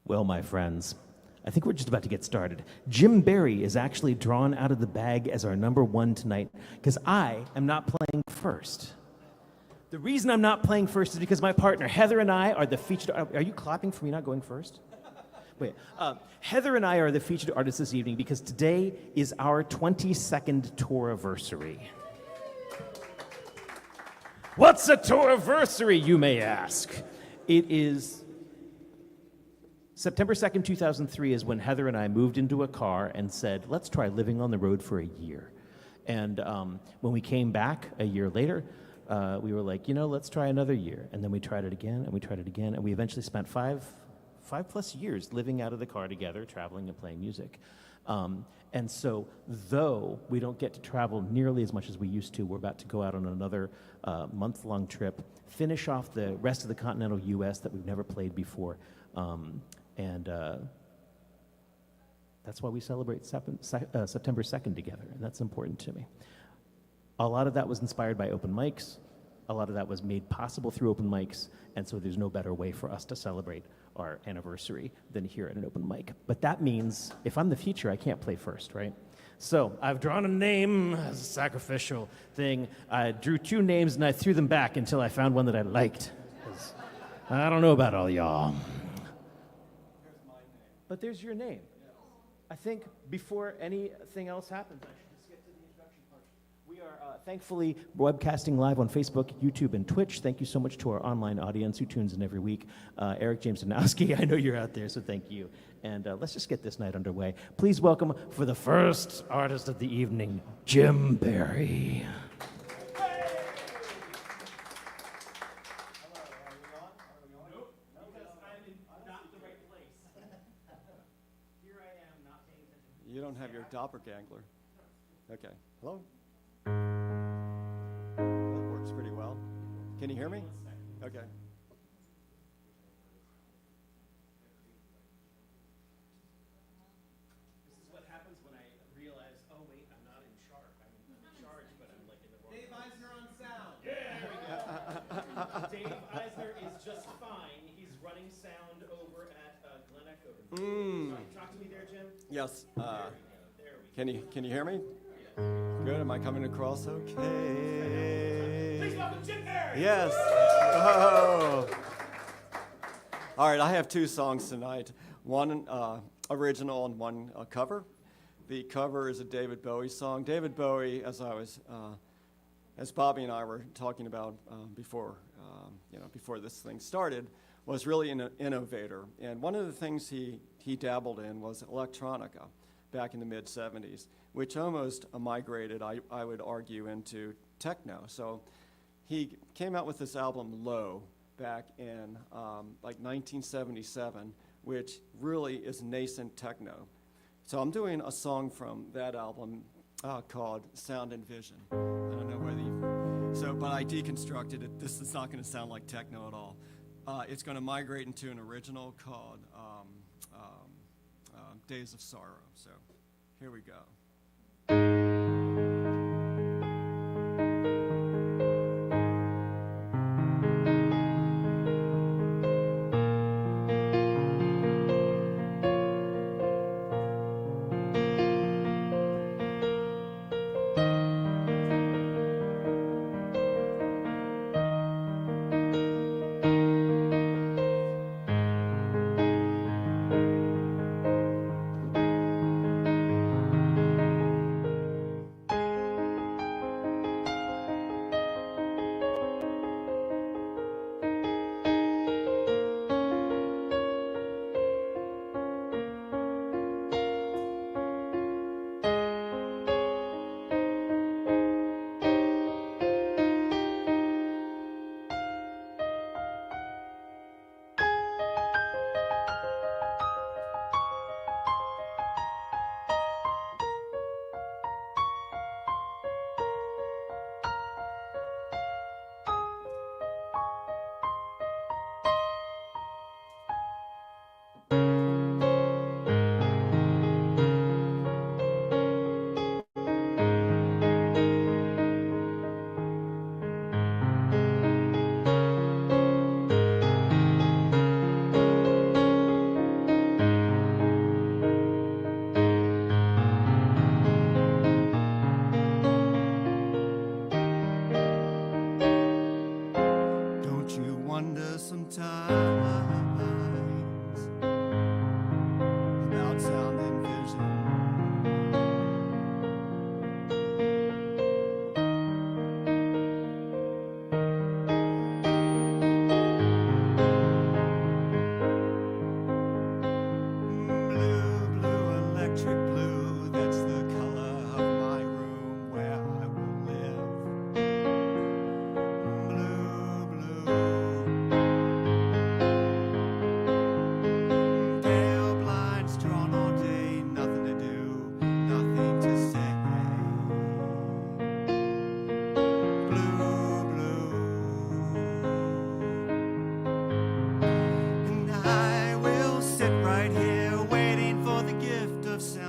Well, my friends, I think we're just about to get started. Jim Barry is actually drawn out of the bag as our number one tonight because I am not playing first. The reason I'm not playing first is because my partner Heather and I are the featured... Are you clapping for me not going first? Wait, Heather and I are the featured artists this evening because today is our 22nd tour-anniversary. What's a tour-anniversary, you may ask? It is September 2nd, 2003 is when Heather and I moved into a car and said, let's try living on the road for a year. And when we came back a year later, we were like, let's try another year. And then we tried it again, and we tried it again, and we eventually spent five plus years living out of the car together, traveling and playing music. And so, though we don't get to travel nearly as much as we used to, we're about to go out on another month-long trip, finish off the rest of the continental U.S. that we've never played before. And that's why we celebrate September 2nd together, and that's important to me. A lot of that was inspired by open mics. A lot of that was made possible through open mics, and so there's no better way for us to celebrate our anniversary than here at an open mic. But that means if I'm the future, I can't play first, right? So I've drawn a name as a sacrificial thing. I drew two names, and I threw them back until I found one that I liked. I don't know about all y'all. But there's your name. I think before anything else happens, I should just get to the introduction part. We are thankfully webcasting live on Facebook, YouTube, and Twitch. Thank you so much to our online audience who tunes in every week. Eric James Danowski, I know you're out there, so thank you. And let's just get this night underway. Please welcome for the first artist of the evening, Jim Barry. You don't have your doppelganger. Okay. Hello? That works pretty well. Can you hear me? Okay. This is what happens when I realize, oh wait, I'm not in charge. I'm in charge, but I'm like in the wrong Dave Eisner on sound. Yeah, there we go. Dave Eisner is just fine. He's running sound over at Glen Echo. Talk to me there, Jim. Yes. There we go. Can you hear me? Good. Am I coming across okay? Please welcome Jim Barry. Yes. Oh. All right. I have two songs tonight. One original and one cover. The cover is a David Bowie song. David Bowie, as Bobby and I were talking about before this thing started, was really an innovator. And one of the things he dabbled in was electronica back in the mid-'70s, which almost migrated, I would argue, into techno. So he came out with this album, Low, back in 1977, which really is nascent techno. So I'm doing a song from that album called Sound and Vision. I don't know whether but I deconstructed it. This is not going to sound like techno at all. It's going to migrate into an original called Days of Sorrow. So here we go.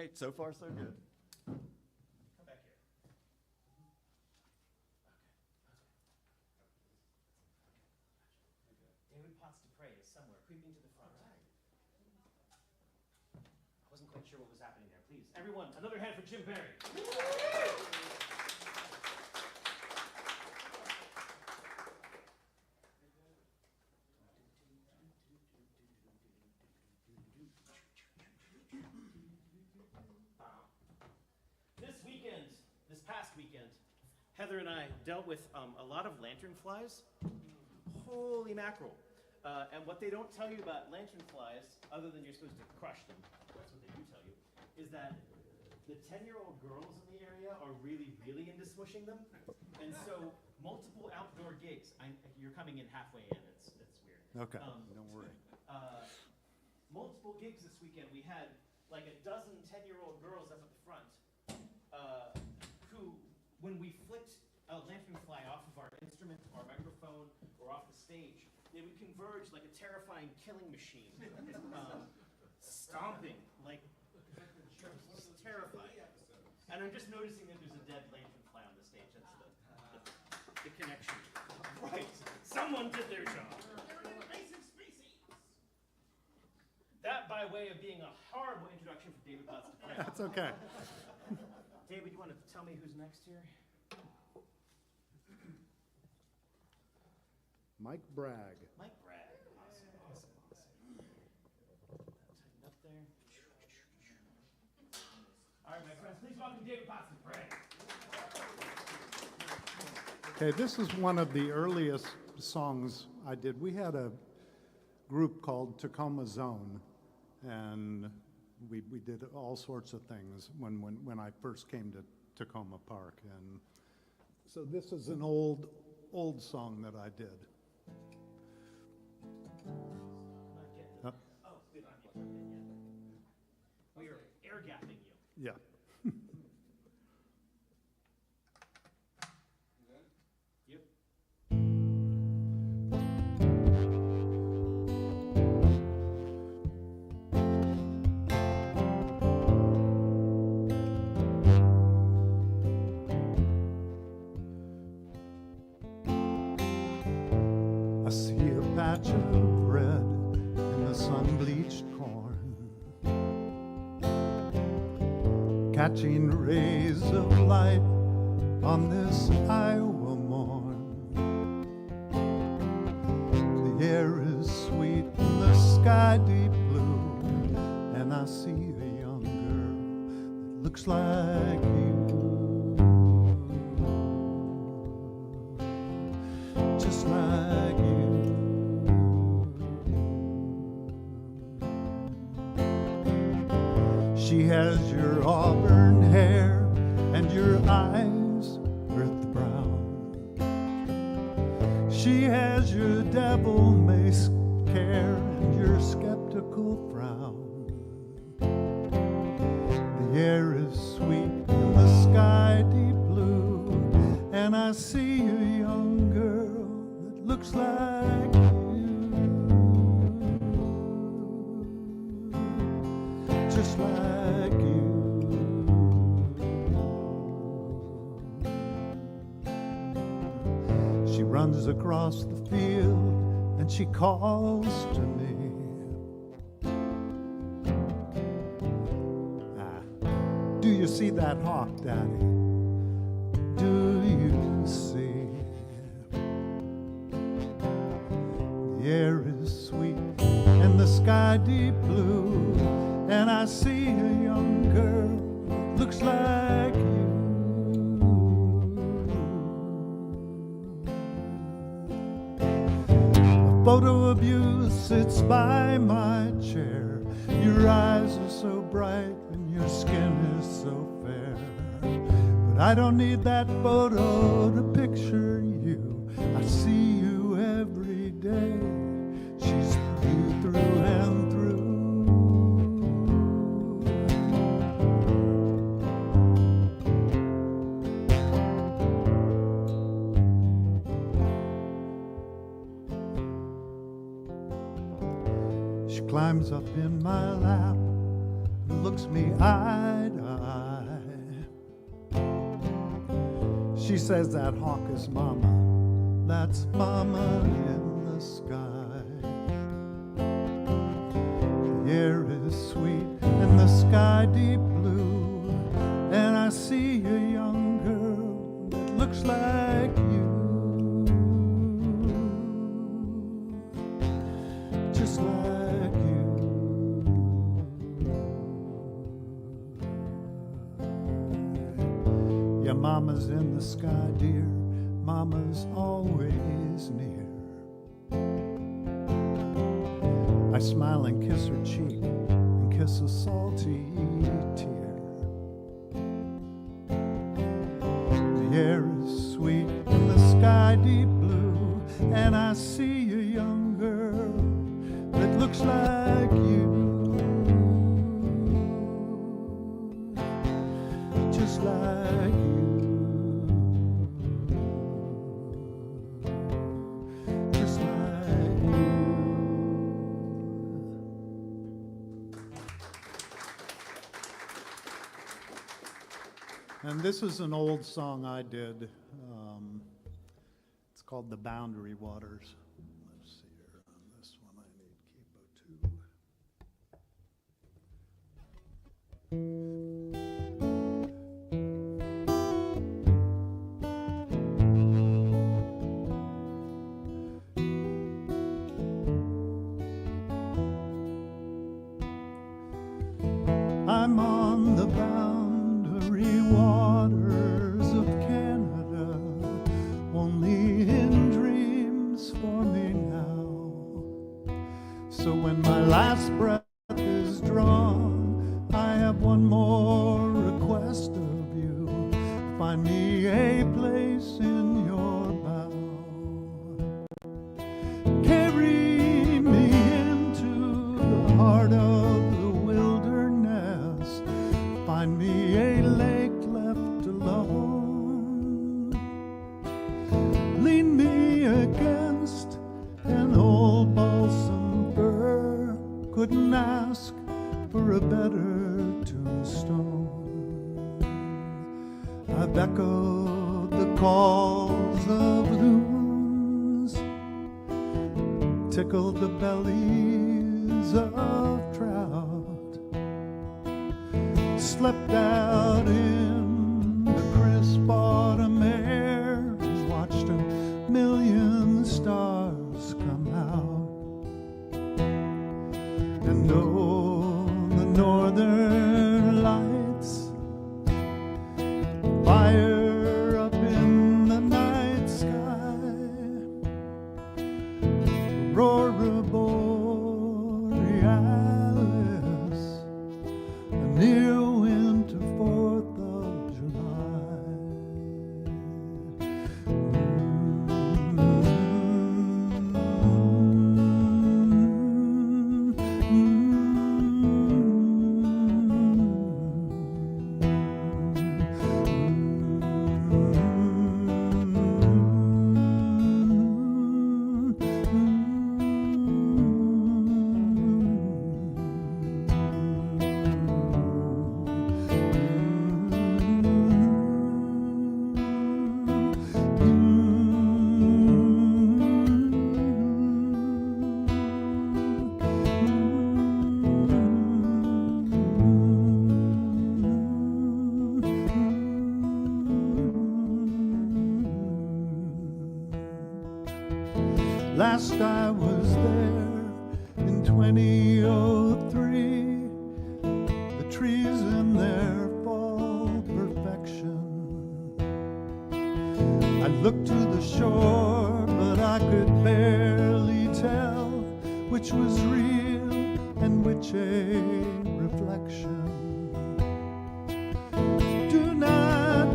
Okay, so far so good. Come back here. David Potts Dupre is somewhere creeping to the front. I wasn't quite sure what was happening there. Please, everyone, another hand for Jim Barry. This past weekend, Heather and I dealt with a lot of lantern flies. Holy mackerel. And what they don't tell you about lantern flies, other than you're supposed to crush them, that's what they do tell you, is that the 10-year-old girls in the area are really, really into smushing them. And so multiple outdoor gigs. You're coming in halfway in. It's weird. Okay, don't worry. Multiple gigs this weekend. We had like a dozen 10-year-old girls up at the front who, when we flicked a lantern fly off of our instrument, our microphone, or off the stage, they would converge like a terrifying killing machine, stomping, like just terrifying. And I'm just noticing that there's a dead lantern fly on the stage. That's the connection. Right. Someone did their job. They're an invasive species. That, by way of being a horrible introduction for David Potts. That's okay. David, you want to tell me who's next here? Mike Bragg. Mike Bragg. Awesome. Tighten up there. All right, my friends, please welcome David Potts. Okay, this is one of the earliest songs I did. We had a group called Takoma Zone, and we did all sorts of things when I first came to Takoma Park. And so this is an old song that I did. Oh, we don't have you plugged in yet. We are air gapping you. Yeah. Yep. I see a patch of red in the sun-bleached corn, catching rays of light on this Iowa morn. The air is sweet and the sky deep blue, and I see a young girl that looks like you, just like you. She has your auburn hair and your eyes earth brown. She has your devil-may care and your skeptical frown. The air is sweet and the sky deep blue, and I see a young girl that looks like you, just like you. She runs across the field and she calls to me. Do you see that hawk, Daddy? Do you see? The air is sweet and the sky deep blue, and I see a young girl that looks like you. A photo of you sits by my chair. Your eyes are so bright and your skin is so fair. But I don't need that photo to picture you. I see you every day. She's you through and through. She climbs up in my lap looks me eye to eye. She says that hawk is mama, that's mama in the sky. The air is sweet and the sky deep blue, and I see a young girl that looks like you, just like you. Yeah, mama's in the sky, dear, mama's always near. I smile and kiss her cheek and kiss a salty tear. The air is sweet and the sky deep blue, and I see a young girl that looks like you, just like you, just like you. And this is an old song I did. It's called The Boundary Waters. Let's see here. On this one, I need capo 2. I'm on the boundary waters of Canada, only in dreams for me now. So when my last breath is drawn, I have one more request of you. Find me a place in your bow. Carry me into the heart of the wilderness. Find me a lake left alone. Lean me against an old balsam fir. Couldn't ask for a better tombstone. I've echoed the calls of loons, tickled the bellies of trout, slept out in the crisp autumn air, watched a million stars come out. And oh, the northern lights, fire up in the night sky, aurora borealis, a near winter 4th of July. Last I was there in 2003, the trees in their fall perfection. I looked to the shore, but I could barely tell which was real and which a reflection. Do not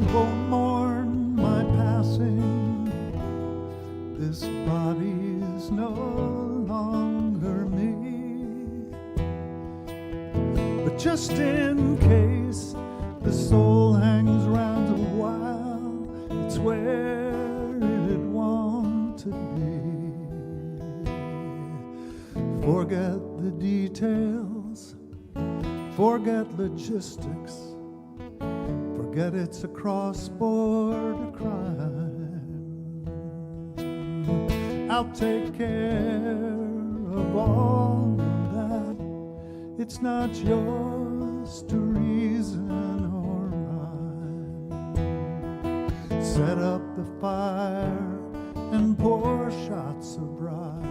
mourn my passing, this body is no longer me. But just in case the soul hangs round a while, it's where it wanted to be. Forget the details, Forget logistics. Forget it's a cross-border crime. I'll take care of all of that. It's not yours to reason or rhyme. Set up the fire and pour shots of rye.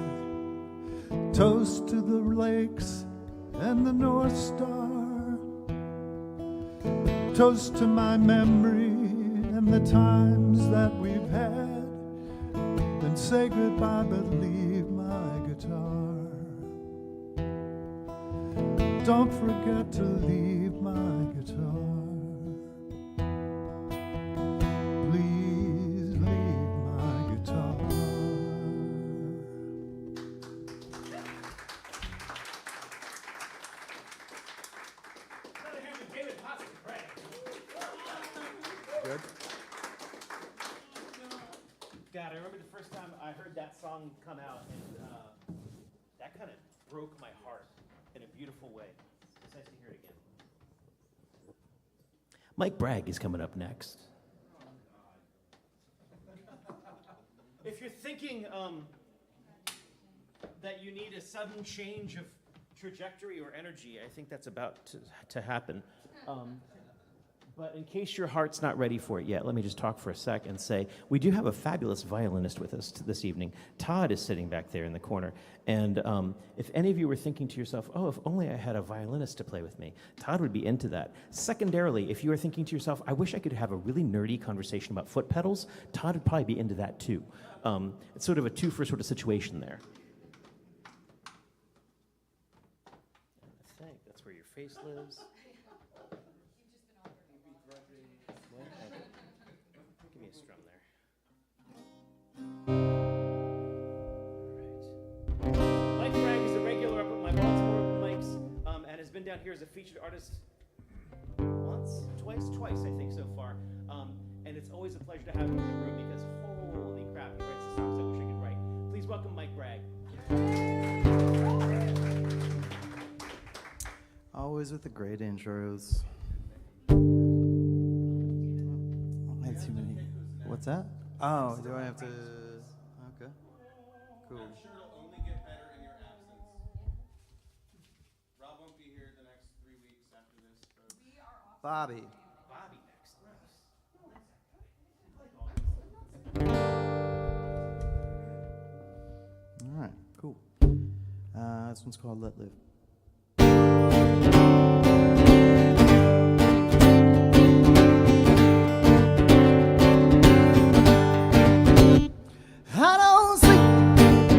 Toast to the lakes and the North Star. Toast to my memory and the times that we've had. Then say goodbye, but leave my guitar. Don't forget to leave my guitar. Please leave my guitar. Good. God, I remember the first time I heard that song come out, and that kind of broke my heart in a beautiful way. It's nice to hear it again. Mike Bragg is coming up next. If you're thinking that you need a sudden change of trajectory or energy, I think that's about to happen. But in case your heart's not ready for it yet, let me just talk for a sec and say we do have a fabulous violinist with us this evening. Todd is sitting back there in the corner. And if any of you were thinking to yourself, oh, if only I had a violinist to play with me, Todd would be into that. Secondarily, if you are thinking to yourself, I wish I could have a really nerdy conversation about foot pedals, Todd would probably be into that too. It's sort of a two-for sort of situation there. And I think that's where your face lives. Give me a strum there. All right. Mike Bragg is a regular up at my Baltimore open mics and has been down here as a featured artist twice, I think, so far. And it's always a pleasure to have him in the room because holy crap, he writes the songs I wish I could write. Please welcome Mike Bragg. Always with the great intros. Too many. What's that? Oh, do I have to? Okay. Cool. I'm sure it'll only get better in your absence. Rob won't be here the next 3 weeks after this. So. Bobby. Bobby next. All right. Cool. This one's called Let Live. I don't sleep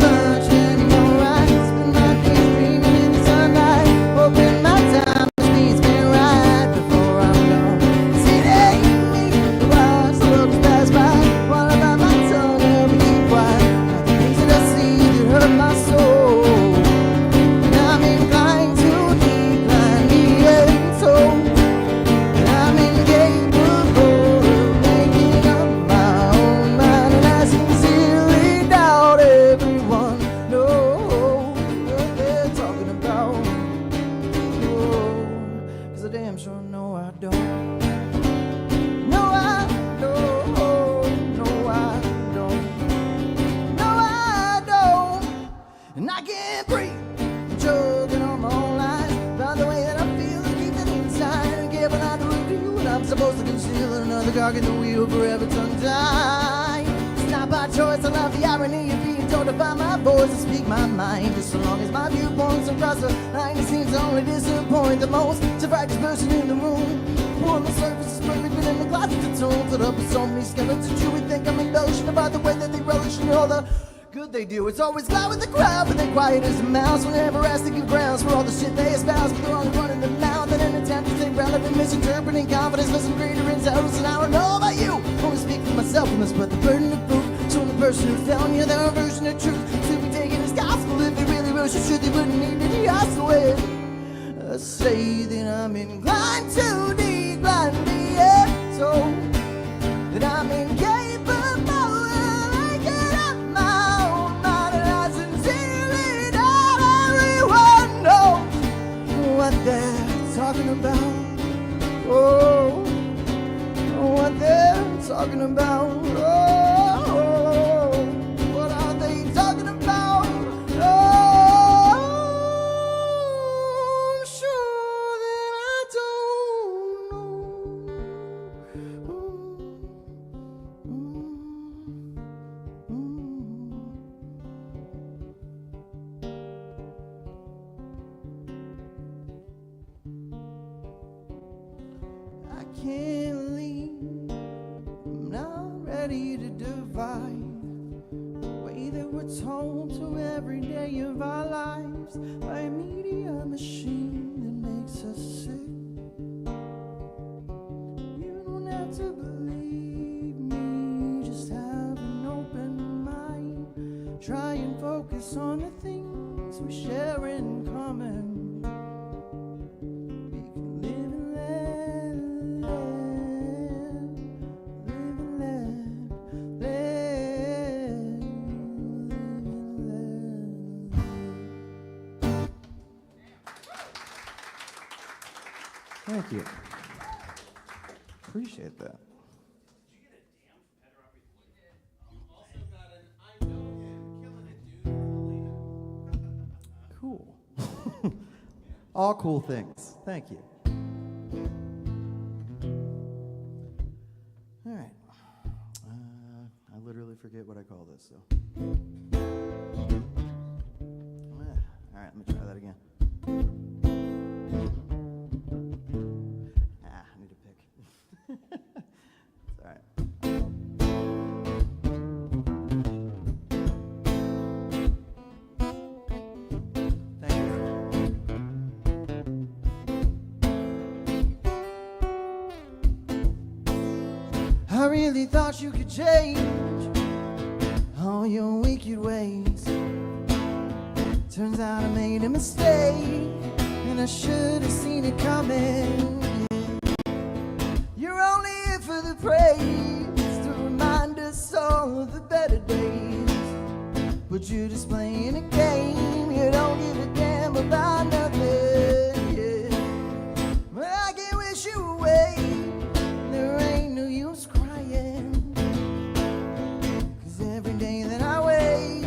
much anymore. I spend my days dreaming in the sunlight, hoping my time speeds me right before I'm gone. See, they me watch the looks pass by, while about my tongue never keep quiet. Not the things that I see that hurt my soul. And I'm inclined to decline the end, so I'm incapable of making up my own mind, and I sincerely doubt everyone knows what they're talking about. Oh, 'cause I damn sure know I don't. No, I don't. No, I don't. No, I don't. And I can't breathe. I'm choking on my own lies. By the way that I feel, I keep it inside. And careful not to reveal what I'm supposed to conceal. Another cog in the wheel, forever tongue-tied. It's not by choice, I love the irony of being told to find my voice and speak my mind. Just so long as my viewpoints across the line, it seems to only disappoint the most. It's a practice person in the room. On the surface is perfect, but in the closet it's all filled up with so many skeletons that you would think I'm embellishing about the way that they relish and all the good they do. It's always loud with the crowd, but they're quiet as a mouse. Whenever asked to give grounds for all the shit they espouse, but they're only running their mouth in an attempt to stay relevant, misinterpreting confidence for some greater intelligence. And I don't know about you, only speak for myself and must put the burden of proof. So the person who's telling you their version of truth to be taken as gospel. If they really wish you should, they wouldn't need to be hostile with. Say that I'm inclined to decline the so that I'm incapable of making up my own mind, and I sincerely doubt everyone knows what they're talking about? Oh, what they're talking about. Oh, what are they talking about? Oh, I'm sure that I don't know. I can't leave. I'm not ready to divide the way that we're told to every day of our lives by a media machine that makes us sick. You don't have to believe me, just have an open mind. Try and focus on the things we share in common. We can live and let, live and let. Thank you. Appreciate that. Also got an I know him, killing it, dude. Cool. All cool things. Thank you. All right. I literally forget what I call this, so. All right, let me try that again. I need to pick. It's all right. Thank you. I really thought you could change all your wicked ways. Turns out I made a mistake, and I should have seen it coming. You're only here for the praise, to remind us all of the better days. But you're just playing a game, you don't give a damn about nothing. Yeah. Well, I can't wish you away, there ain't no use crying. 'Cause every day that I wait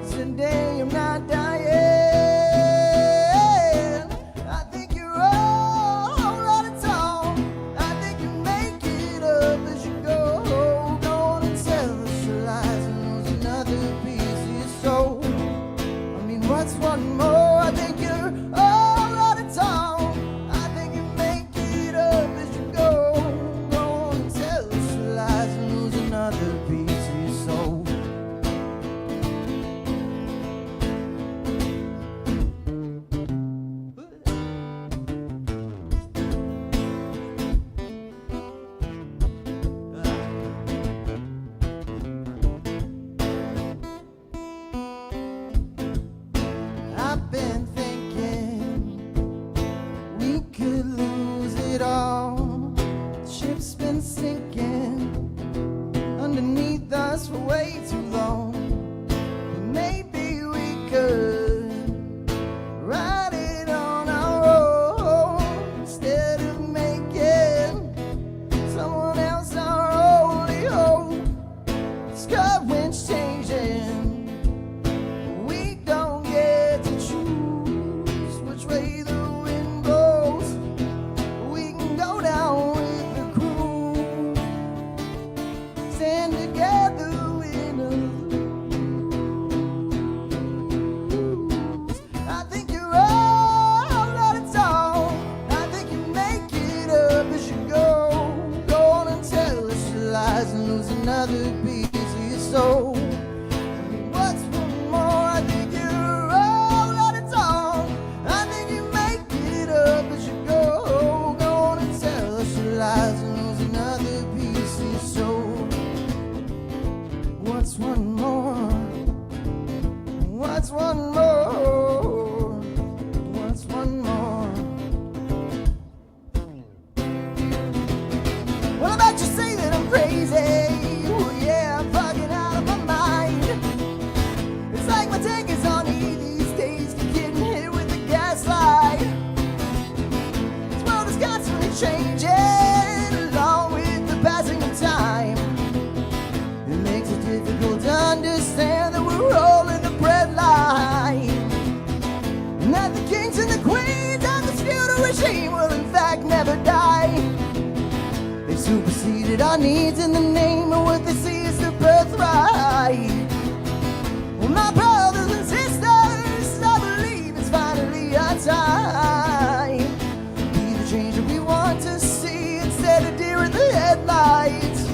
is a day I'm not dying. I think you're all out of town. I think you make it up as you go. Go on and tell us your lies and lose another piece of your soul. I mean, what's one more? I think you're all out of town. I think you make it up as you go. Go on and tell us your lies and lose another piece of your soul. I've been thinking and that the kings and the queens and the feudal regime will in fact never die. They superseded our needs in the name of what they see as the birthright. Well, my brothers and sisters, I believe it's finally our time. Be the change that we want to see instead of deer in the headlights,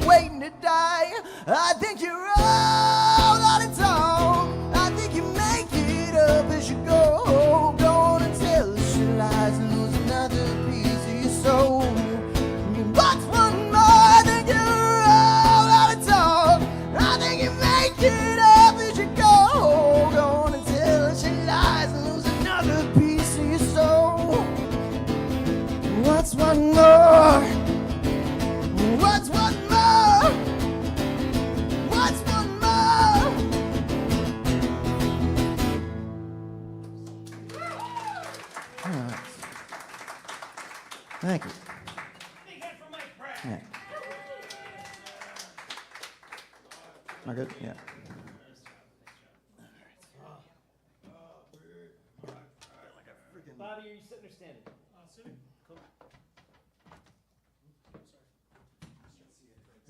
waiting to die. I think you're all on its own. I think you make it up as you go. Go on and tell us your lies and lose another piece of your soul. What's one more? I think you're all on its own. I think you make it up as you go. Go on and tell us your lies and lose another piece of your soul. What's one more? What's one more? What's one more? All right. Thank you. Big hand for Mike Bragg. Yeah. Am I good? Yeah. Bobby, are you sitting or standing? Sitting. Cool.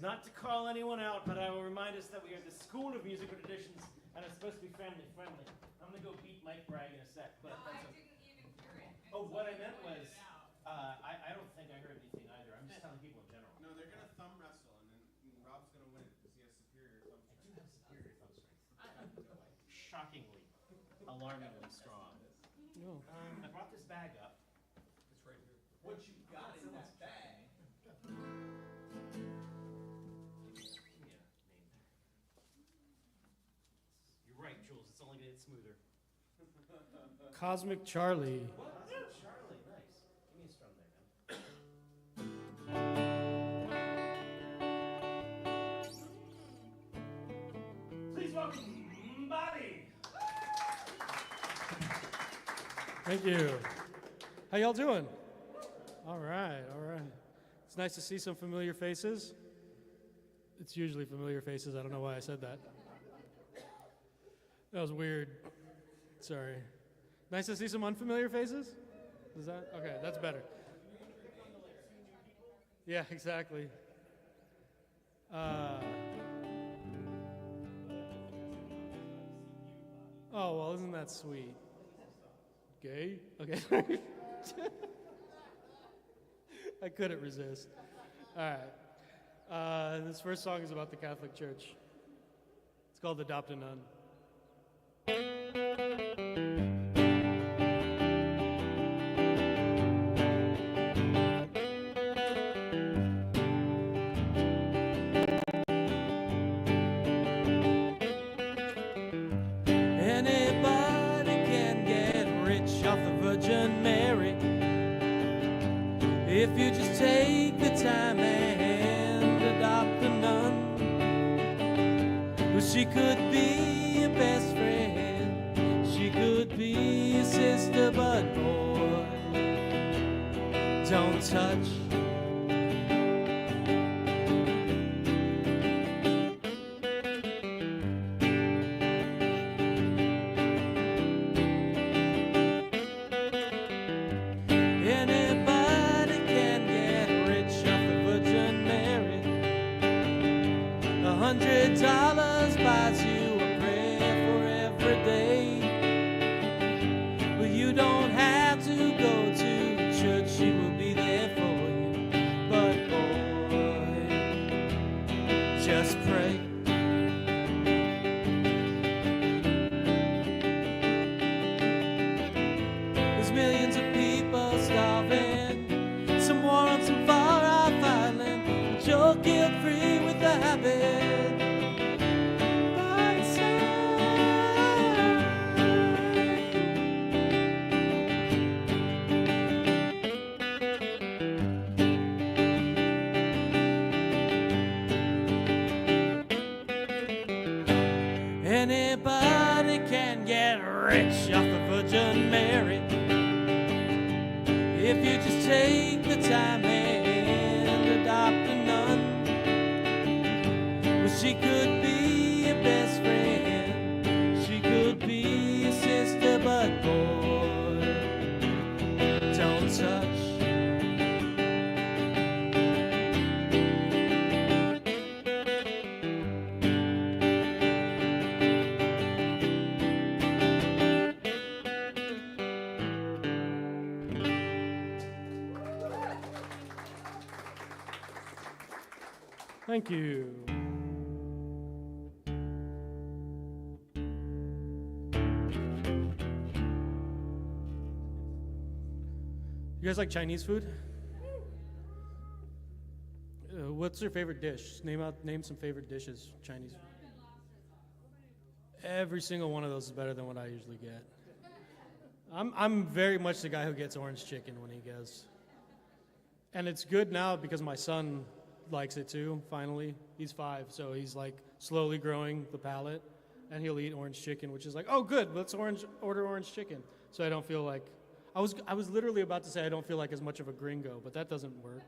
Not to call anyone out, but I will remind us that we are the School of Musical Traditions and it's supposed to be family friendly. I'm gonna go beat Mike Bragg in a sec. But I didn't even hear it. oh, what I meant was, I don't think I heard anything either. I'm just telling people in general. No, they're gonna thumb wrestle, and then Rob's gonna win because he has superior thumb I do strength. have superior thumb strength. Shockingly, alarmingly strong. I brought this bag up. It's right here. What you got in that bag? You're right, Jules. It's only gonna get smoother. Cosmic Charlie. What? Charlie, nice. Give me a strum there, man. Please welcome Bobby. Thank you. How y'all doing? All right, all right. It's nice to see some familiar faces. It's usually familiar faces. I don't know why I said that. That was weird. Sorry. Nice to see some unfamiliar faces? Is that? Okay, that's better. Yeah, exactly. Oh, well, isn't that sweet? Gay? Okay. I couldn't resist. All right. This first song is about the Catholic Church. It's called Adopt a Nun. Anybody can get rich off the Virgin Mary if you just take the time and adopt a nun. Well, she could be a best friend, she could be a sister, but boy, don't touch. Anybody can get rich off the Virgin Mary. $100 buys you a prayer for every day. But you don't have to go to church, she will be there for you. But boy, just pray. There's millions of people starving, some war on some far-off island, but you're guilt-free with the habit. By your side. Anybody can get rich off the Virgin Mary. Thank you. You guys like Chinese food? What's your favorite dish? Name some favorite dishes, Chinese food. Every single one of those is better than what I usually get. I'm very much the guy who gets orange chicken when he goes. And it's good now because my son likes it too, finally. He's 5, so he's like slowly growing the palate, and he'll eat orange chicken, which is like, oh good, let's order orange chicken. So I don't feel like, I was literally about to say I don't feel like as much of a gringo, but that doesn't work.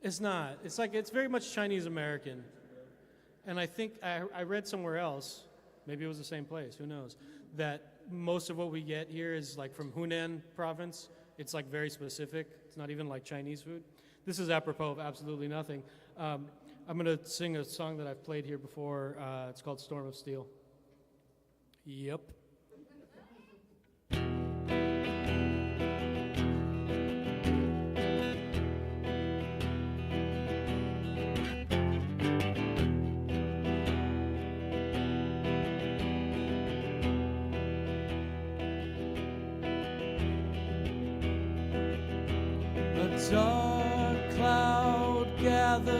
It's not. It's like, it's very much Chinese American. And I think I read somewhere else, maybe it was the same place, who knows, that most of what we get here is like from Hunan province. It's like very specific. It's not even like Chinese food. This is apropos of absolutely nothing. I'm going to sing a song that I've played here before. It's called Storm of Steel. Yep. A dark cloud gathers,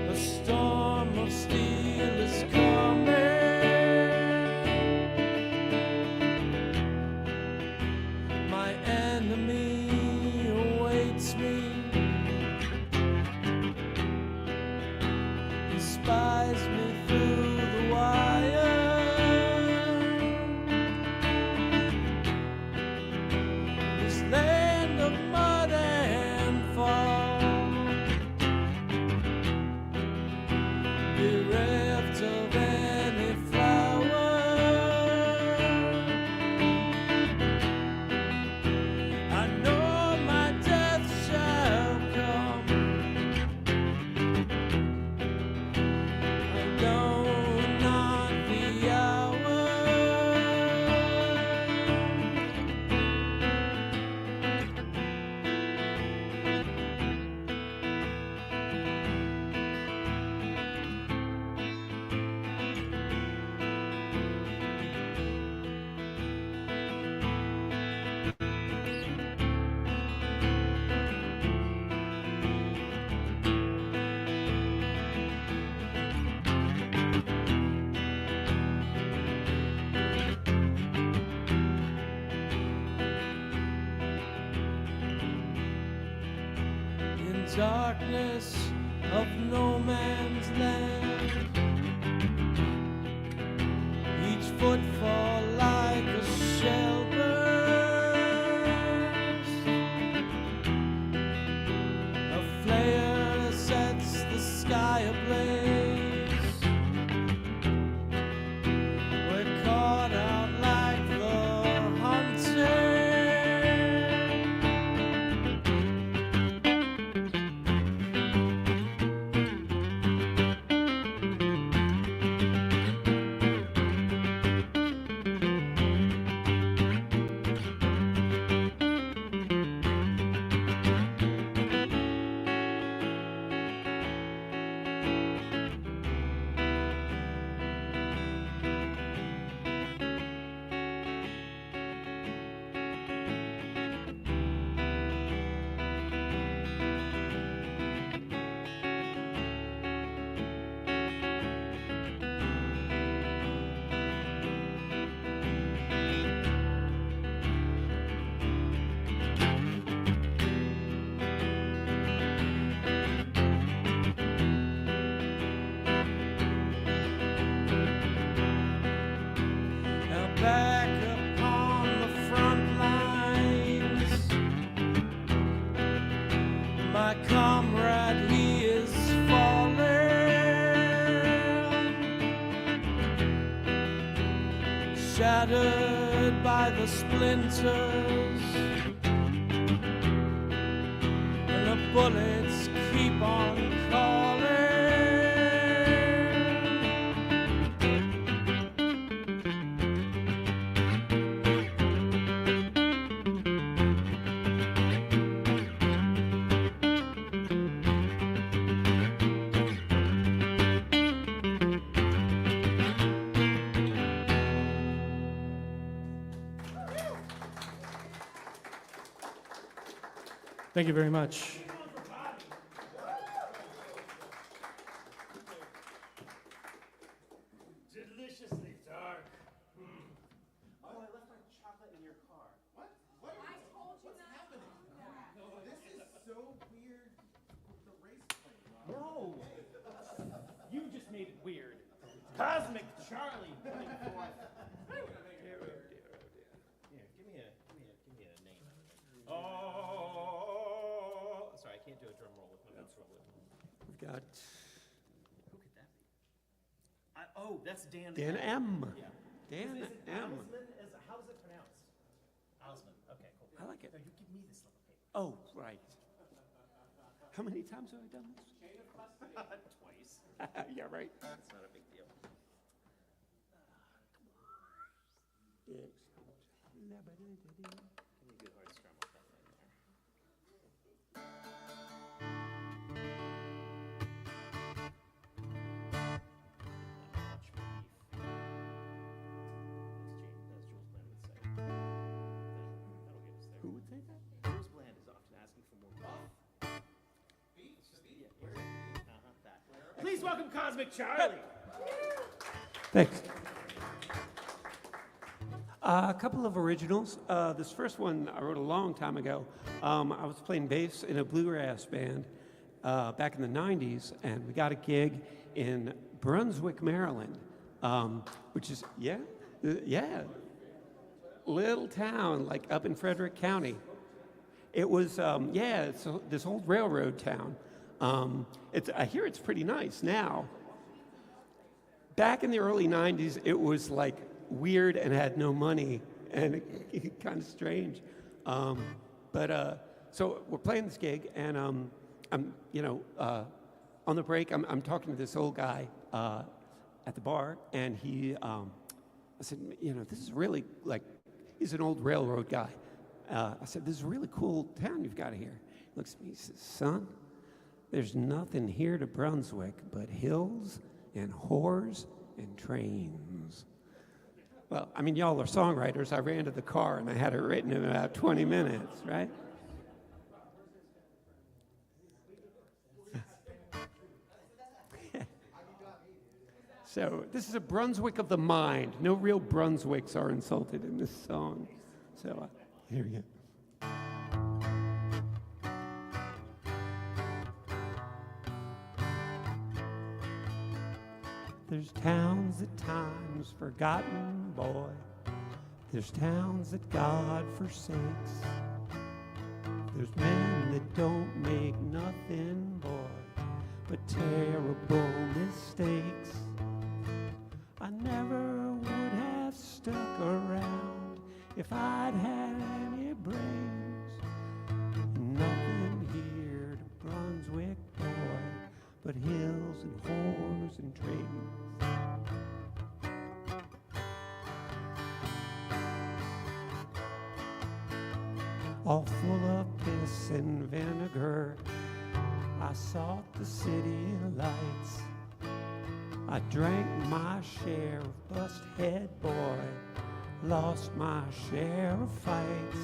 a storm of steel is coming. My enemy awaits me. He spies me through the wire. Land of mud and fall, bereft of any flower. I know my death shall come. I know not the hour. Darkness of no man's land, each footfall like a shell burst. A flare sets the sky ablaze. We're caught out like the hunter. Back upon the front lines, my comrade, he is falling, shattered by the splinters, and the bullets keep on calling. Thank you very much. Deliciously dark. Oh, I left my chocolate in your car. What? I told you not to do that. This is so weird with the race plane. No! You just made it weird. Cosmic Charlie. Here, give me a name. Oh, sorry, I can't do a drum roll with my mouth rolling. We've got Who could that be? Oh, that's Dan. Dan M. Yeah. Dan Is it M. Osman? How's it pronounced? Osman. Okay, cool. I like it. No, you give me this little paper. Oh, right. How many times have I done this? Twice. Yeah, right. That's not a big deal. Give me a good hard strum with that thing there. Much relief. As Jules Bland would say. That'll get us there. Who would say that? Jules Bland is often asking for more beef. That. Please welcome Cosmic Charlie. Thanks. A couple of originals. This first one I wrote a long time ago. I was playing bass in a bluegrass band back in the 90s, and we got a gig in Brunswick, Maryland, which is, little town, like up in Frederick County. It was, it's this old railroad town. I hear it's pretty nice now. Back in the early 90s, it was like weird and had no money and kind of strange. So we're playing this gig, and I'm, on the break, I'm talking to this old guy at the bar, and I said, this is really like, he's an old railroad guy. I said, this is a really cool town you've got here. He looks at me, he says, son, there's nothing here to Brunswick but hills and whores and trains. Well, I mean, y'all are songwriters. I ran to the car and I had it written in about 20 minutes, right? So this is a Brunswick of the mind. No real Brunswicks are insulted in this song. So here we go. There's towns that time's forgotten, boy. There's towns that God forsakes. There's men that don't make nothing, boy, but terrible mistakes. I never would have stuck around if I'd had any brains. Nothing here to Brunswick, boy, but hills and whores and trains. All full of piss and vinegar, I sought the city lights. I drank my share of bust head, boy, lost my share of fights.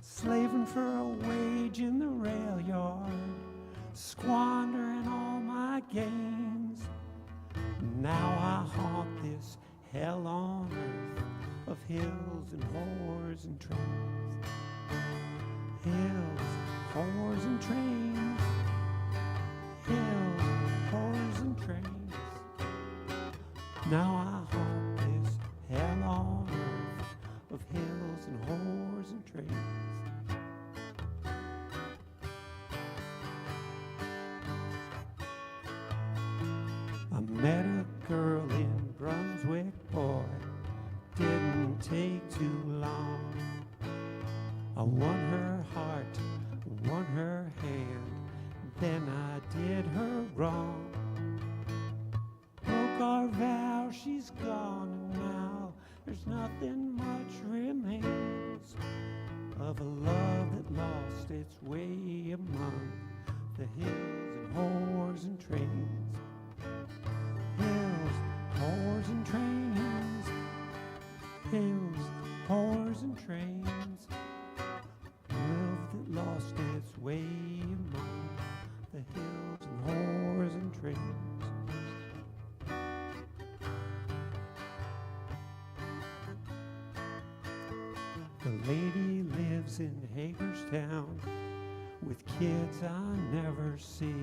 Slaving for a wage in the rail yard, squandering all my gains. Now I haunt this hell on earth of hills and whores and trains. Hills, whores and trains. Hills, whores and trains. Now I haunt this hell on earth of hills and whores and trains. I met a girl in Brunswick, boy, didn't take too long. I won her heart, won her hand, then I did her wrong. Broke our vow, she's gone, and now there's nothing much remains of a love that lost its way among the hills and whores and trains. Hills, whores and trains. Hills, whores and trains. Love that lost The lady lives in Hagerstown with kids I never see.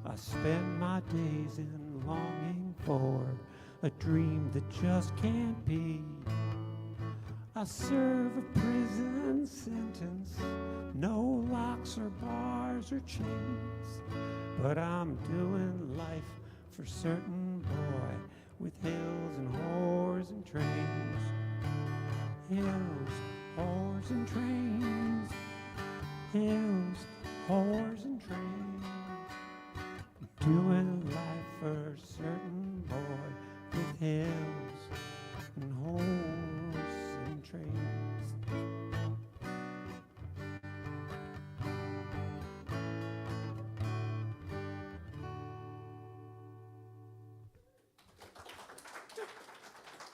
I spend my days in longing for a dream that just can't be. I serve a prison sentence, no locks or bars or chains, but I'm doing life for certain, boy, with hills and whores and trains. Hills, whores and trains. Hills, whores and trains. Doing life for certain, boy, with hills and whores and trains.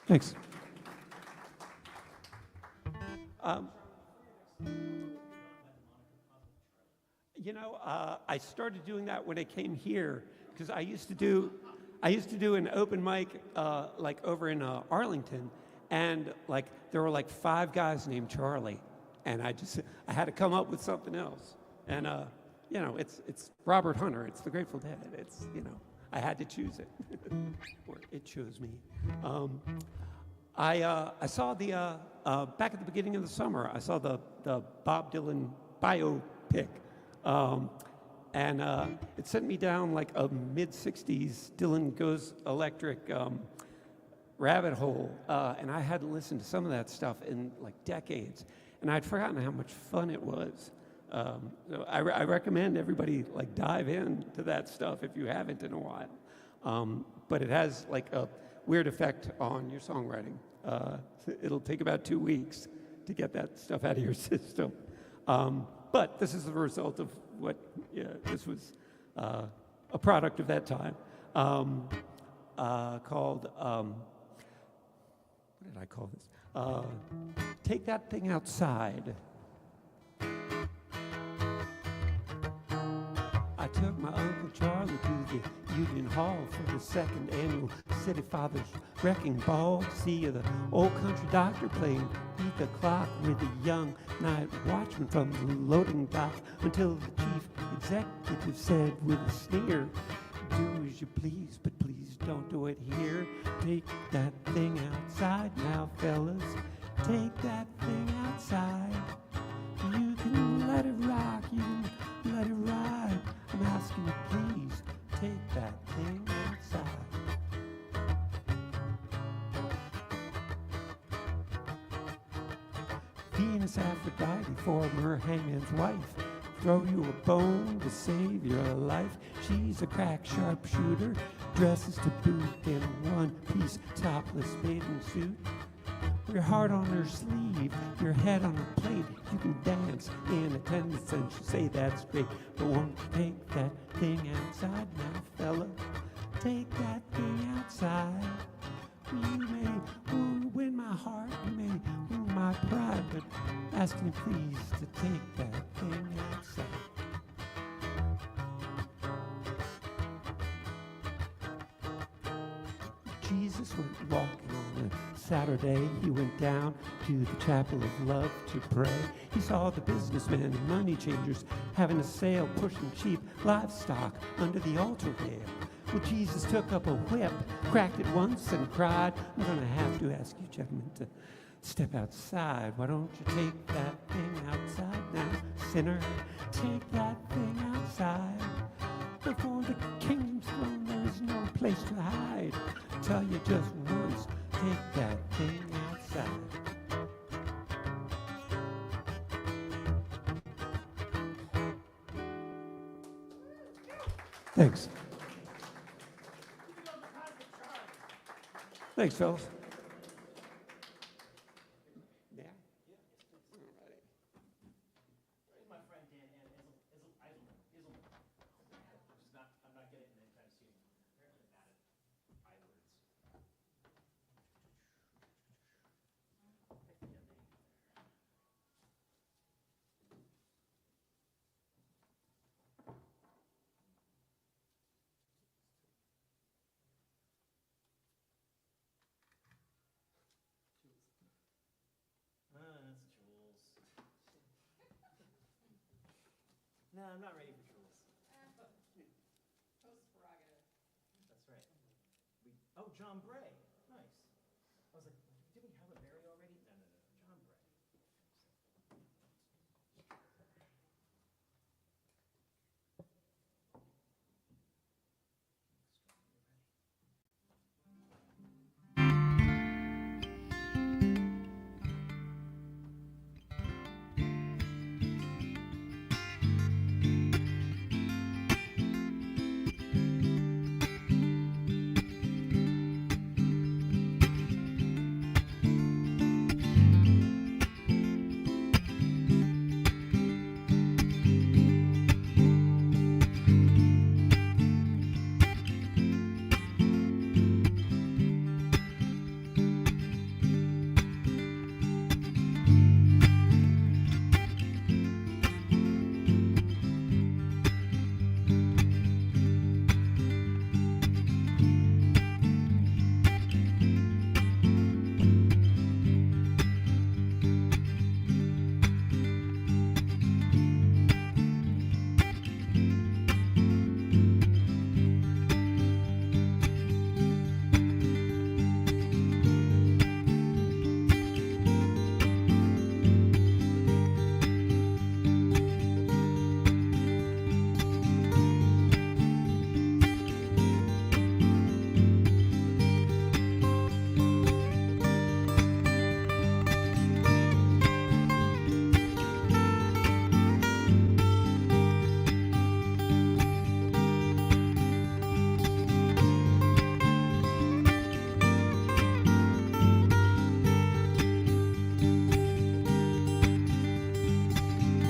Thanks. I started doing that when I came here because I used to do an open mic like over in Arlington, and like there were like 5 guys named Charlie, and I had to come up with something else, and it's Robert Hunter, it's the Grateful Dead, it's I had to choose it, or it chose me. I saw the back at the beginning of the summer. I saw the Bob Dylan biopic, and it sent me down like a mid-'60s Dylan Goes Electric rabbit hole, and I hadn't listened to some of that stuff in like decades, and I'd forgotten how much fun it was. So I recommend everybody like dive into that stuff if you haven't in a while. But it has like a weird effect on your songwriting. It'll take about 2 weeks to get that stuff out of your system. But this is the result of what, this was a product of that time called, what did I call this? Take That Thing Outside. I took my Uncle Charlie to the Union Hall for the 2nd annual City Fathers Wrecking Ball to see the old country doctor playing Beat the Clock with the young night watchman from the loading dock until the chief executive said with a sneer, do as you please, but please don't do it here. Take that thing outside now, fellas. Take that thing outside. You can let it rock, you can let it ride. I'm asking you, please, take that thing outside. Venus Aphrodite, former hangman's wife, throw you a bone to save your life. She's a crack sharpshooter, dresses to boot in one-piece topless bathing suit. Your heart on her sleeve, your head on her plate. You can dance in attendance and she'll say that's great. But won't you take that thing outside now, fella? Take that thing outside. You may win my heart, you may win my pride, but asking you please to take that thing outside. Jesus went walking on a Saturday. He went down to the chapel of love to pray. He saw the businessmen and money changers having a sale, pushing cheap livestock under the altar rail. Well, Jesus took up a whip, cracked it once, and cried, I'm going to have to ask you gentlemen to step outside. Why don't you take that thing outside now, sinner? Take that thing outside. Before the kingdom's throne, there is no place to hide. Tell you just once, take that thing outside. Thanks. Thanks, fellas. No, I'm not ready for Jules. Post prerogative. That's right. Oh, John Bray. Nice. I was like, did we have a Mary already? No, no, no. John Bray.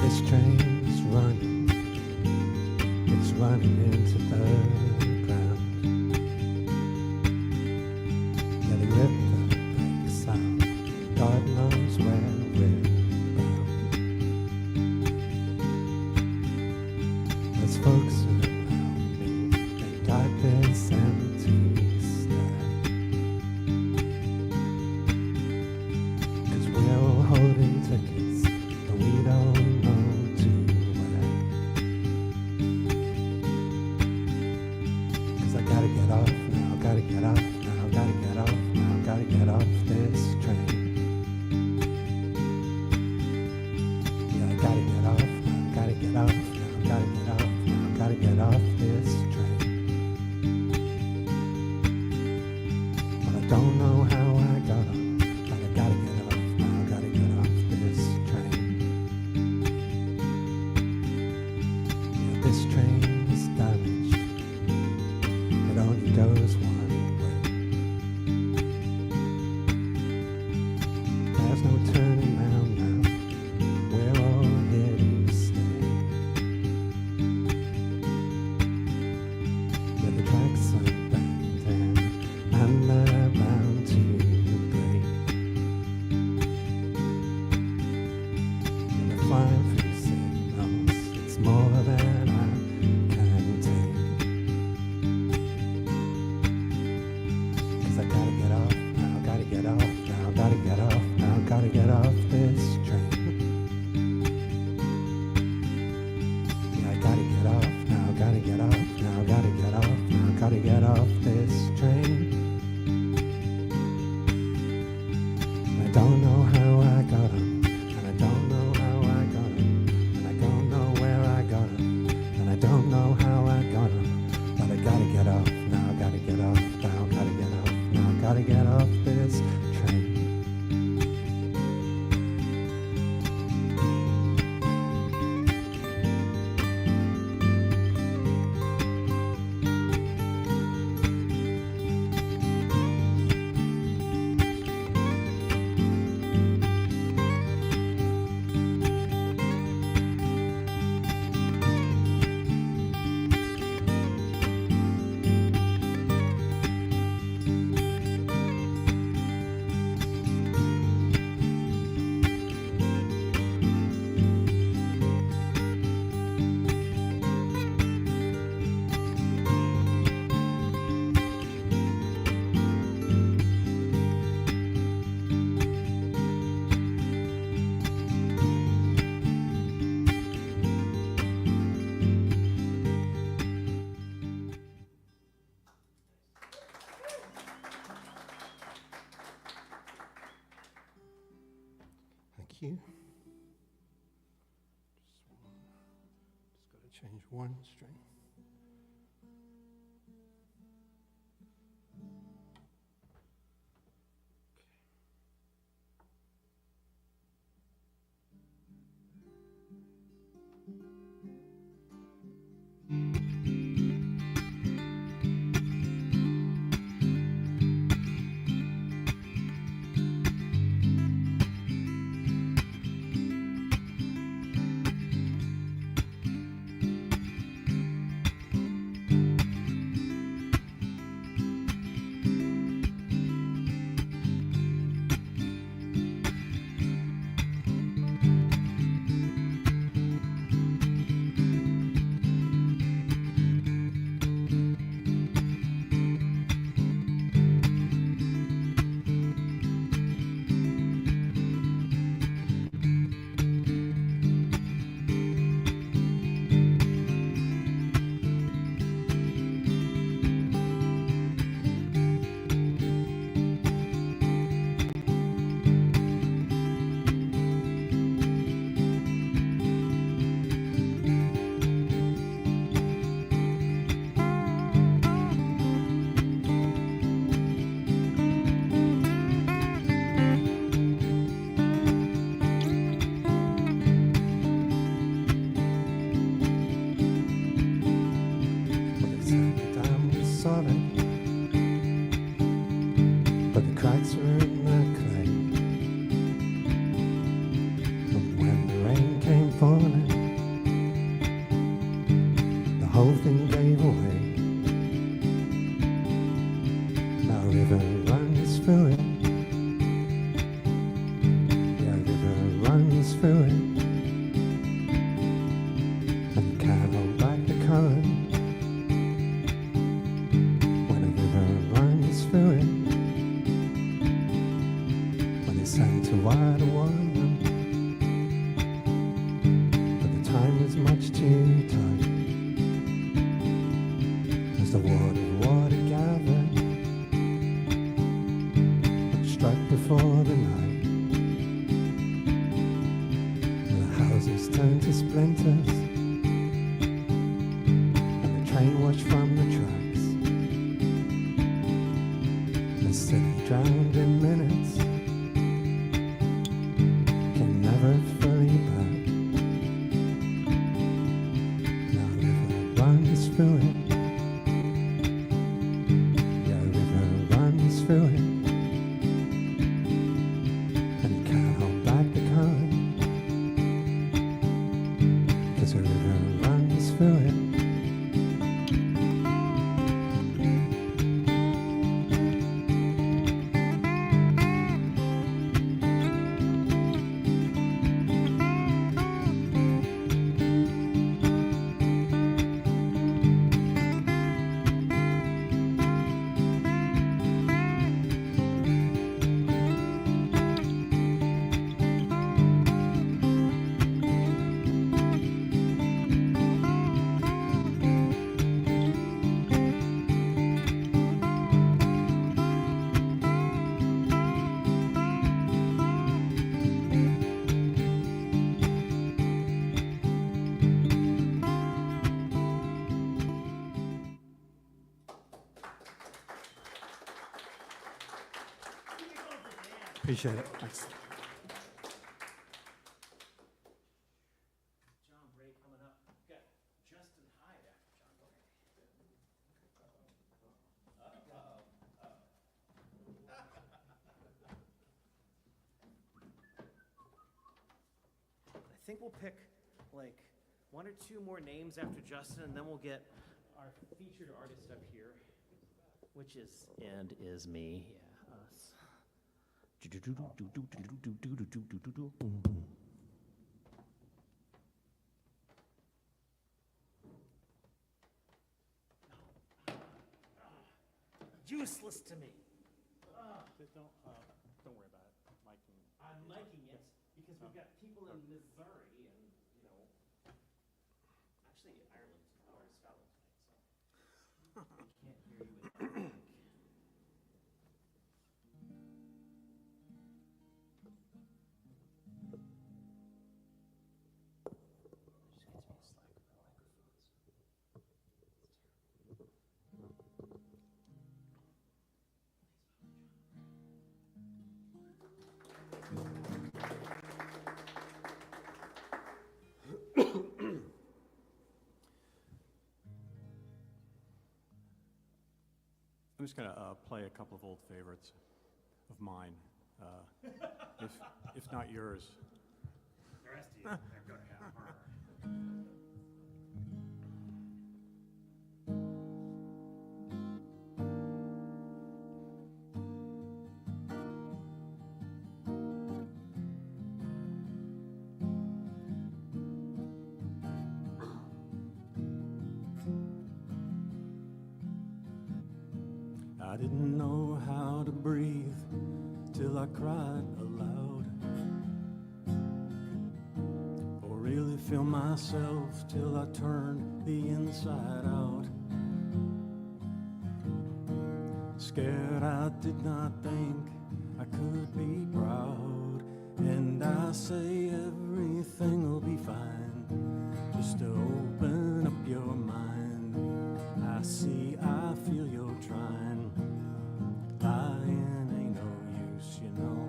This train's running, it's running into the ground. Yeah, they ripped the brakes out, God knows where we're bound. There's folks around me, they got this empty stare. 'Cause we're all holding tickets, but we don't know to where. 'Cause I gotta get off now, gotta get off now, gotta get off now, gotta get off this train. Yeah, I gotta get off now, gotta get off now, gotta get off now, gotta get off this train. But I don't know how I got on, but I gotta get off now, gotta get off this train. Yeah, this train is damaged, it only goes one way. There's no turning round now, we're all here to stay. Yeah, the tracks are bending and they're bound to break. Yeah, we're flying through signals, it's more than I can take. 'Cause I gotta get off now, gotta get off now, gotta get off now, gotta get off this train. Yeah, I gotta get off now, gotta get off now, gotta get off now, gotta get off this train. I don't know how I got 'em, and I don't know how I got 'em, and I don't know where I got 'em, and I don't know how I got 'em, but I gotta get off now, gotta get off now, gotta get off now, gotta get off this train. one string. Appreciate it. Thanks. John Bray coming up. We've got Justin Hyde after John Bray. I think we'll pick like one or two more names after Justin, and then we'll get our featured artist up here, which is and is me. Yeah, us. Useless to me. Don't worry about it. I'm liking it because we've got people in Missouri and, you know, actually Ireland or Scotland tonight, so we can't hear you with the mic. Just gets me slack with the microphones. I'm just going to play a couple of old favorites of mine, if not yours. The rest of you, they're going to have her. I didn't know how to breathe till I cried aloud, or really feel myself till I turned the inside out. Scared I did not think I could be proud, and I say everything will be fine, just to open up your mind. I see, I feel you're trying. Lying ain't no use, you know.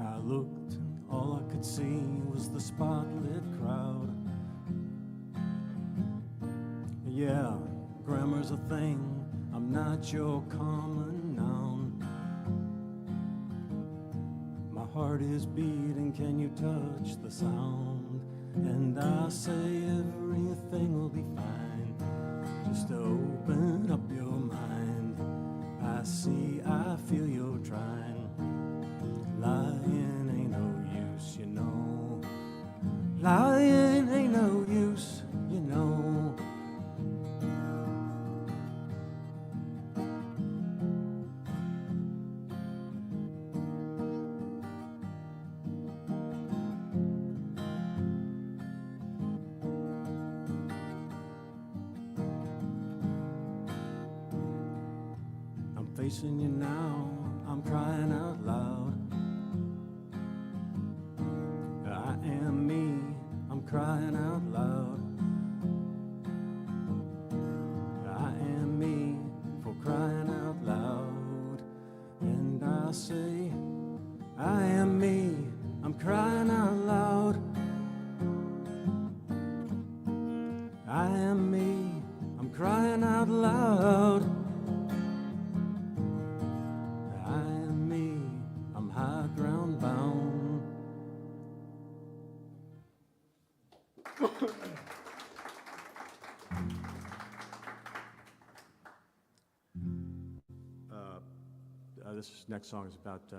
I looked, and all I could see was the spotlit crowd. Yeah, grammar's a thing, I'm not your common noun. My heart is beating, can you touch the sound? And I say everything will be fine, just to open up your mind. I see, I feel you're trying. Lying ain't no use, you know. Lying ain't no use, you know. I'm facing you now, I'm crying out loud. I am me, I'm crying out loud. I am me, for crying out loud. And I say, I am me, I'm crying out loud. I am me, I'm crying out loud. I am me, I'm high ground bound. This next song is about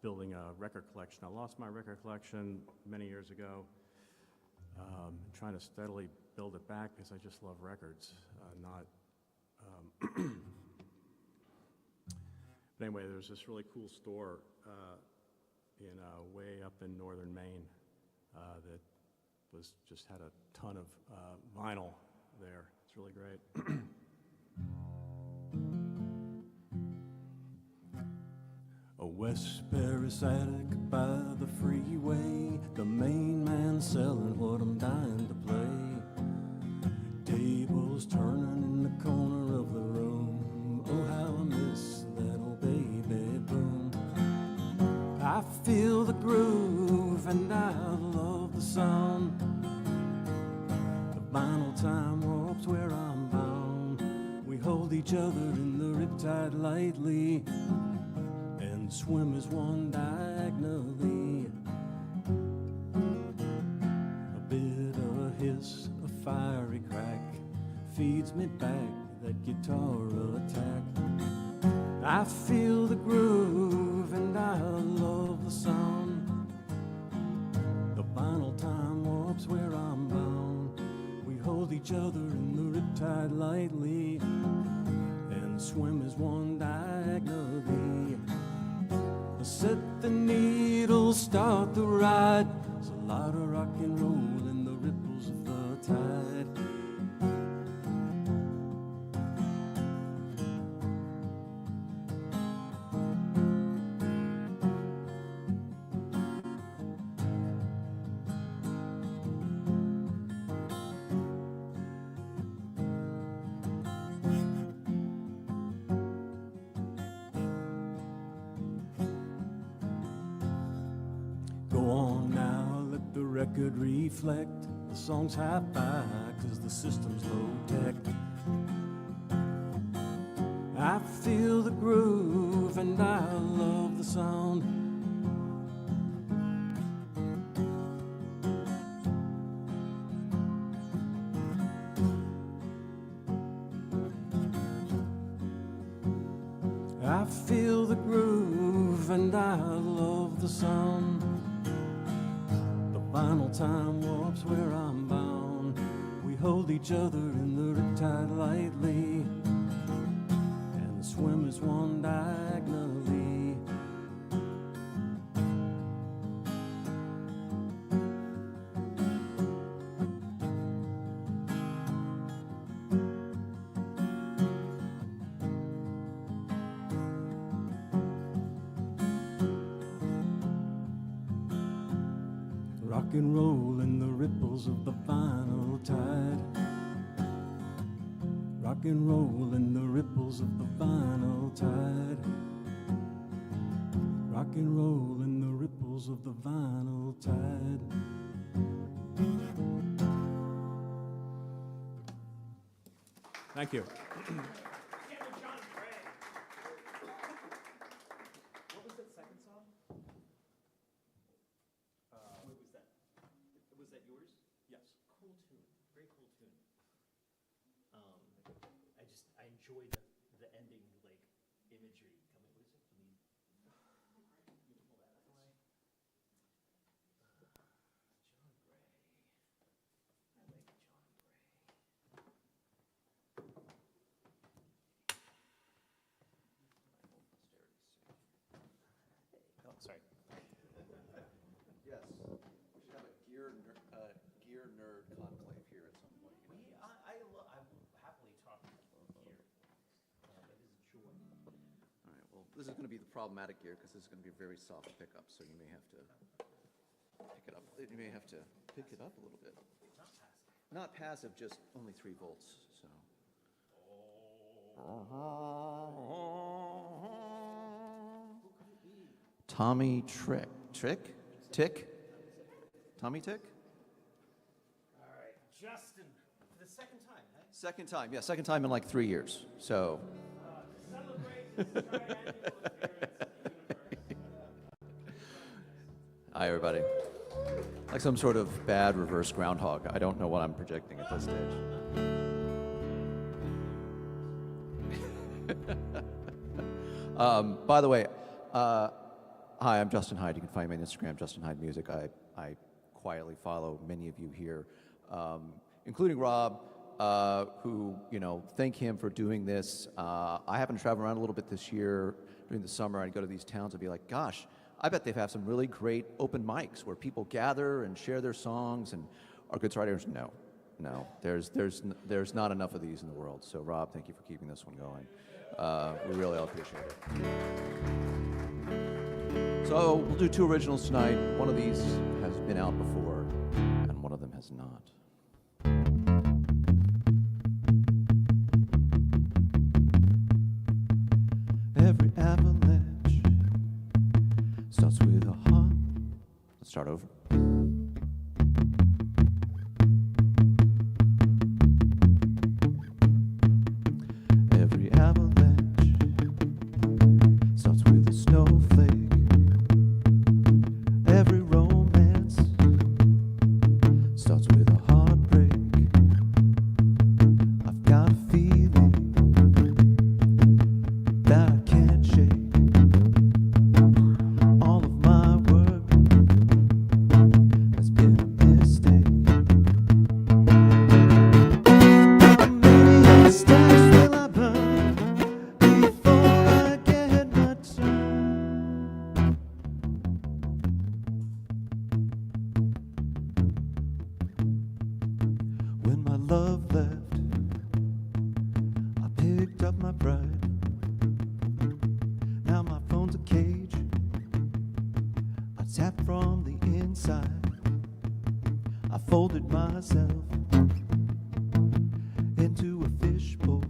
building a record collection. I lost my record collection many years ago. Trying to steadily build it back because I just love records, But anyway, there's this really cool store in way up in northern Maine that just had a ton of vinyl there. It's really great. A West Paris attic by the freeway, the main man selling what I'm dying to play. Tables turning in the corner of the room. Oh, how I miss that old baby boom. I feel the groove and I love the sound. The vinyl time warps where I'm bound. We hold each other in the riptide lightly, and swim as one diagonally. A bit of a hiss, a fiery crack feeds me back that guitar attack. I feel the groove and I love the sound. The vinyl time warps where I'm bound. We hold each other in the riptide lightly, and swim as one diagonally. Set the needle, start the ride. There's a lot of rock and roll in the ripples of the tide. record reflect the song's hi-fi, 'cause the system's low-tech. I feel the groove and I love the sound. I feel the groove and I love the sound. The final time warps where I'm bound. We hold each other in the riptide lightly, and the swim is one diagonally. Rock and roll in the ripples of the final tide. Rock and roll in the ripples of the final tide. Rock and roll in the ripples of the vinyl tide. Thank you. What was that second song? What was that? Was that yours? Yes. Cool tune. Very cool tune. I enjoy the ending, like, imagery coming. What is it? Can you pull that up? John Gray. I like John Gray. Oh, sorry. Yes, we should have a gear nerd conclave here at some point. I will happily talk gear. It is a joy. All right, well, this is going to be the problematic gear because this is going to be a very soft pickup, so you may have to pick it up. You may have to pick it up a little bit. Not passive, just only 3 volts. So. Tommy Tick? Tommy Tick? All right, Justin, for the second time, eh? Second time, yeah, second time in like 3 years. So. Celebrate this triannual appearance in the universe. Hi, everybody. Like some sort of bad reverse groundhog. I don't know what I'm projecting at this stage. By the way, hi, I'm Justin Hyde. You can find me on Instagram, Justin Hyde Music. I quietly follow many of you here, including Rob, who, thank him for doing this. I happen to travel around a little bit this year during the summer. I'd go to these towns and be like, gosh, I bet they have some really great open mics where people gather and share their songs and are good writers. No, there's not enough of these in the world. So Rob, thank you for keeping this one going. We really all appreciate it. So we'll do 2 originals tonight. One of these has been out before, and one of them has not. Every avalanche starts with a heart. Let's start over. Every avalanche starts with a snowflake. Every romance starts with a heartbreak. I've got a feeling that I can't shake. All of my work has been a mistake. How many stacks will I burn before I get my turn? When my love left, I picked up my pride. Now my phone's a cage. I tap from the inside. I folded myself into a fishbowl,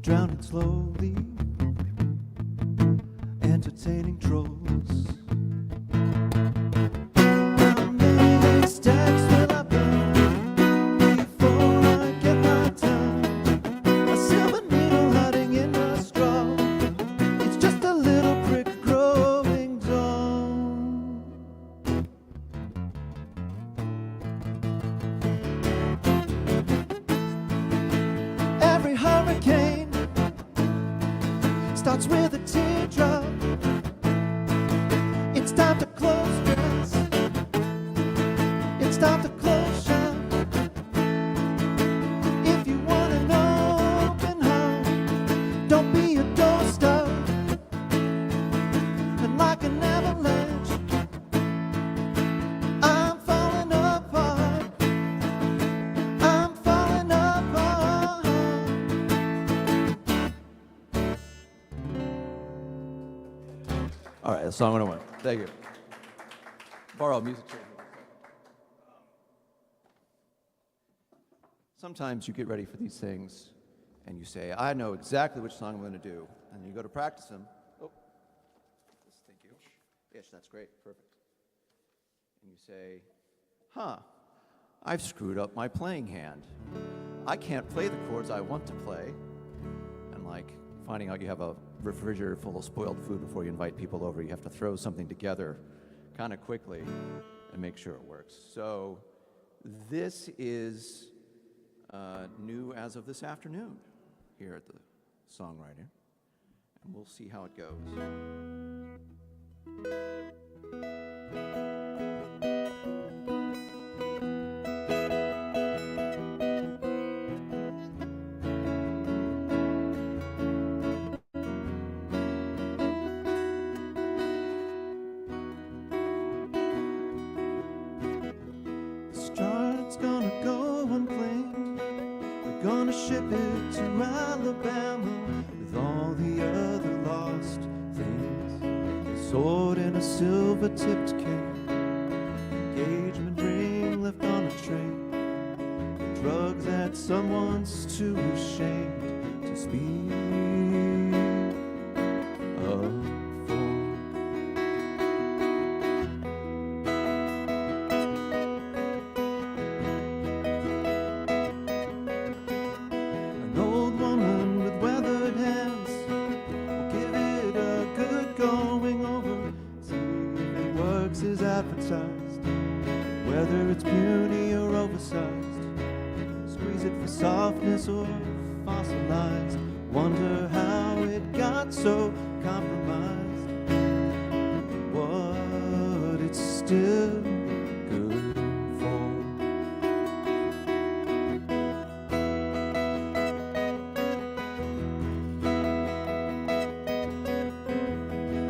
drowning slowly, entertaining trolls. stacks fill up before I get my turn. A silver needle hiding in a straw. It's just a little prick growing dawn. Every hurricane starts with a teardrop. It's time to close dress. It's time to close shop. If you want an open heart, don't be a doorstop. And like an avalanche, I'm falling apart. I'm falling apart. All right, that's song 101. Thank you. Borrow music chair. Sometimes you get ready for these things and you say, I know exactly which song I'm going to do. And you go to practice them. Oh, thank you. Ish, that's great. Perfect. And you say, I've screwed up my playing hand. I can't play the chords I want to play. And like finding out you have a refrigerator full of spoiled food before you invite people over, you have to throw something together kind of quickly and make sure it works. So this is new as of this afternoon here at the songwriting, and we'll see how it goes. Star's gonna go unclaimed. They're gonna ship it to Alabama with all the other lost things. Sword in a silver-tipped cane, engagement ring left on a train, drugs that someone's too ashamed to speak of. Whether it's puny or oversized, squeeze it for softness or fossilized. Wonder how it got so compromised. What it's still good for.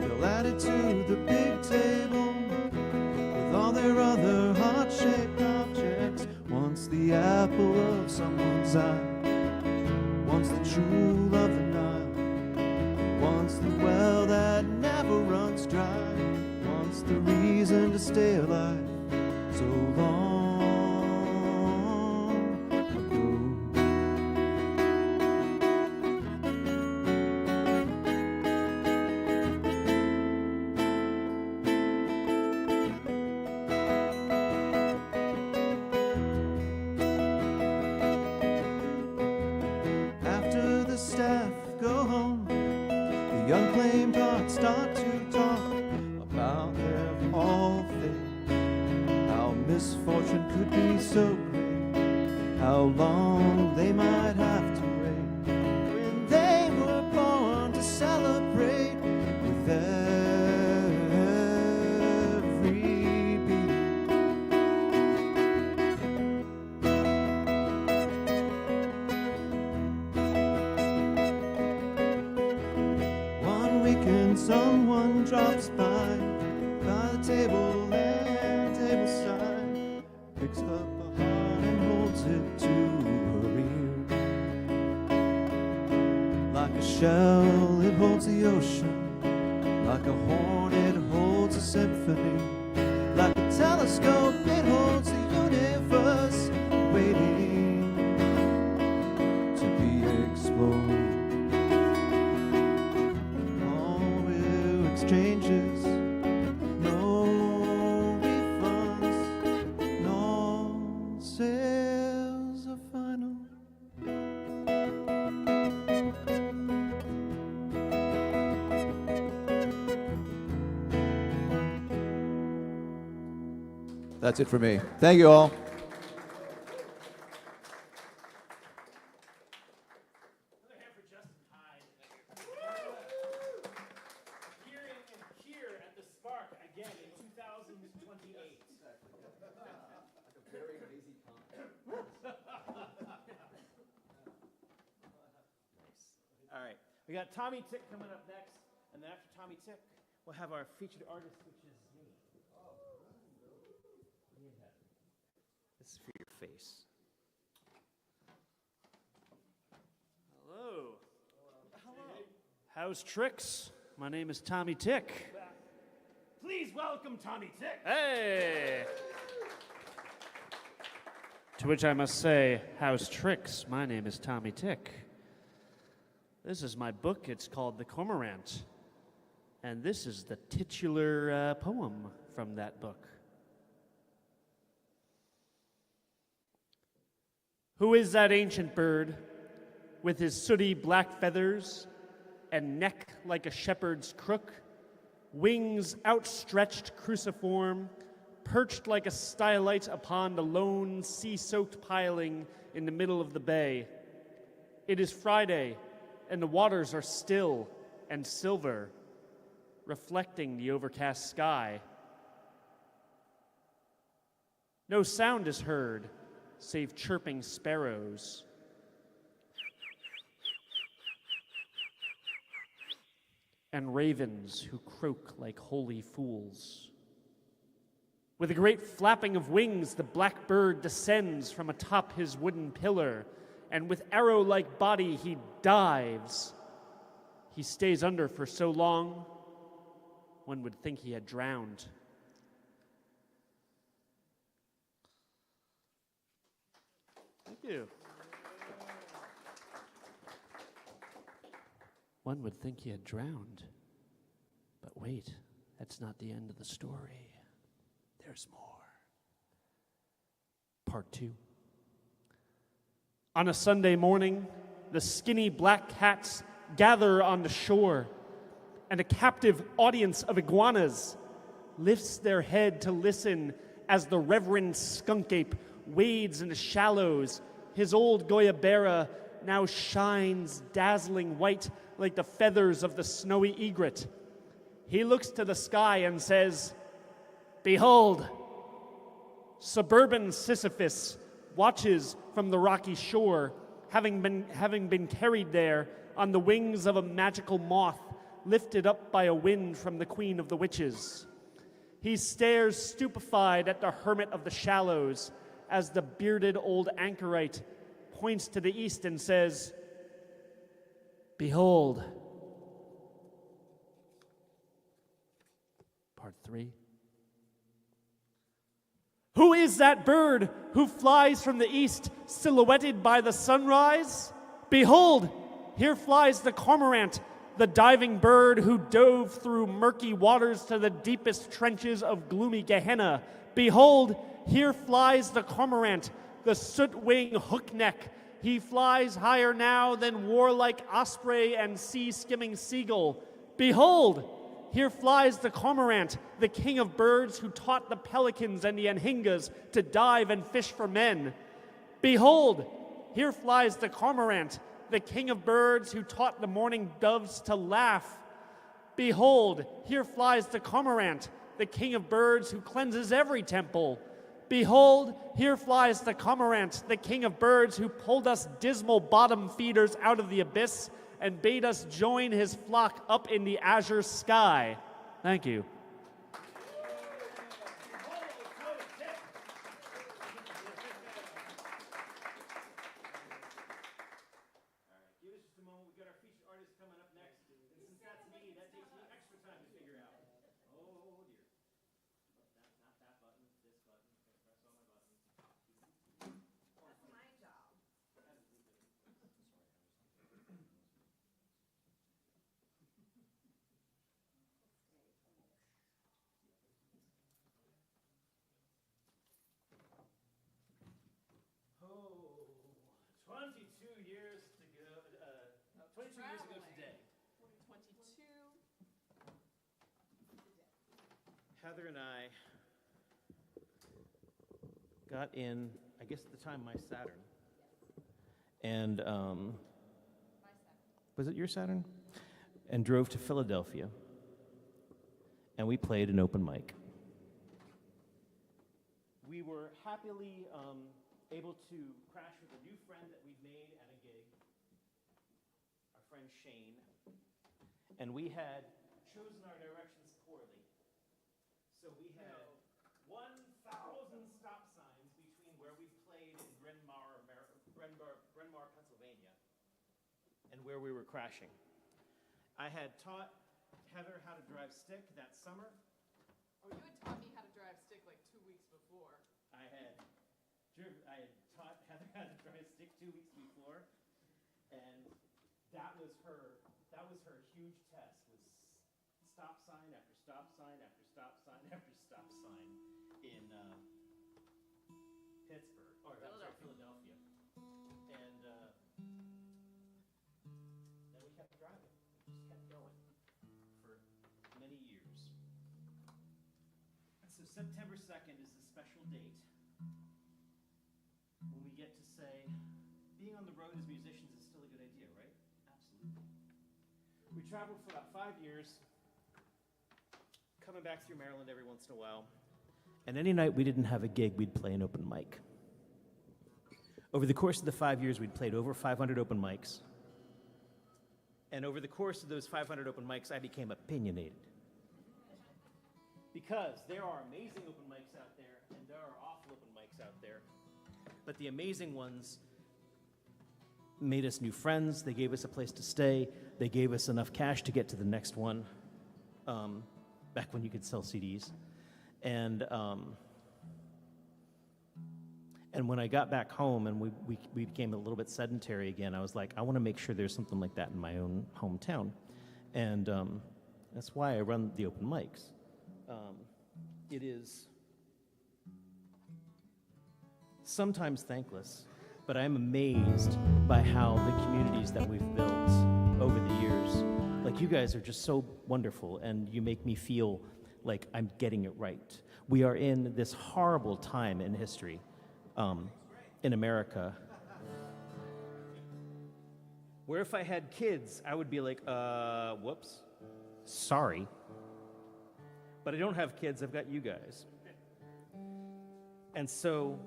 They'll add it to the big table with all their other heart-shaped objects. Once the apple of someone's eye, once the jewel of the Nile, once the well that never runs dry, once the reason to stay alive so long ago. After the staff go home, the unclaimed hearts start to talk about their all fate, how misfortune could be so great, how long they might have to wait when they were born to celebrate with every beat. One weekend someone drops by the table and table side, picks up a heart and holds it to her ear. Like a shell, it holds the ocean. Like a horn, it holds a symphony. Like a telescope, it holds the universe, waiting to be explored. All real exchanges, no refunds, no That's it for me. Thank you all. Another hand for Justin Hyde. Appearing here at the Spark again in 2028. All right, we got Tommy Tick coming up next, and then after Tommy Tick, we'll have our featured artist, which is me. This is for your face. Hello. Hello. How's tricks? My name is Tommy Tick. Please welcome Tommy Tick. Hey. To which I must say, how's tricks? My name is Tommy Tick. This is my book. It's called The Cormorant. And this is the titular poem from that book. Who is that ancient bird with his sooty black feathers and neck like a shepherd's crook, wings outstretched cruciform, perched like a stylite upon the lone sea-soaked piling in the middle of the bay? It is Friday, and the waters are still and silver, reflecting the overcast sky. No sound is heard, save chirping sparrows. And ravens who croak like holy fools. With a great flapping of wings, the black bird descends from atop his wooden pillar, and with arrow-like body he dives. He stays under for so long, one would think he had drowned. Thank you. One would think he had drowned. But wait, that's not the end of the story. There's more. Part 2. On a Sunday morning, the skinny black cats gather on the shore, and a captive audience of iguanas lifts their head to listen as the Reverend Skunkape wades in the shallows. His old Goyabera now shines dazzling white like the feathers of the snowy egret. He looks to the sky and says, "Behold!" Suburban Sisyphus watches from the rocky shore, having been carried there on the wings of a magical moth lifted up by a wind from the Queen of the Witches. He stares stupefied at the hermit of the shallows as the bearded old anchorite points to the east and says, "Behold." Part 3. Who is that bird who flies from the east, silhouetted by the sunrise? Behold, here flies the cormorant, the diving bird who dove through murky waters to the deepest trenches of gloomy Gehenna. Behold, here flies the cormorant, the soot-wing hookneck. He flies higher now than warlike osprey and sea-skimming seagull. Behold, here flies the cormorant, the king of birds who taught the pelicans and the anhingas to dive and fish for men. Behold, here flies the cormorant, the king of birds who taught the morning doves to laugh. Behold, here flies the cormorant, the king of birds who cleanses every temple. Behold, here flies the cormorant, the king of birds who pulled us dismal bottom feeders out of the abyss and bade us join his flock up in the azure sky. Thank you. Heather and I got in, I guess at the time, my Saturn. And was it your Saturn? And drove to Philadelphia. And we played an open mic. We were happily able to crash with a new friend that we'd made at a gig, our friend Shane. And we had chosen our directions poorly. So we had 1,000 stop signs between where we played in Bryn Mawr, Pennsylvania, and where we were crashing. I had taught Heather how to drive stick that summer. Oh, you had taught me how to drive stick like 2 weeks before. I had taught Heather how to drive stick 2 weeks before, and that was her huge test, was stop sign after stop sign after stop sign after stop sign in Pittsburgh, or Philadelphia. And then we kept driving, just kept going for many years. And so September 2nd is a special date when we get to say, being on the road as musicians is still a good idea, right? Absolutely. We traveled for about 5 years, coming back through Maryland every once in a while. And any night we didn't have a gig, we'd play an open mic. Over the course of the 5 years, we'd played over 500 open mics. And over the course of those 500 open mics, I became opinionated. Because there are amazing open mics out there, and there are awful open mics out there. But the amazing ones made us new friends. They gave us a place to stay. They gave us enough cash to get to the next one, back when you could sell CDs. And when I got back home and we became a little bit sedentary again, I was like, I want to make sure there's something like that in my own hometown. And that's why I run the open mics. It is sometimes thankless, but I'm amazed by how the communities that we've built over the years, like you guys are just so wonderful, and you make me feel like I'm getting it right. We are in this horrible time in history in America, where if I had kids, I would be like, whoops, sorry. But I don't have kids, I've got you guys. And so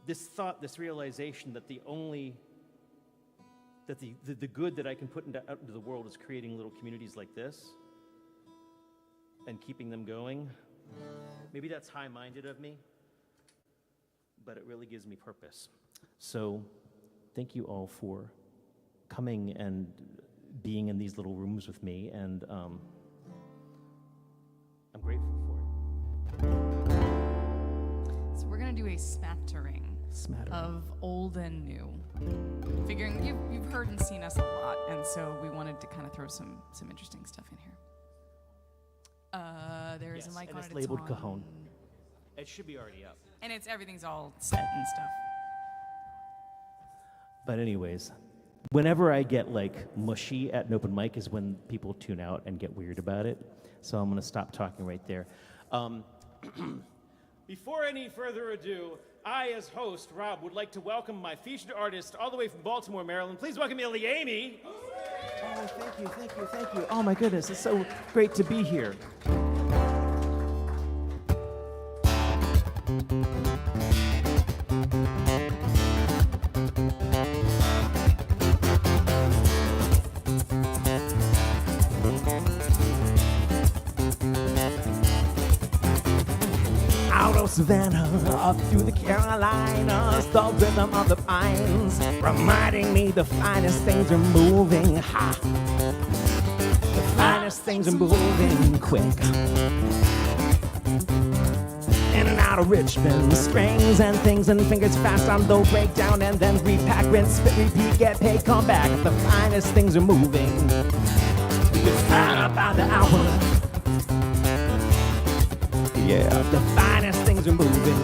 this thought, this realization that the good that I can put out into the world is creating little communities like this and keeping them going. Maybe that's high-minded of me, but it really gives me purpose. So thank you all for coming and being in these little rooms with me, and I'm grateful for it. So we're gonna do a smattering of old and new. Figuring you've heard and seen us a lot, and so we wanted to kind of throw some interesting stuff in here. There is a mic and on it's it. labeled on. Cajon. It should be already up. And everything's all set and stuff. But anyways, whenever I get like mushy at an open mic is when people tune out and get weird about it. So I'm going to stop talking right there. Before any further ado, I, as host, Rob, would like to welcome my featured artist all the way from Baltimore, Maryland. Please welcome ilyAIMY. Oh, thank you, thank you, thank you. Oh my goodness, it's so great to be here. Out of Savannah, up through the Carolinas, the rhythm of the pines, reminding me the finest things are moving high. The finest things are moving quick. In and out of Richmond, springs and things and fingers fast on the breakdown, and then repack, rinse, spit, repeat, get paid, come back. The finest things are moving. We get find out by the hour. Yeah, the finest things are moving.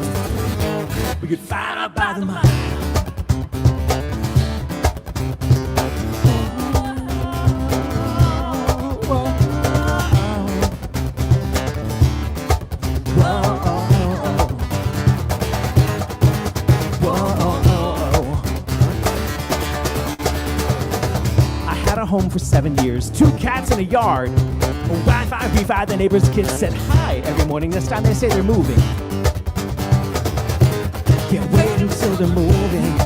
We could find out by the mile. for 7 years. 2 cats in a yard. Wi-Fi, Wi-Fi, the neighbor's kids said hi every morning. This time they say they're moving. Can't wait until they're moving.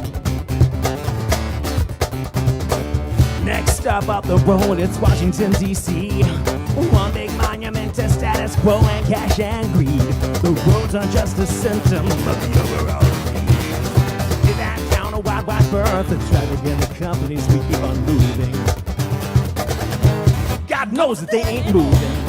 Next up the road, it's Washington, D.C. One big monument to status quo and cash and greed. The roads are just a symptom of the overall disease. In that town of wide berth, the traffic and the companies, we keep on moving. God knows that they ain't moving.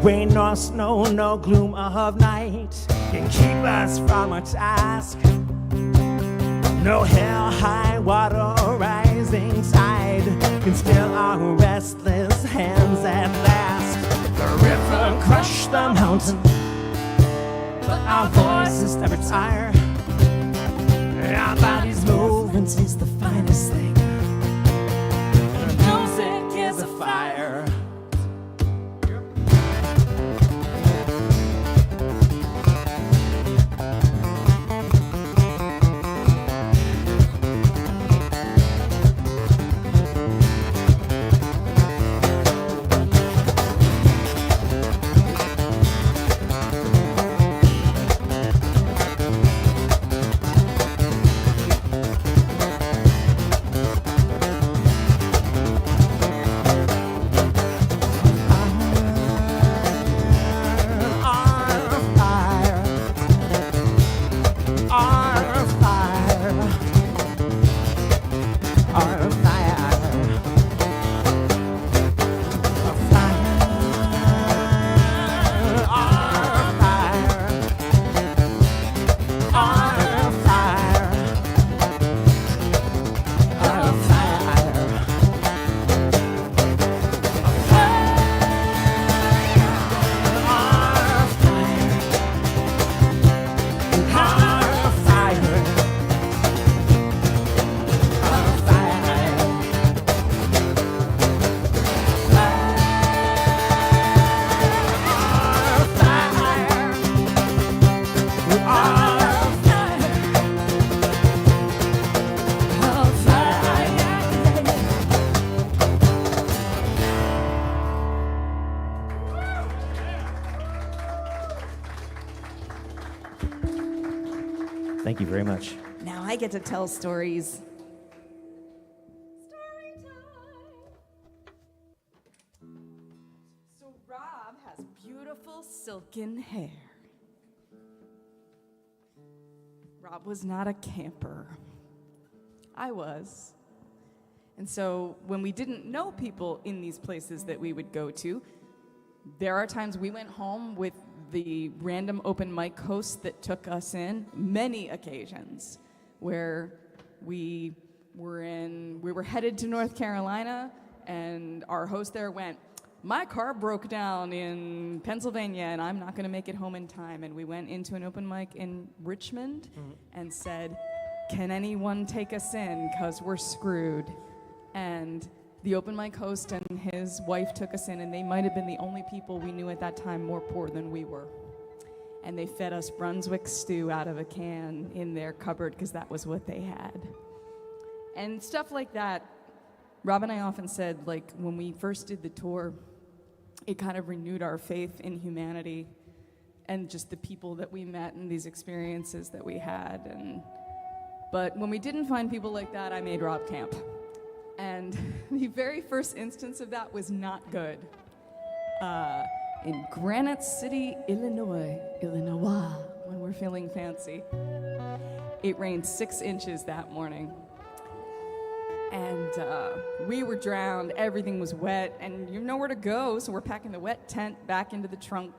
Rain nor snow, no gloom of night can keep us from our task. No hell, high water, rising tide can still our restless hands at last. The river crushed the mountain, but our voices never tire. Our bodies move and taste the finest thing. Music is a fire. Thank you very much. Now I get to tell stories. So Rob has beautiful silken hair. Rob was not a camper. I was. And so when we didn't know people in these places that we would go to, there are times we went home with the random open mic host that took us in, many occasions where we were headed to North Carolina and our host there went, my car broke down in Pennsylvania and I'm not going to make it home in time. And we went into an open mic in Richmond and said, can anyone take us in because we're screwed? And the open mic host and his wife took us in, and they might have been the only people we knew at that time more poor than we were. And they fed us Brunswick stew out of a can in their cupboard because that was what they had. And stuff like that. Rob and I often said, like, when we first did the tour, it kind of renewed our faith in humanity and just the people that we met and these experiences that we had. But when we didn't find people like that, I made Rob camp. And the very first instance of that was not good. In Granite City, Illinois, when we're feeling fancy, it rained 6 inches that morning. And we were drowned, everything was wet, and you have nowhere to go, so we're packing the wet tent back into the trunk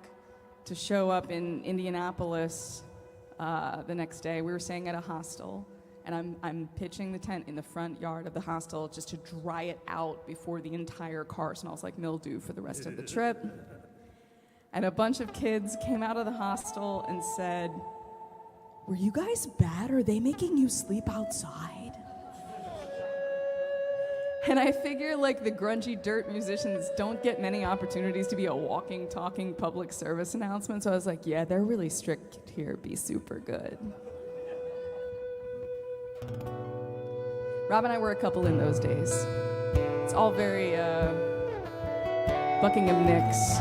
to show up in Indianapolis the next day. We were staying at a hostel, and I'm pitching the tent in the front yard of the hostel just to dry it out before the entire car smells like mildew for the rest of the trip. And a bunch of kids came out of the hostel and said, "Were you guys bad? Are they making you sleep outside?" And I figure, like, the grungy dirt musicians don't get many opportunities to be a walking, talking public service announcement. So I was like, yeah, they're really strict here. Be super good. Rob and I were a couple in those days. It's all very Buckingham Nicks.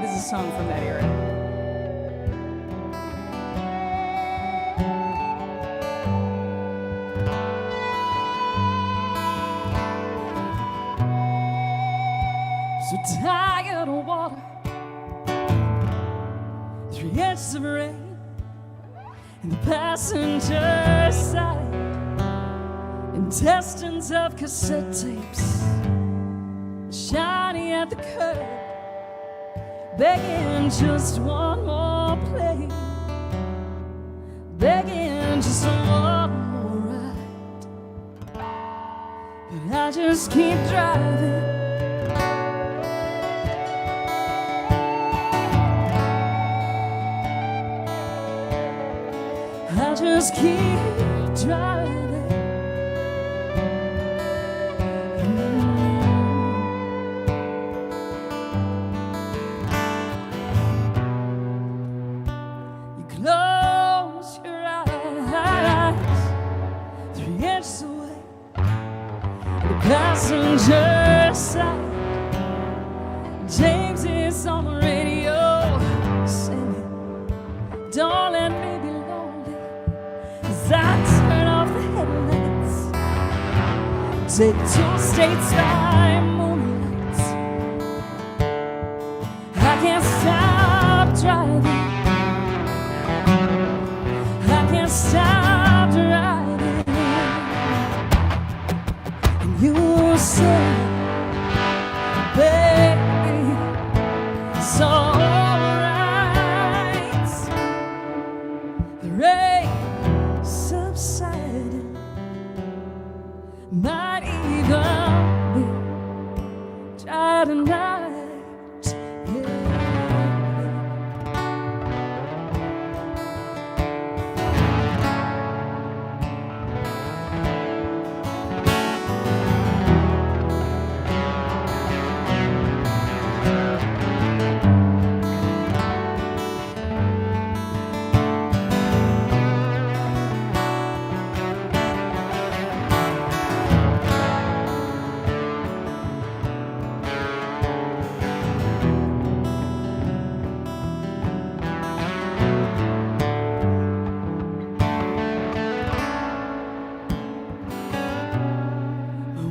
This is a song from that era. So tired of water, 3 inches of rain in the passenger side, intestines of cassette tapes shiny at the curb, begging just one more play, begging just one more ride. But I just keep driving. I just keep driving. You close your eyes, 3 inches away, the passenger side. James is on the radio singing, "Don't let me be lonely." As I turn off the headlights, take 2 states by moonlight. I can't stop driving. I can't stop driving. And you say, baby, it's alright. The rain subsided, might even be dry tonight.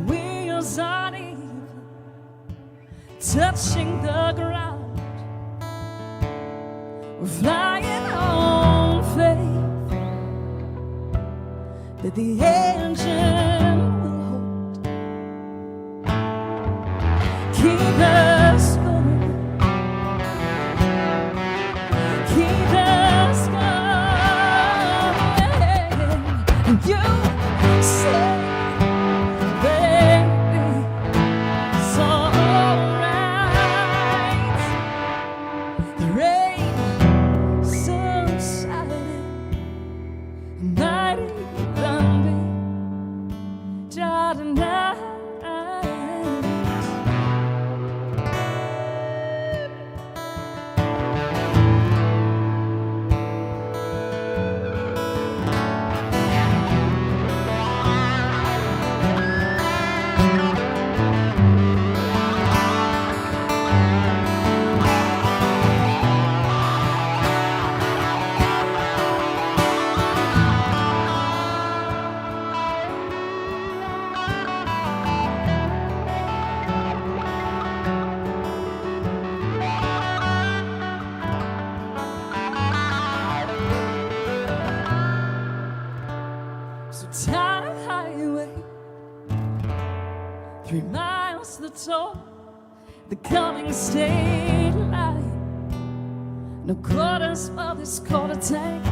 Wheels uneven, touching the ground. We're flying on faith that the engine will hold. Keep us going, keep us going. And you say, baby, it's alright. The rain subsided, might even be dry tonight. 3 miles the toll, the coming state line. No quarters for this quarter tank.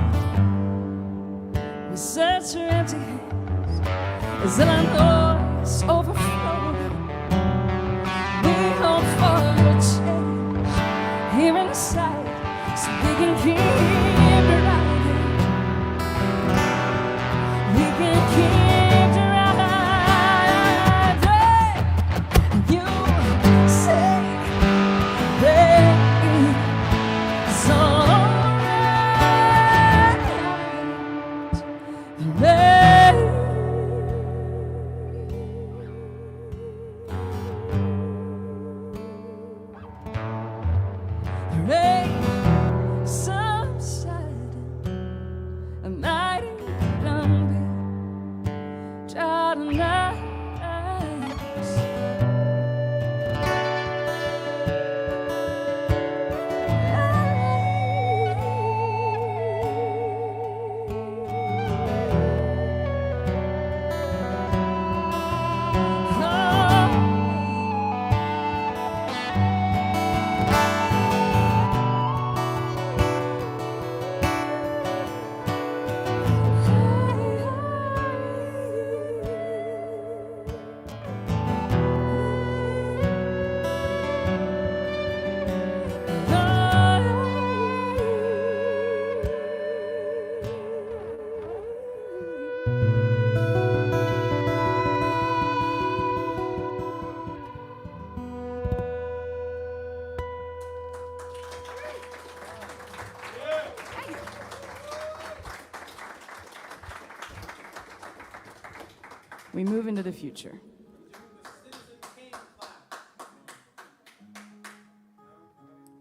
We search for empty hands as Illinois overflowing. We hope for a little change here inside, so we can keep riding. We can keep riding. You say that it's alright. Rain subsided, a mighty lumpy child nights. We move into the future.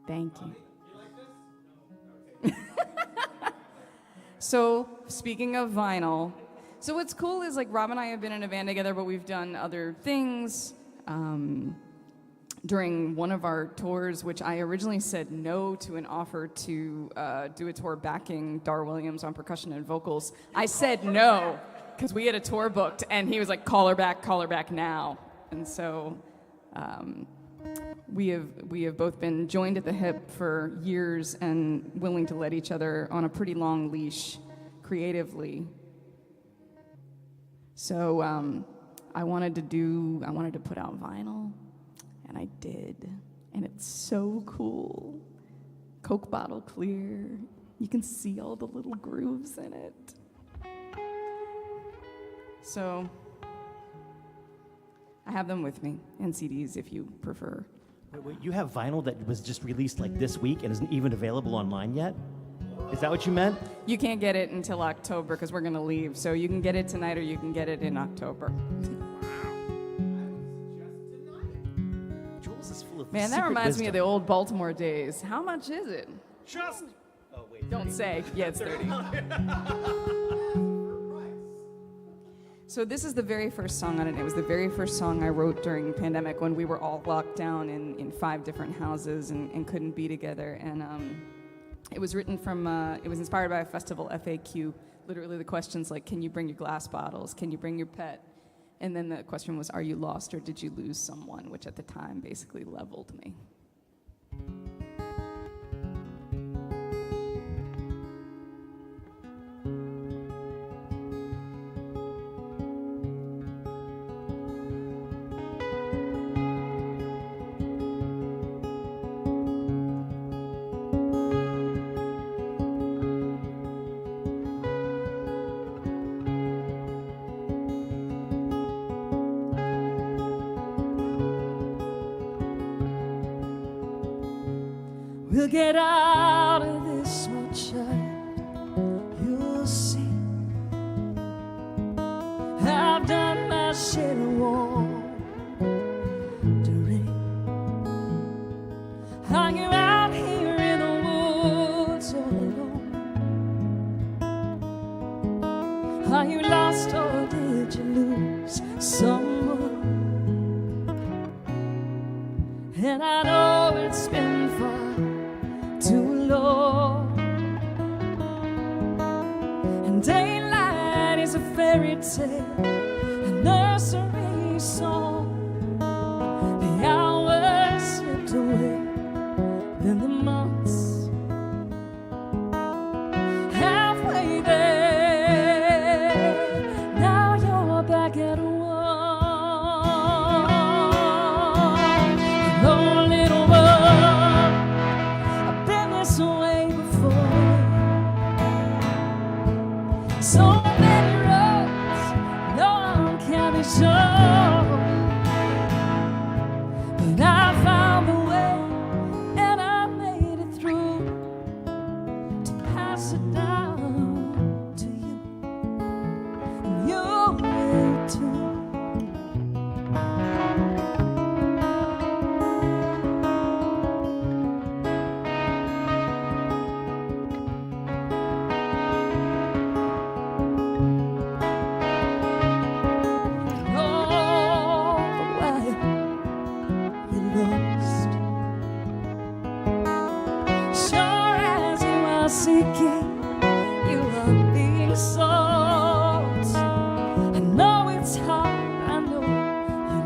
Thank you. So, speaking of vinyl, so what's cool is like Rob and I have been in a band together, but we've done other things. During one of our tours, which I originally said no to an offer to do a tour backing Dar Williams on percussion and vocals, I said no because we had a tour booked, and he was like, call her back now. And so we have both been joined at the hip for years and willing to let each other on a pretty long leash creatively. So I wanted to put out vinyl, and I did, and it's so cool. Coke bottle clear. You can see all the little grooves in it. So I have them with me, and CDs if you prefer. Wait, you have vinyl that was just released like this week and isn't even available online yet? Is that what you meant? You can't get it until October because we're going to leave. So you can get it tonight or you can get it in October. Jules is full of Man, that secret reminds me wisdom. of the old Baltimore days. How much is it? Just Oh, wait. Don't say. Yeah, it's 30. So this is the very first song on it. It was the very first song I wrote during the pandemic when we were all locked down in 5 different houses and couldn't be together. And it was written from, it was inspired by a festival FAQ. Literally the questions like, can you bring your glass bottles? Can you bring your pet? And then the question was, are you lost or did you lose someone? Which at the time basically leveled me. We'll get out of this, my child. You'll see. I've done my share of wandering. Are you out here in the woods all alone? Are you lost or did you lose someone? And I know it's been far too long, and daylight is a fairy tale, a nursery song.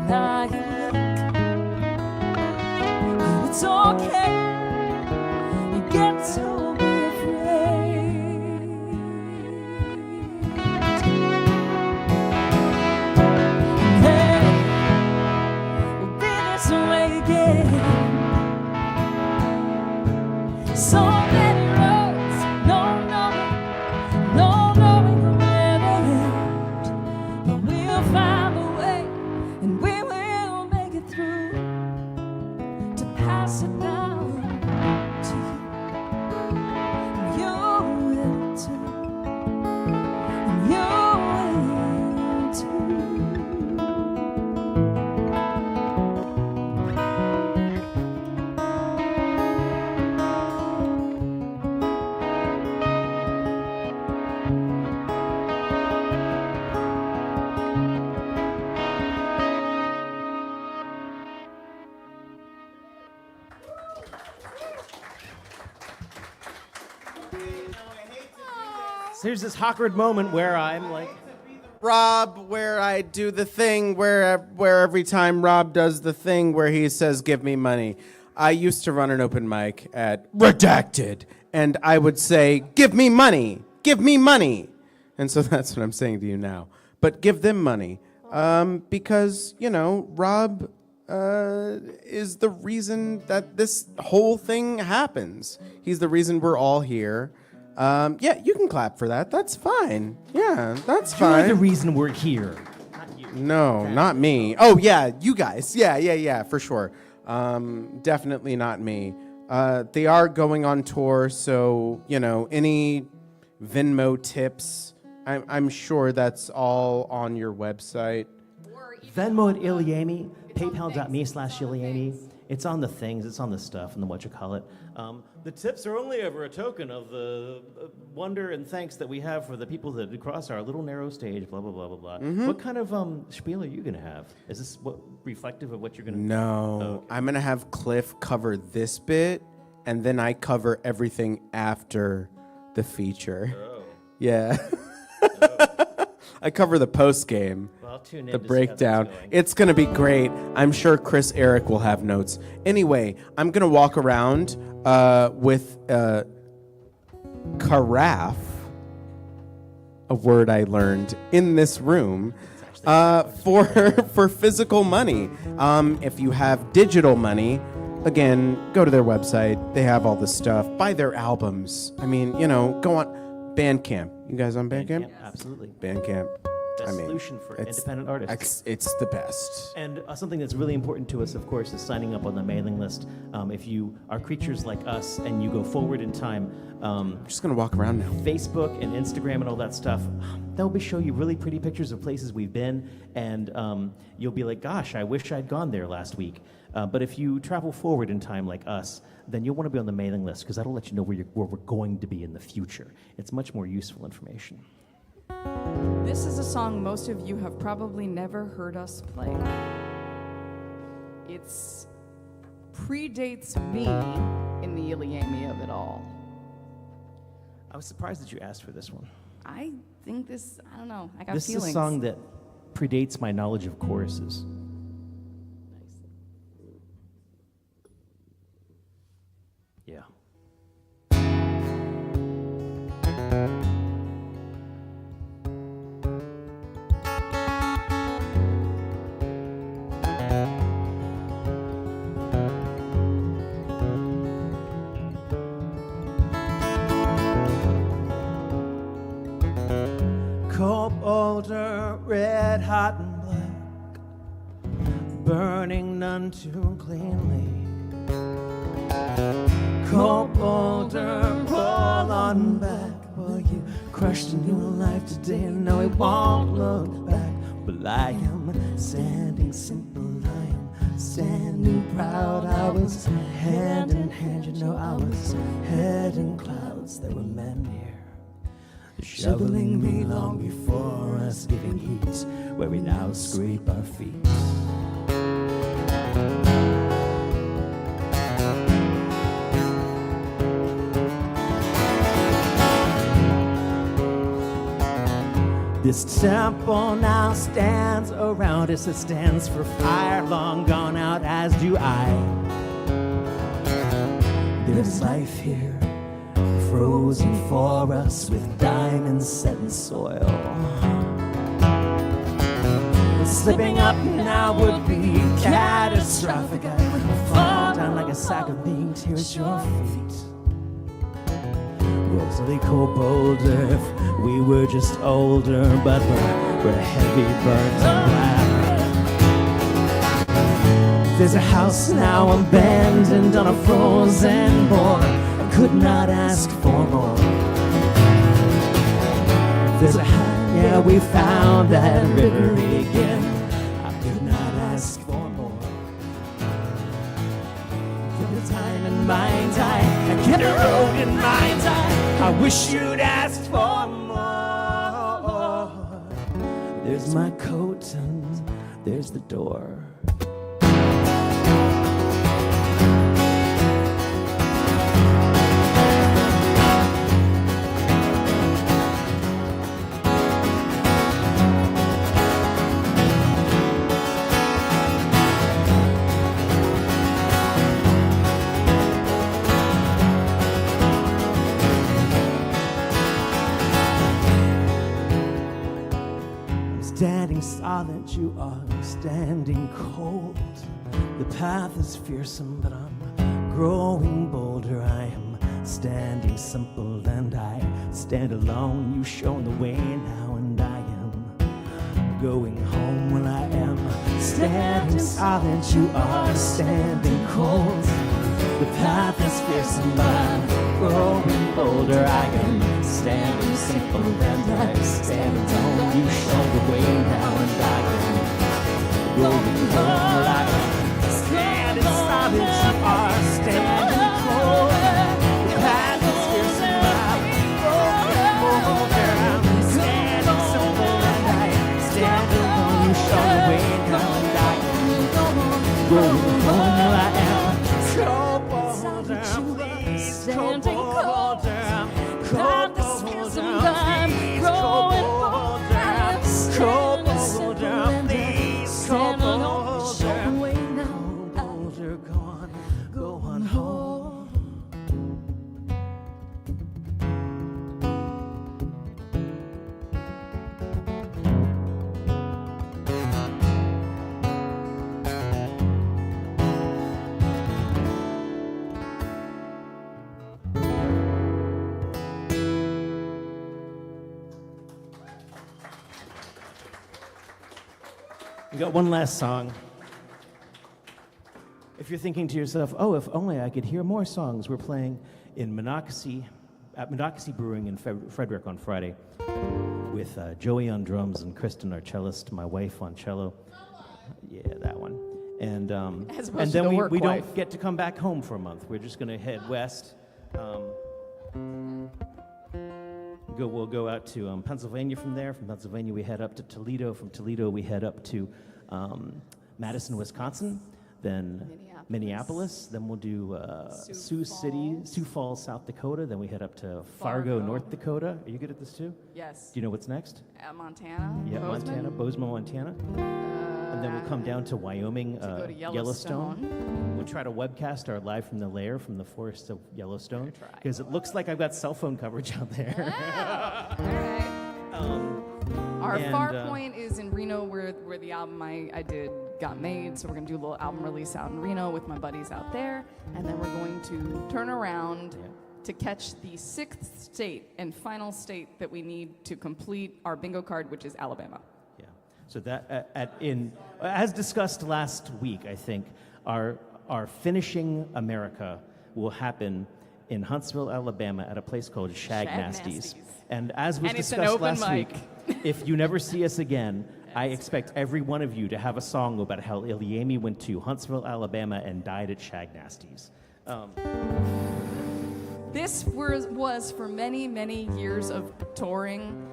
how you look. It's okay, you get to be afraid. Hey, we'll be this way again. So many roads, no knowing where they end. But we'll find a way, and we will make it through to pass it down to you. And you will too. And you will too. So here's this awkward moment where I'm like, Rob, where I do the thing where every time Rob does the thing where he says, "Give me money." I used to run an open mic at Redacted, and I would say, "Give me money, give me money," and so that's what I'm saying to you now. But give them money, because Rob is the reason that this whole thing happens. He's the reason we're all here. Yeah, you can clap for that. That's fine. Yeah, that's fine. you're the reason we're here. No, not me. Oh, yeah, you guys. Yeah, for sure. Definitely not me. They are going on tour, so, any Venmo tips, I'm sure that's all on your website. Venmo at ilyAIMY, paypal.me/ilyAIMY. It's on the things, it's on the stuff, and the whatchamacallit. The tips are only ever a token of the wonder and thanks that we have for the people that cross our little narrow stage, blah, blah, blah, blah, blah. Mm-hmm. What kind of spiel are you going to have? Is this reflective of what you're going to No, Oh, okay. I'm going to have Cliff cover this bit, and then I cover everything after the feature. Oh. Yeah. I cover the post game, Well, I'll tune in the to see how breakdown. that's going. It's going to be great. I'm sure Chris Eric will have notes. Anyway, I'm going to walk around with carafe, a word I learned in this room, for physical money. If you have digital money, again, go to their website. They have all the stuff. Buy their albums. I mean, go on Bandcamp. You guys on Bandcamp? Absolutely. Bandcamp. Best solution for independent artists. It's the best. And something that's really important to us, of course, is signing up on the mailing list. If you are creatures like us and you go forward in time, I'm just going to walk around now. Facebook and Instagram and all that stuff, they'll show you really pretty pictures of places we've been, and you'll be like, gosh, I wish I'd gone there last week. But if you travel forward in time like us, then you'll want to be on the mailing list, because that'll let you know where we're going to be in the future. It's much more useful information. This is a song most of you have probably never heard us play. It's predates me in the ilyAIMY of it all. I was surprised that you asked for this one. I think this, I don't know, I got This feelings. is a song that predates my knowledge of choruses. Yeah. Cold boulder, red hot and black, burning none too cleanly. Cold boulder, roll on back. Well, you crushed a new life today, and no, it won't look back. Well, I am standing simple, I am standing proud. I was hand in hand, I was head in clouds. There were men here shoveling me long before us, giving heat where we now scrape our feet. This temple now stands around us. It stands for fire long gone out, as do I. There's life here, frozen for us with diamonds set in soil. Slipping up now would be catastrophic. I would fall down like a sack of beans here at your feet. Rosalie Boulder, if we were just older, but we're heavy, burnt and black. There's a house now abandoned on a frozen board. I could not ask for more. There's a house, yeah, we found that river again. I could not ask for more. Give the time in mind, I get a road in mind, I wish you'd ask for more. There's my coat and there's the door. Standing solid, you are standing cold. The path is fearsome, but I'm growing bolder. I am standing simple and I stand alone. You've shown the way now and I am going home. Well, I am standing solid, you are standing cold. The path is fearsome, but I'm growing bolder. I am standing simple and I stand alone. You show the way now and I am going home. Well, I am standing solid, you are standing cold. The path is fearsome, but I'm growing bolder. I'm standing simple and I stand alone. You show the way now and I am going home. Well, I am standing cold, God, this feels I'm growing bolder, please, stand alone, show the way now, bolder, go on home. We got one last song. If you're thinking to yourself, oh, if only I could hear more songs, we're playing in Monocacy, at Monocacy Brewing in Frederick on Friday with Joey on drums and Kristen, our cellist, my wife on cello. Yeah, that one. And then we don't get to come back home for a month. We're just going to head west. We'll go out to Pennsylvania from there. From Pennsylvania, we head up to Toledo. From Toledo, we head up to Madison, Wisconsin. Then Minneapolis. Then we'll do Sioux Falls, South Dakota. Then we head up to Fargo, North Dakota. Are you good at this too? Yes. Do you know what's next? Montana. Yeah, Bozeman. Bozeman, Montana. And then we'll come down to Wyoming, go to Yellowstone. We'll try to webcast our Live from the Lair from the forests of Yellowstone, because it looks like I've got cell phone coverage out there. All right. Our far point is in Reno, where the album I did got made. So we're going to do a little album release out in Reno with my buddies out there. And then we're going to turn around to catch the 6th state and final state that we need to complete our bingo card, which is Alabama. So that as discussed last week, I think our finishing America will happen in Huntsville, Alabama, at a place called Shag Nasties. And as was discussed last week, if you never see us again, I expect every one of you to have a song about how ilyAIMY went to Huntsville, Alabama, and died at Shag Nasties. This was for many, many years of touring,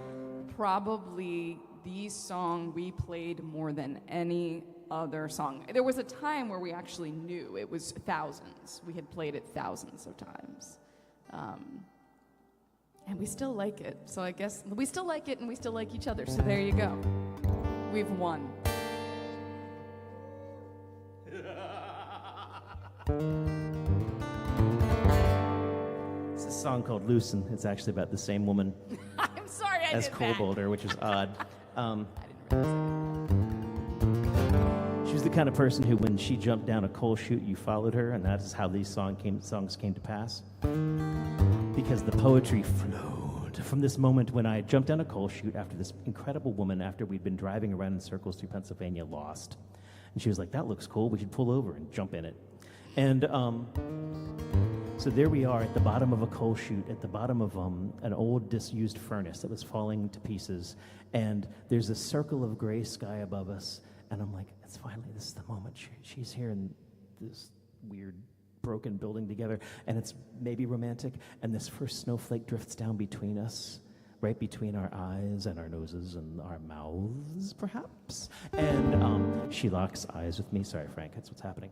probably the song we played more than any other song. There was a time where we actually knew it was thousands. We had played it thousands of times. And we still like it. So I guess we still like it and we still like each other. So there you go. We've won. It's a song called Loosen. It's actually about the same woman I'm sorry I as did Coal that. Boulder, which is odd. I didn't realize She was the kind of person who, when she jumped down a coal chute, you followed her, and that is how these songs came to pass. Because the poetry flowed from this moment when I jumped down a coal chute after this incredible woman, after we'd been driving around in circles through Pennsylvania, lost. And she was like, that looks cool, we should pull over and jump in it. And so there we are at the bottom of a coal chute, at the bottom of an old disused furnace that was falling to pieces. And there's a circle of gray sky above us. And I'm like, it's finally, this is the moment. She's here in this weird broken building together. And it's maybe romantic. And this first snowflake drifts down between us, right between our eyes and our noses and our mouths, perhaps. And she locks eyes with me. Sorry, Frank, that's what's happening.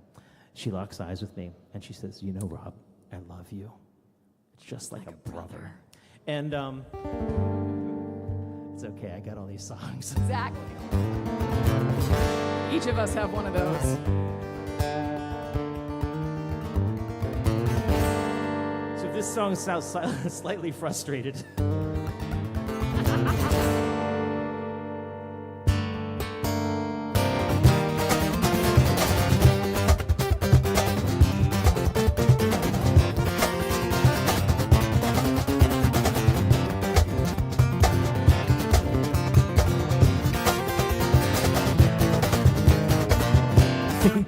She locks eyes with me, and she says, you know, Rob, I love you. It's just like a brother. And it's okay, I got all these songs. Exactly. Each of us have one of those. So if this song sounds slightly frustrated,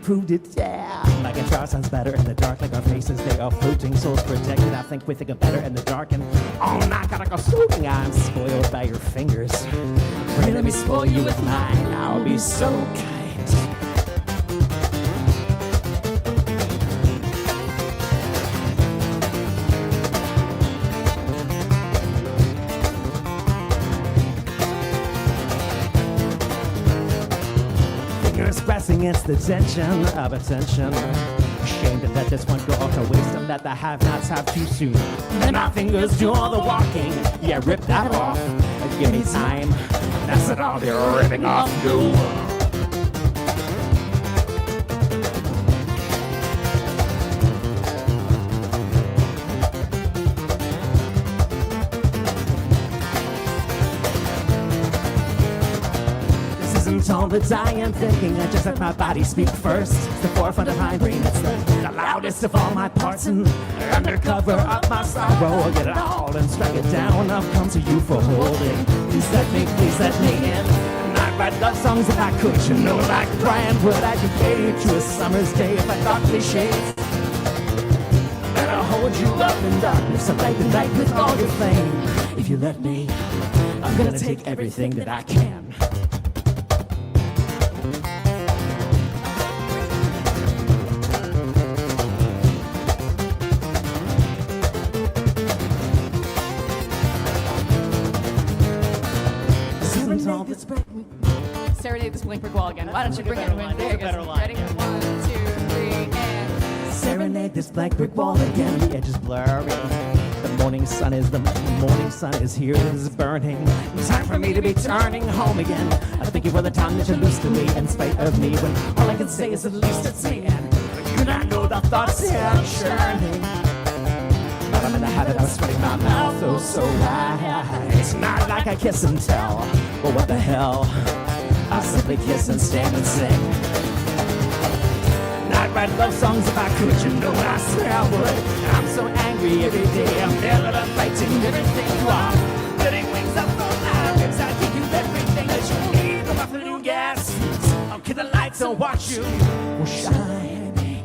proved it, yeah. My guitar sounds better in the dark, like our faces, they are floating, souls protected. I think we think of better in the dark, and all night gotta go swooping. I'm spoiled by your fingers. Pray let me spoil you with mine. I'll be so kind. Pressing against the tension of attention. Ashamed to let this one go off to waste and let the have-nots have too soon. Then our fingers do all the walking. Yeah, rip that off. Give me time. That's it, I'll be ripping off you. All that I am thinking, I just let my body speak first. It's the forefront of my brain, it's the loudest of all my parts. And undercover of my sorrow, I'll get it all and strike it down. I've come to you for holding. Please let me in. And I'd write love songs if I could, you know, like Brian would. I could fade to a summer's day if I thought cliches. Then I'll hold you up in darkness and light the night with all your flame. If you let me, I'm gonna take everything that I can. Serenade this blank brick wall again. Why don't you bring it in? There you go. Ready? 1, 2, 3, and serenade this blank brick wall again. The edge is blurry. The morning sun is here. It is burning. Time for me to be turning home again. I think you were the time that you lose to me, in spite of me. When all I can say is at least it's me. And you not know the thoughts here I'm churning. But I'm in the habit of spreading my mouth so wide. It's not like I kiss and tell. Well, what the hell? I simply kiss and stand and sing. And I'd write love songs if I could, you know, I swear I would. I'm so angry every day, I'm never fighting everything you are. Putting wings up on my ribs, I give you everything that you need. From my new gas, I'll keep the lights and watch you shining.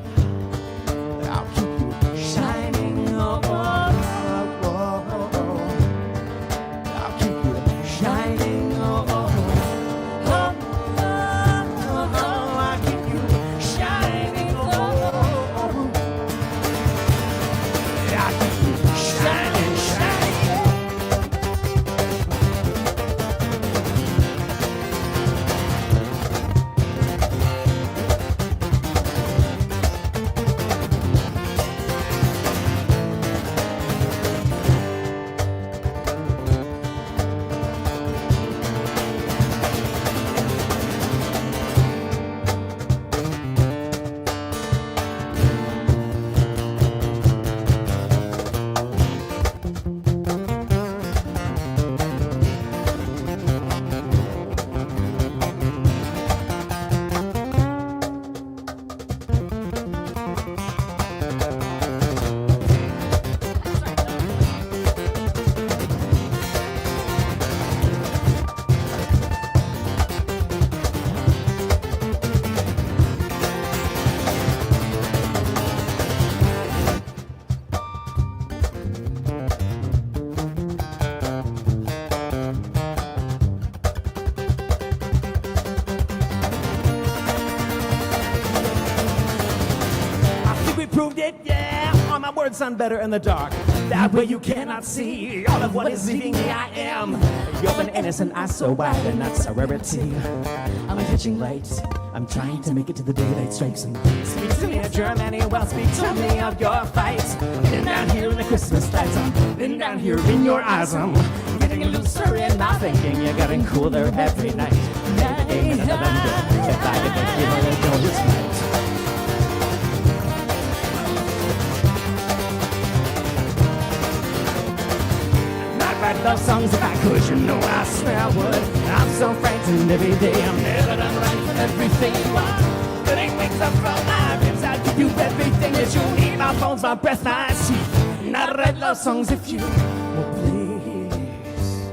I'll keep you shining, oh, oh, oh, oh, oh. I'll keep you shining, oh, oh, oh. proved it, yeah. All my words sound better in the dark. That way you cannot see all of what is leaving me. I am. You're an innocent eye so wide, and that's a rarity. I'm hitching late. I'm trying to make it to the daylight strikes and speak to me of Germany. Well, speak to me of your fights. Been down here in the Christmas lights. Been down here in your eyes. I'm getting looser in my thinking. You're getting cooler every night. Every day in November. If I could make you let go this night. Write love songs if I could, you know I swear I would. I'm so frightened every day, I'm never done right for everything you are. Putting wings up from my ribs, I'll give you everything that you need. My bones, my breath, my teeth. Not write love songs if you will please.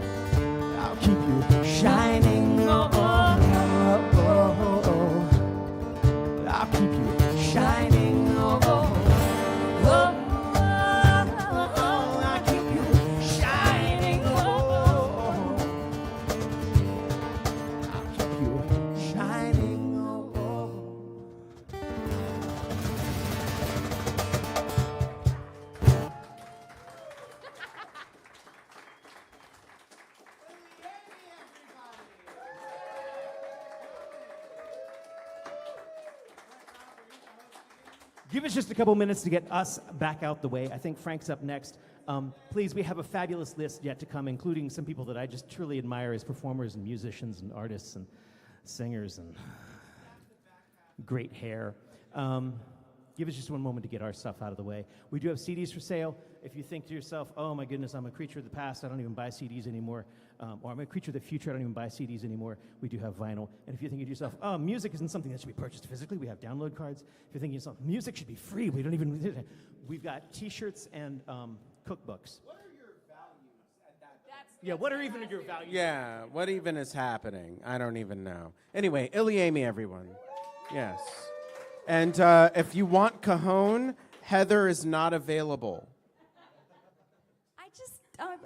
I'll keep you shining, oh, oh, oh, oh, oh. I'll keep you shining, oh, oh, oh. Give us just a couple minutes to get us back out the way. I think Frank's up next. Please, we have a fabulous list yet to come, including some people that I just truly admire as performers and musicians and artists and singers and great hair. Give us just one moment to get our stuff out of the way. We do have CDs for sale. If you think to yourself, oh my goodness, I'm a creature of the past, I don't even buy CDs anymore, or I'm a creature of the future, I don't even buy CDs anymore, we do have vinyl. And if you're thinking to yourself, oh, music isn't something that should be purchased physically, we have download cards. If you're thinking to yourself, music should be free, we don't even, we've got t-shirts and cookbooks. What are your values at that? Yeah, what are even your values? Yeah, what even is happening? I don't even know. Anyway, ilyAIMY, everyone. Yes. And if you want cajon, Heather is not available.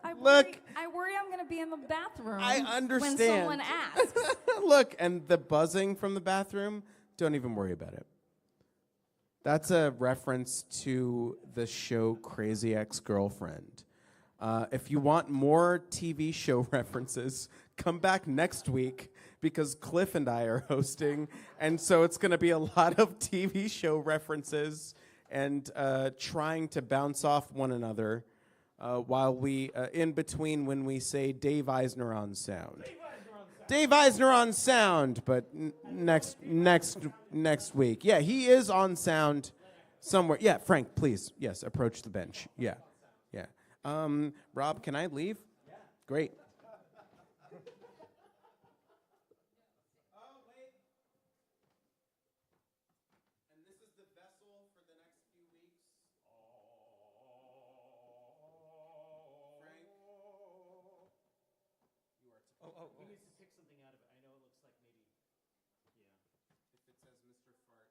I Look. I worry I'm going to be in the bathroom I understand. when someone asks. Look, and the buzzing from the bathroom, don't even worry about it. That's a reference to the show Crazy Ex-Girlfriend. If you want more TV show references, come back next week because Cliff and I are hosting, and so it's going to be a lot of TV show references and trying to bounce off one another while we, in between when we say Dave Eisner on sound. Dave Eisner on sound, but next week. Yeah, he is on sound somewhere. Yeah, Frank, please. Yes, approach the bench. Yeah. Rob, can I leave? Yeah. Great. We need to pick something out of it. I know it looks like maybe, yeah. If it says Mr. Fart,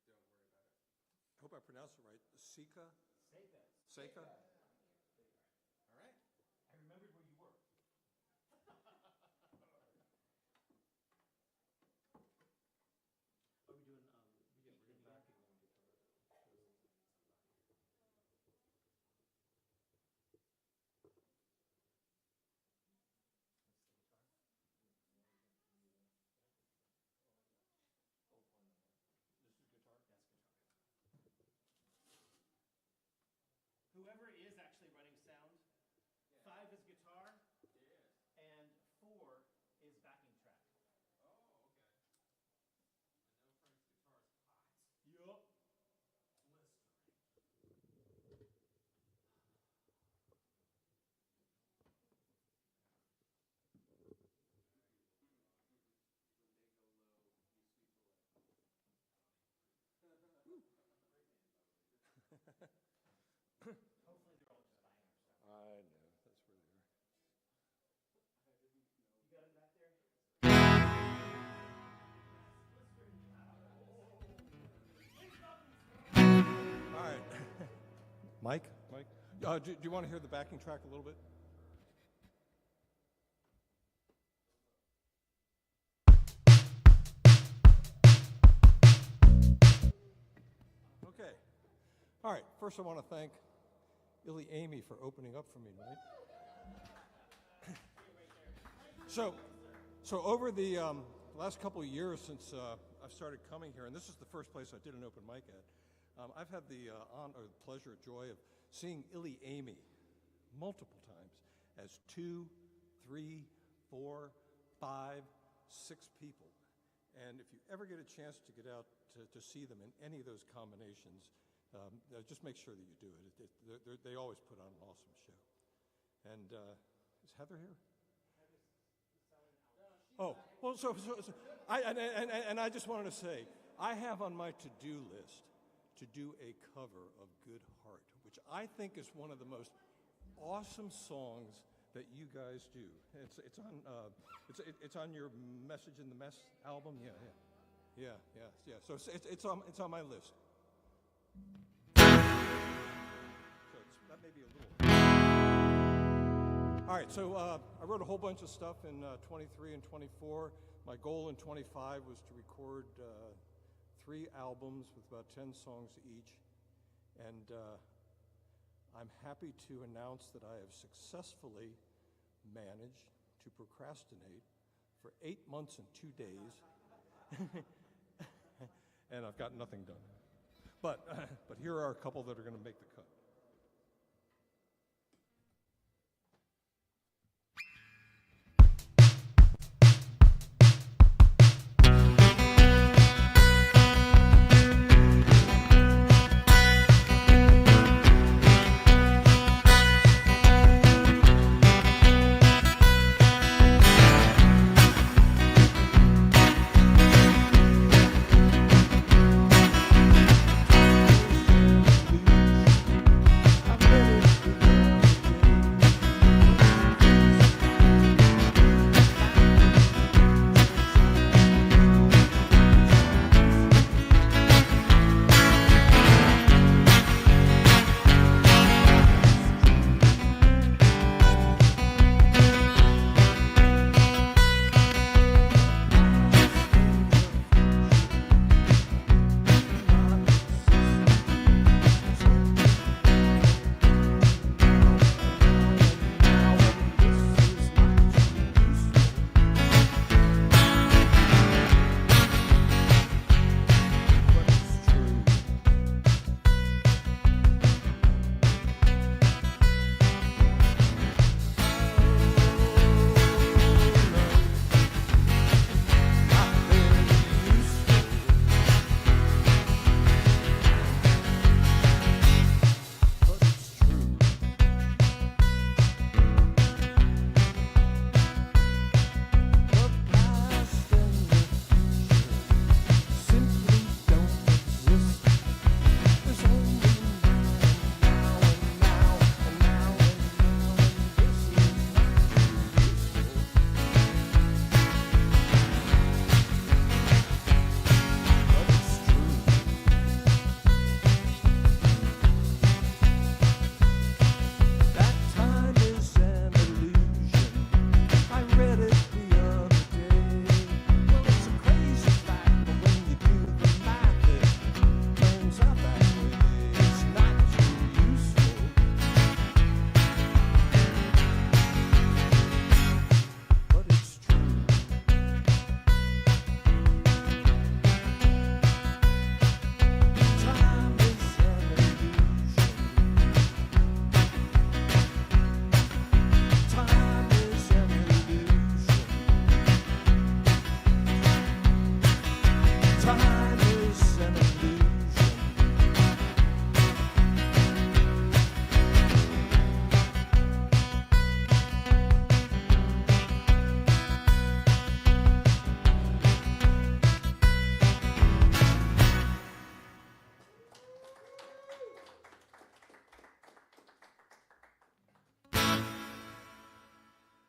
don't worry about it. I hope I pronounced it right. Seika? Seika? All right. I remembered where you were. Are we doing, we're doing back and then guitar? Whoever is actually running sound, 5 is guitar, and 4 is backing track. Oh, okay. I know Frank's guitar is hot. Yup. Hopefully they're all just buying our stuff. I know, that's where they are. You got him back there? All right. Mike? Do you want to hear the backing track a little bit? Okay. All right, first I want to thank ilyAIMY for opening up for me tonight. So over the last couple of years since I've started coming here, and this is the first place I did an open mic at, I've had the pleasure, joy of seeing ilyAIMY multiple times as 2, 3, 4, 5, 6 people. And if you ever get a chance to get out to see them in any of those combinations, just make sure that you do it. They always put on an awesome show. And is Heather here? Oh, well, I just wanted to say, I have on my to-do list to do a cover of Good Heart, which I think is one of the most awesome songs that you guys do. It's on your Message in the Mess album. Yeah. So it's on my list. So that may be a little. All right. So I wrote a whole bunch of stuff in 23 and 24. My goal in 25 was to record 3 albums with about 10 songs each, and I'm happy to announce that I have successfully managed to procrastinate for 8 months and 2 days, and I've got nothing done. But here are a couple that are going to make the cut.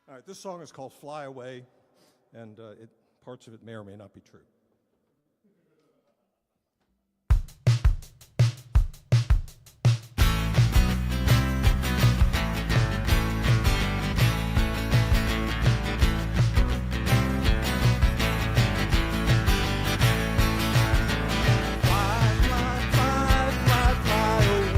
All right, this song is called Fly Away, and parts of it may or may not be true. Fly, fly, fly, fly, fly away.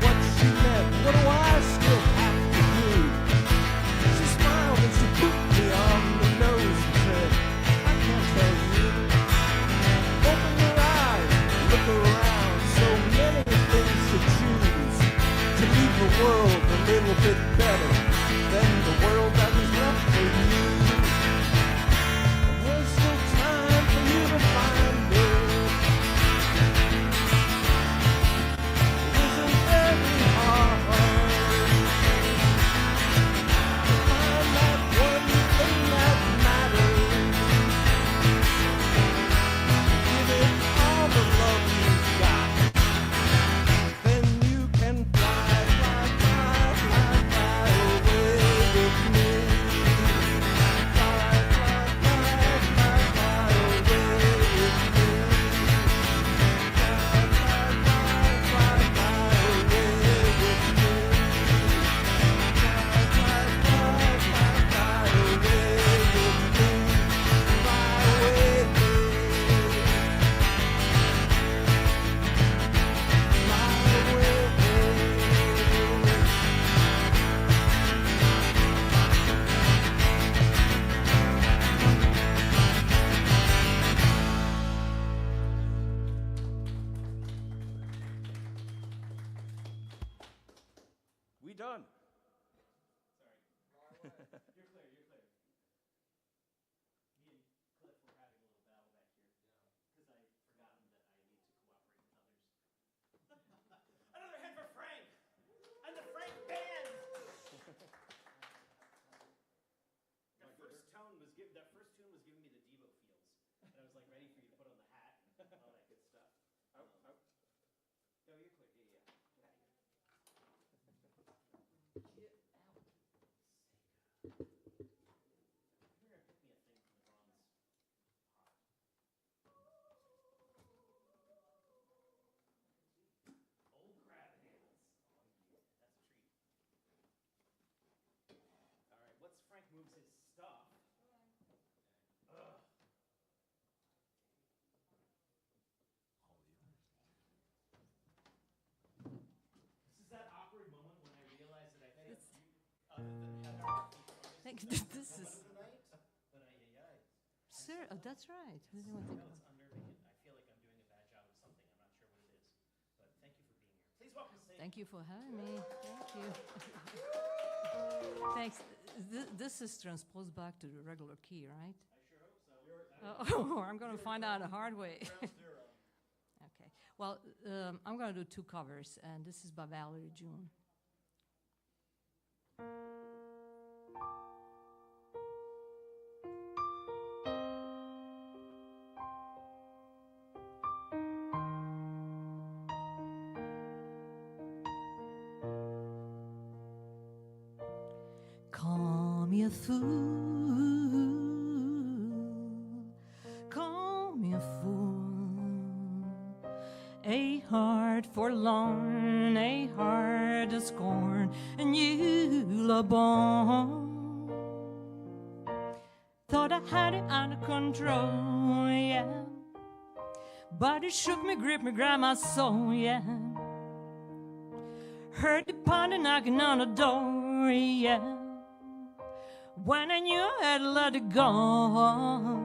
what she meant. What do I still have to do? She smiled and she put me on the nose and said, I can't tell you. Open your eyes, look around. So many things to choose. To leave the world a little bit better than the world that was left for you. And there's still time for you to find it. It isn't very hard to find that one thing that matters. Give it all the love you've got. Then you can fly, fly, fly, fly, fly away with me. Fly, fly, fly, fly, fly away with me. Fly, fly, fly, fly, fly away with me. Fly, fly, fly, fly, fly away with me. Fly away. We done. Another hand for Frank and the Frank band. That first tune was giving me the Devo feels, and I was like ready for you to put on the hat and all that good stuff. Oh, you're clear. Yeah. Get out of here. Get out. You're gonna pick me a thing from the bronze pot. Old crab hands. Oh yeah, that's a treat. All right, once Frank moves his stuff. Ugh. This is that awkward moment when I realized that I had other than Heather. This is. Sir, oh, that's right. I didn't even think No, about it's unnerving. I feel like I'm doing a bad job of something. I'm not sure what it is. But thank you for being here. Please welcome Sage. Thank you for having me. Thank you. Thanks. This is transposed back to the regular key, right? I sure hope so. Oh, I'm going to find out the hard way. Okay. Well, I'm going to do two covers, and this is by Valerie June. Call me a fool, call me a fool, a heart forlorn, a heart of scorn, and you are born. Thought I had it under control, yeah, but it shook me, gripped me, grabbed my soul, yeah. Heard the pounding knocking on the door, yeah. When I knew I had let it go,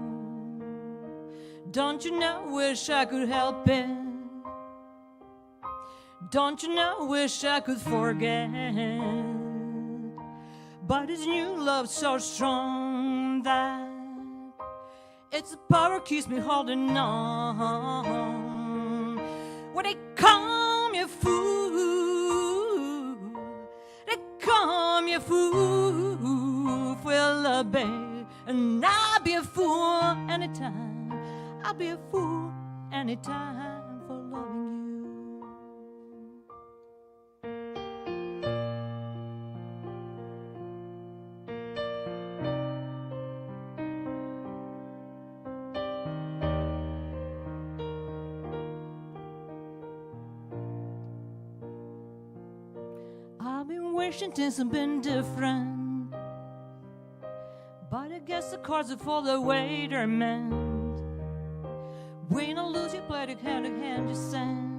don't you know, wish I could help it. Don't you know, wish I could forget. But this new love so strong that it's the power keeps me holding on. When they call me a fool, they call me a fool for love, babe. And I'll be a fool anytime. I'll be a fool anytime for loving you. I've been wishing things have been different, but I guess the cards are fall the way they're meant. Win or lose, you play the hand you send.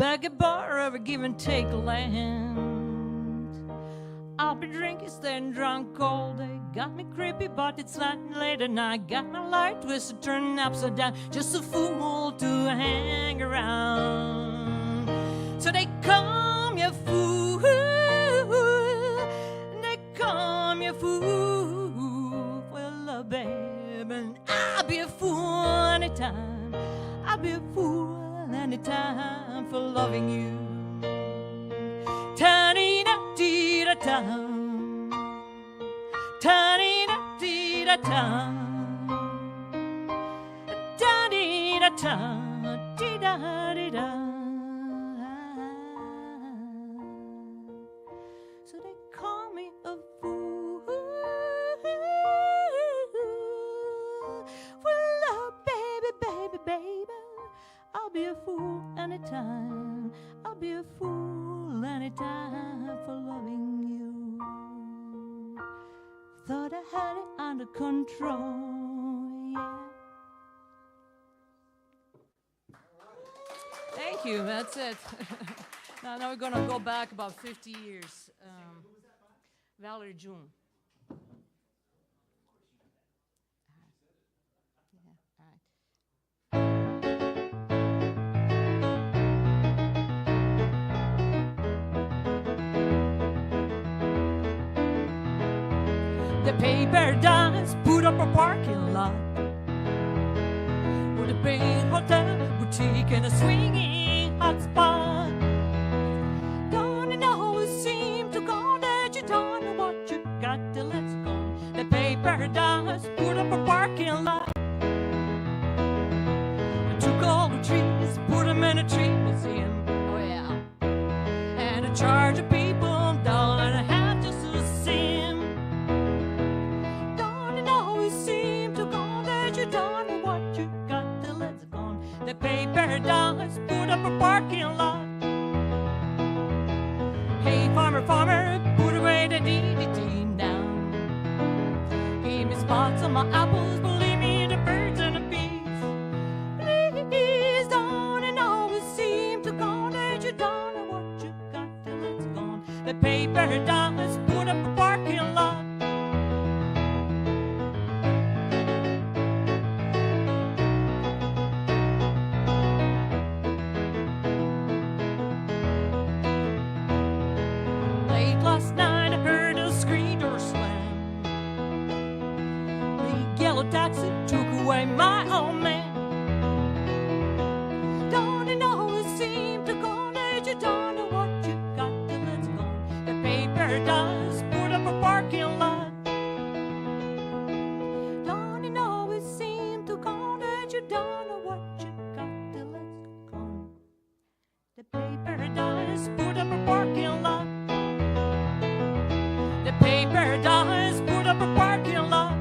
beg a bar of a give and take land. I'll be drinking, staying drunk all day. Got me creepy, but it's not late at night. Got my light twisted, turning upside down. Just a fool to hang around. So they call me a fool. They call me a fool. Well, baby, I'll be a fool anytime. I'll be a fool anytime for loving you. Ta-dee-da-dee-da-da. Ta-dee-da-dee-da-da. Da-dee-da-da. Dee-da-dee-da. So they call me a fool. Well, baby, baby, baby, I'll be a fool anytime. I'll be a fool anytime for loving you. Thought I had it under control, yeah. Thank you, that's it. now we're gonna go back about 50 years. Valerie June. The paper dolls put up a parking lot with a big hotel, boutique, and a swinging hot spot. Don't you know it seemed to go that you don't know what you got till it's gone. The paper dolls put up a parking lot. I took all the trees, put them in a tree museum. Oh yeah, and I charge of people $1.50 just to see 'em. You don't know what you got till it's gone. The paper dolls put up a parking lot. Hey, farmer, farmer, put away the DDT now. Give me spots on my apples, believe me, the birds and the bees. Please don't you know it seemed to go that you don't know what you got till it's gone. The paper dolls put up a parking lot. Last night I heard a screen door slam. The yellow taxi took away my old man. Don't you know it seemed to go that you don't know what you got till it's gone. The paper dolls put up a parking lot. Don't you know it seemed to go that you don't know what you got till it's gone. The paper dolls put up a parking lot. The paper dolls put up a parking lot.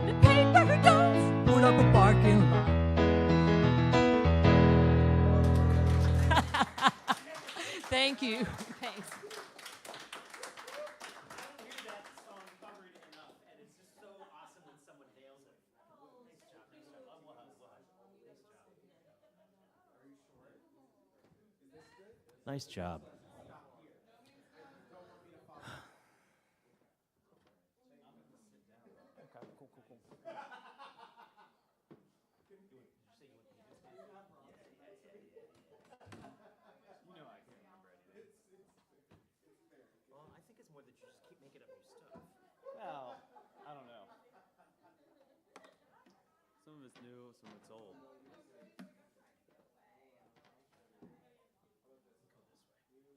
The paper dolls put up a parking lot. Thank you. Thanks. Nice job. Well, I don't know. Some of it's new, some of it's old.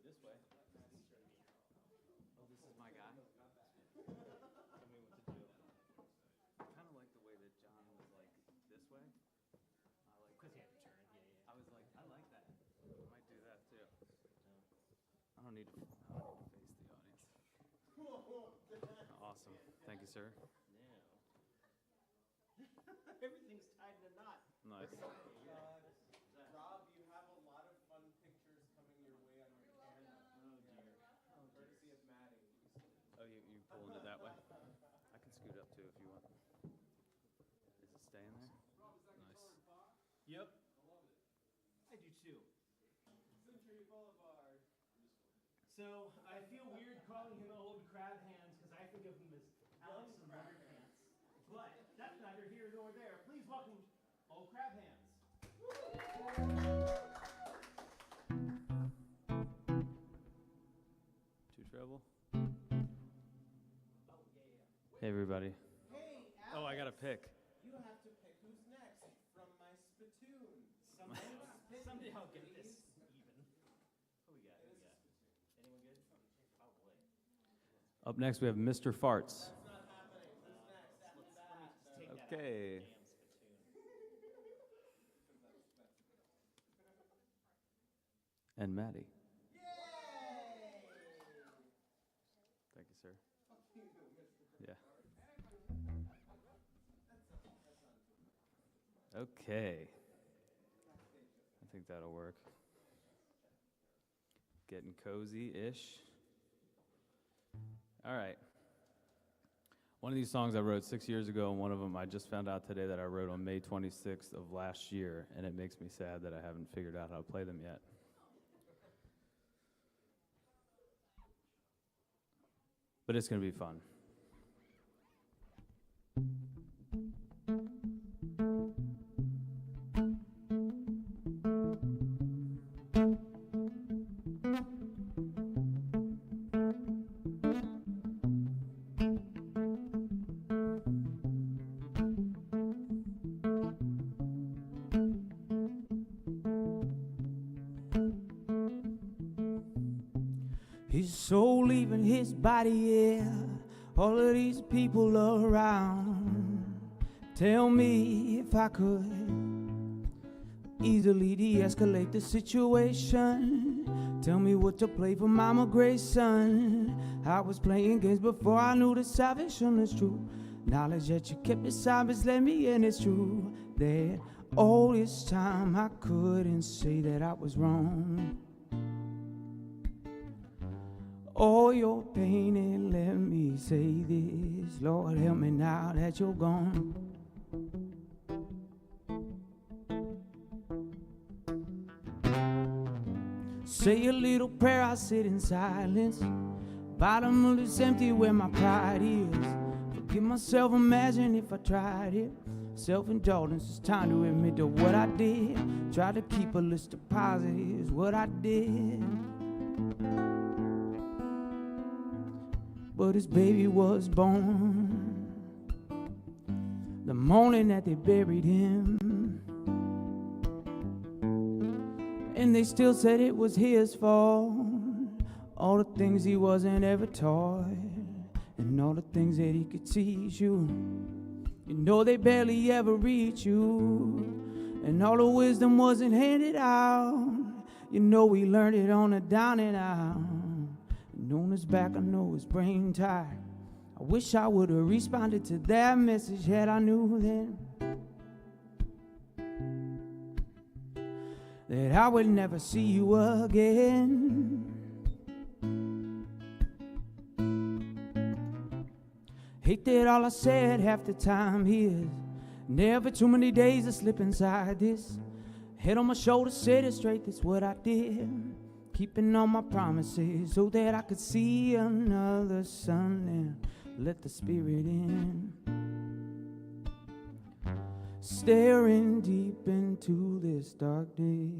This way. Oh, this is my guy. Tell me what to do. I kind of like the way that John was like this way. I like because he had to turn. Yeah. I was like, I like that. I might do that too. I don't need to face the audience. Awesome. Thank you, sir. Yeah. Everything's tied in a knot. Nice. Rob, you have a lot of fun pictures coming your way on your camera. Oh, dear. Courtesy of Maddie. Oh, you pulling it that way? I can scoot up too if you want. Is it staying there? Nice. Yep. I do too. So I feel weird calling him old crab hands because I think of him as Alex and Leather Pants. But that's neither here nor there. Please welcome old crab hands. Two treble. Hey everybody. Hey, Oh, I gotta pick. You have to pick who's next from my spittoon. Someday I'll get this even. Who we got? Anyone good? Oh boy. Up next we have Mr. Farts. That's not happening. Who's next after that? Okay. And Maddie. Thank you, sir. Yeah. Okay. I think that'll work. Getting cozy-ish. All right. One of these songs I wrote 6 years ago, and one of them I just found out today that I wrote on May 26th of last year, and it makes me sad that I haven't figured out how to play them yet. But it's going to be fun. His soul leaving his body, yeah. All of these people around. Tell me if I could easily de-escalate the situation. Tell me what to play for Mama Gray's son. I was playing games before I knew the salvation is true. Knowledge that you kept beside us let me in, it's true. That all this time I couldn't say that I was wrong. All your pain and let me say this. Lord, help me now that you're gone. Say a little prayer, I sit in silence. Bottom of this empty where my pride is. Forgive myself, imagine if I tried it. Self-indulgence, it's time to admit to what I did. Try to keep a list of positives, what I did. But his baby was born the morning that they buried him. And they still said it was his fault. All the things he wasn't ever taught, and all the things that he could teach you. You know they barely ever reach you, and all the wisdom wasn't handed out. You know we learned it on the down and out. And on his back I know his brain tired. I wish I would have responded to that message had I knew then that I would never see you again. Hate that all I said half the time is never too many days to slip inside this. Head on my shoulder, set it straight, that's what I did. Keeping all my promises so that I could see another sun and let the spirit in. Staring deep into this darkness.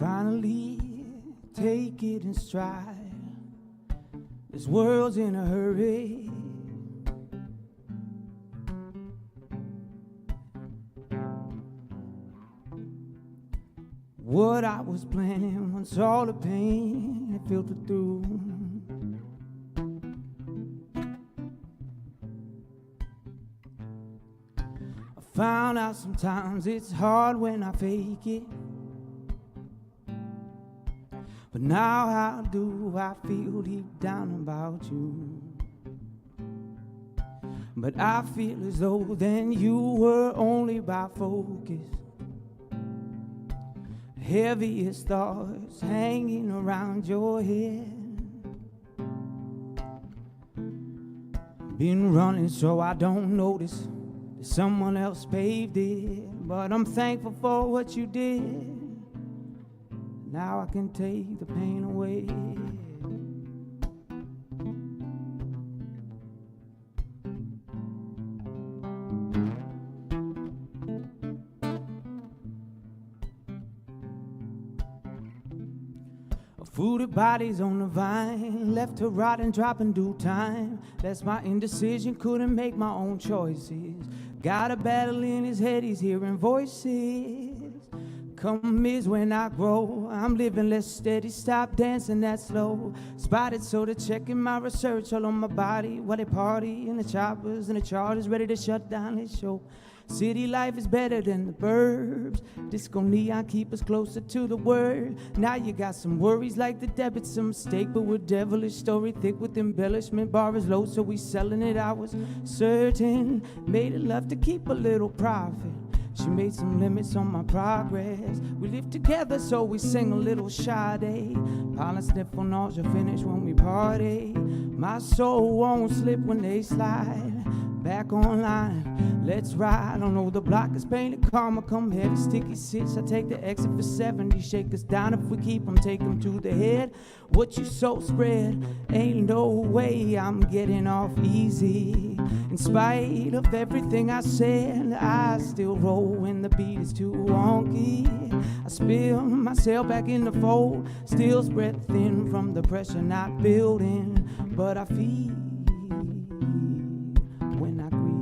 Finally, take it in stride. This world's in a hurry. What I was planning once all the pain had filtered through. I found out sometimes it's hard when I fake it. But now how do I feel deep down about you? But I feel as though then you were only by focus. Heaviest thoughts hanging around your head. Been running so I don't notice that someone else paved it. But I'm thankful for what you did. Now I can take the pain away. Fruited bodies on the vine, left to rot and drop in due time. That's my indecision, couldn't make my own choices. Got a battle in his head, he's hearing voices. Come is when I grow, I'm living less steady, stop dancing that slow. Spotted soda, checking my research all on my body. While they party in the choppers and the charters, ready to shut down this show. City life is better than the burbs. Disco neon keep us closer to the word. Now you got some worries like the debit's a mistake, but we're devilish, story thick with embellishment. Bar is low, so we selling it. I was certain, made it love to keep a little profit. She made some limits on my progress. We live together, so we sing a little Sade. Pollen sniffle nausea finish when we party. My soul won't slip when they slide. Back online, let's ride. I don't know, the block is painted karma, come heavy, sticky sits. I take the exit for 70, shake us down if we keep them, take them to the head. What you so spread, ain't no way I'm getting off easy. In spite of everything I said, I still roll when the beat is too wonky. I spill myself back in the fold, still spread thin from the pressure not building, but I feel when I grieve.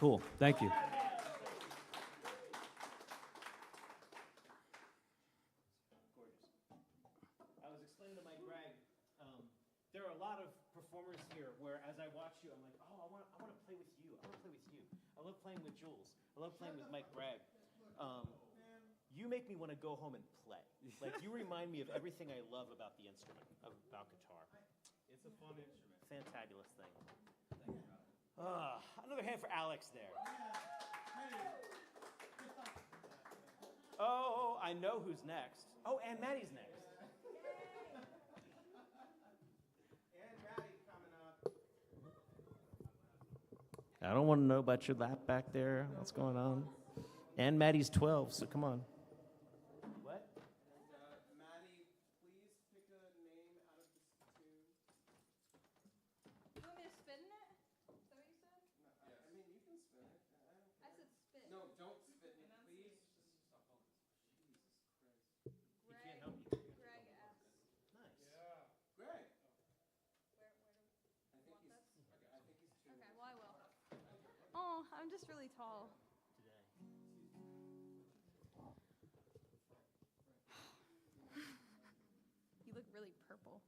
Cool. Thank you. I was explaining to Mike Bragg, there are a lot of performers here where as I watch you, I'm like, oh, I want to play with you. I want to play with you. I love playing with Jules. I love playing with Mike Bragg. You make me want to go home and play. Like, you remind me of everything I love about the instrument, about guitar. It's a fun instrument. Fantabulous thing. Another hand for Alex there. Oh, I know who's next. Oh, and Maddie's next. I don't want to know about your lap back there. What's going on? And Maddie's 12, so come on. What? Maddie, please pick a name out of this tune. You want me to spin it? Is that what you said? No, I mean, you can spin it. I said spin. No, don't spin it, please. He can't help you. Greg S. Nice. Yeah. Greg. Where do I think he's too. Okay, well, I will. Oh, I'm just really tall. You look really purple.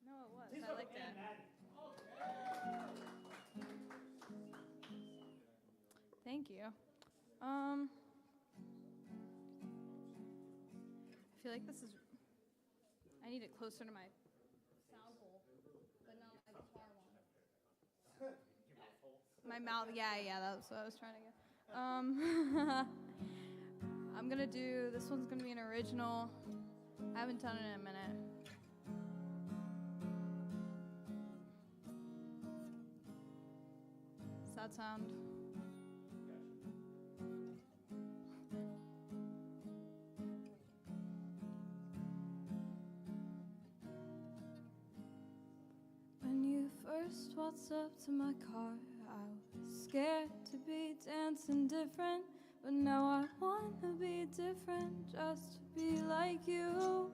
No, it was. I like that. Thank you. I feel like this is. I need it closer to my sound hole, but not my guitar one. My mouth, yeah, that's what I was trying to get. I'm gonna do, this one's gonna be an original. I haven't done it in a minute. Does that sound? When you first waltzed up to my car, I was scared to be dancing different, but now I wanna be different just to be like you.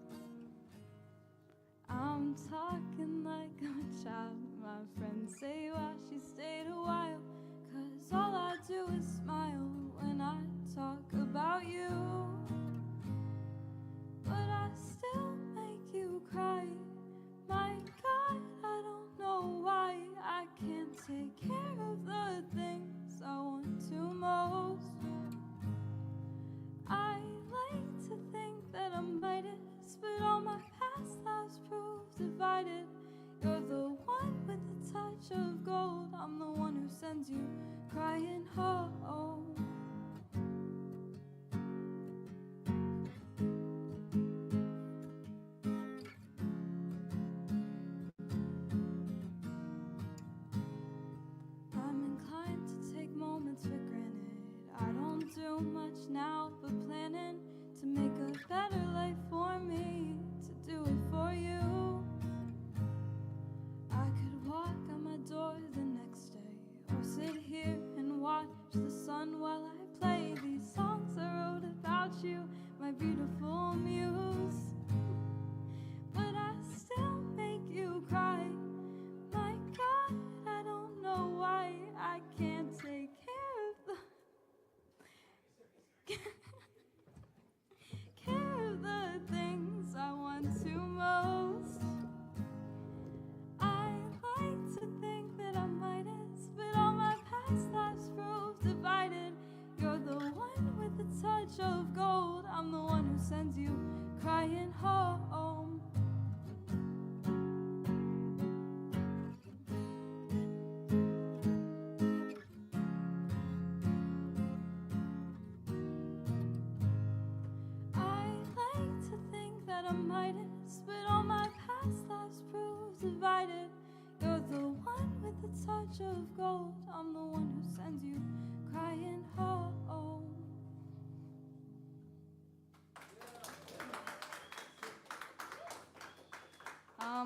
I'm talking like I'm a child. My friends say why she stayed a while, 'cause all I do is smile when I talk about you. But I still make you cry. My God, I don't know why I can't take care of the things I want to most. I like to think that I'm Midas, but all my past lives prove divided. You're the one with a touch of gold. I'm the one who sends you crying home. I'm inclined to take moments for granted. I don't do much now but planning to make a better life for me, to do it for you. I could walk out my door the next day, or sit here and watch the sun while I play these songs I wrote about you, my beautiful muse. But I still make you cry. My God, I don't know why I can't take care of the care of the things I want to most. I like to think that I'm Midas, but all my past lives prove divided. You're the one with a touch of gold. I'm the one who sends you crying home. I like to think that I'm Midas, but all my past lives prove divided. You're the one with a touch of gold. I'm the one who sends you crying home.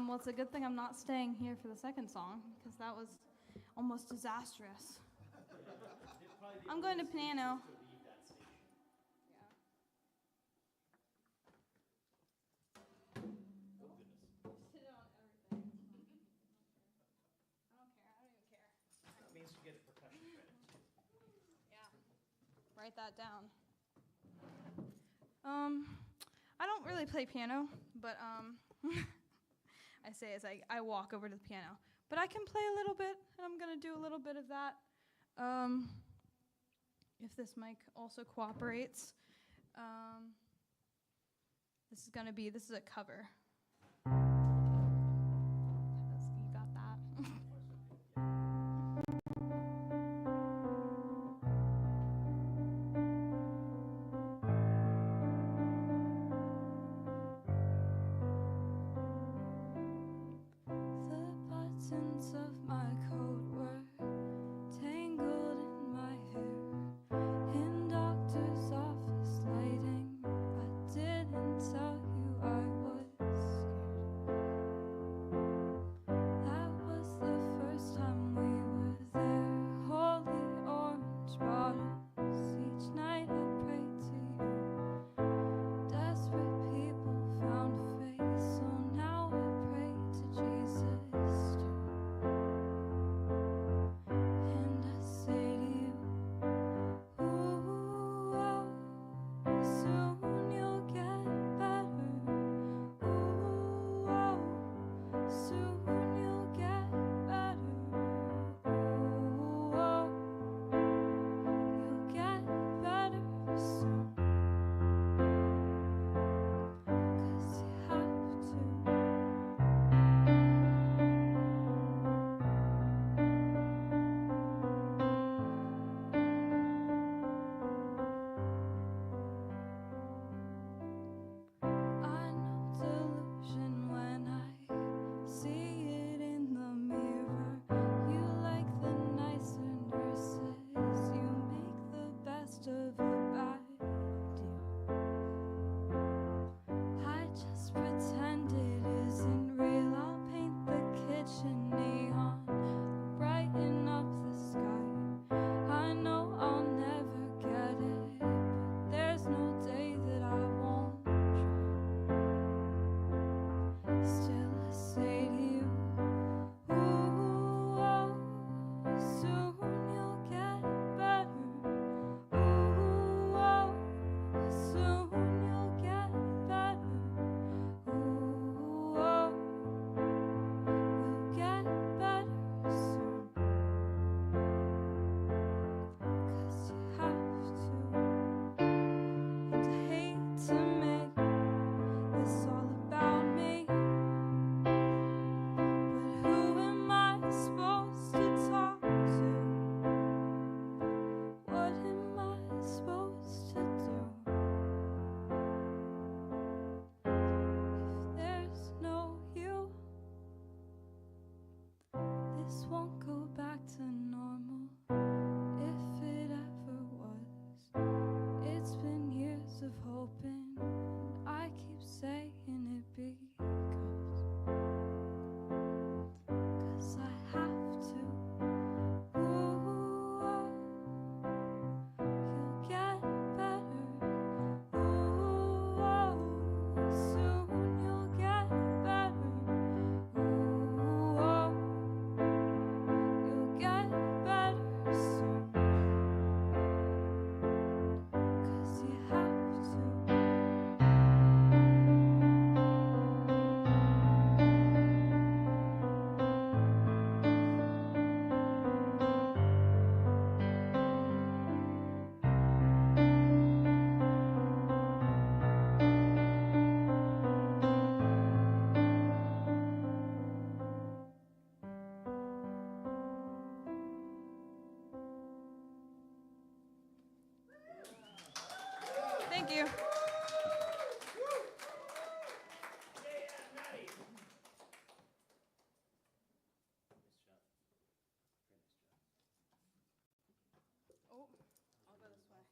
Well, it's a good thing I'm not staying here for the second song, because that was almost disastrous. I'm going to piano. Sit on everything. I don't care. I don't even care. write that down. I don't really play piano, but I say as I walk over to the piano. But I can play a little bit, and I'm gonna do a little bit of that. If this mic also cooperates. This is a cover. You got that. The buttons of my coat were tangled in my hair. In doctor's office lighting, I didn't tell you I was scared. That was the first time we were there. Holy orange bottles. Each night I prayed to you. Desperate people found a face, so now I pray to Jesus too. And I say to you, ooh, oh, soon you'll get better. Ooh, oh, soon you'll get better. Ooh, oh, you'll get better soon. 'Cause you have to. I know delusion when I see it in the mirror. You like the nicer nurses. You make the best of a bad deal. I just pretend it isn't real. I'll paint the kitchen neon, brighten up the sky. I know I'll never get it, but there's no day that I won't try. Still I say to you, ooh, oh, soon you'll get better. Ooh, oh, soon you'll get better. Ooh, oh, you'll get better soon. 'Cause you have to. And I hate to make this all about me, but who am I supposed to talk to? What am I supposed to do? If there's no you, this won't go back to normal, if it ever was. It's been years of hoping, and I keep saying it because I have to. Ooh, oh, you'll get better. Ooh, oh, soon you'll get better. Ooh, oh, you'll get better soon. 'Cause you have to. Thank you. Oh, I'll go this way.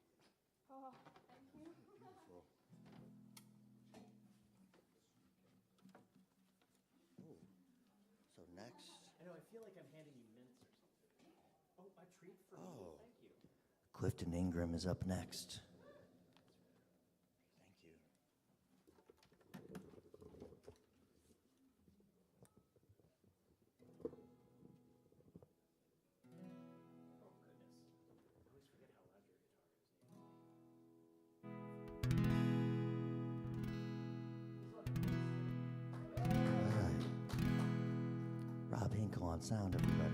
Oh, thank you. So next, I know, I feel like I'm handing you mints or something. Oh, a treat for me. Oh. Thank you. Clifton Ingram is up next. Thank you. Oh, goodness. I always forget how loud your guitar is. on sound, everybody.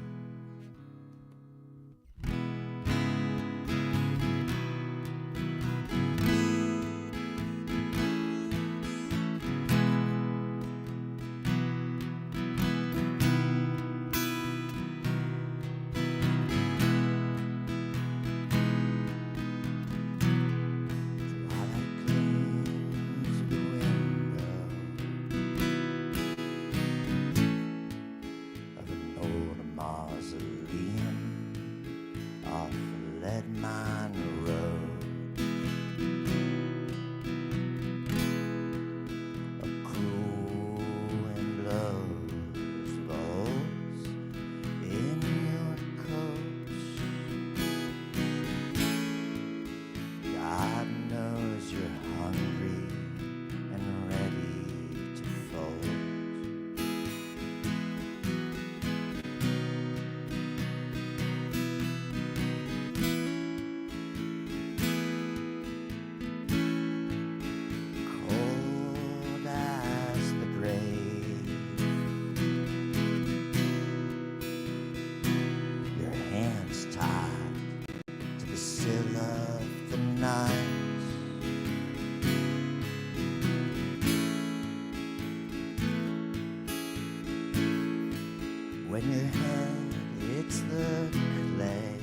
When your head hits the clay,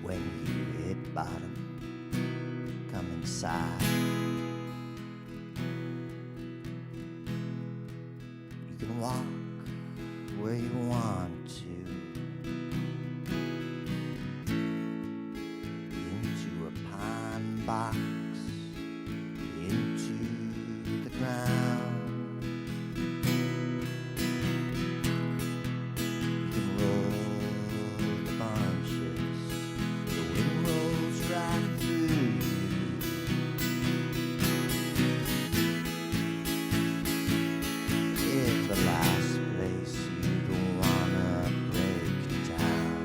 when you hit bottom, come inside. You can walk where you want to, into a pine box, into the ground. You can roll the bunches, the wind rolls right through you. It's the last place you'd wanna break down.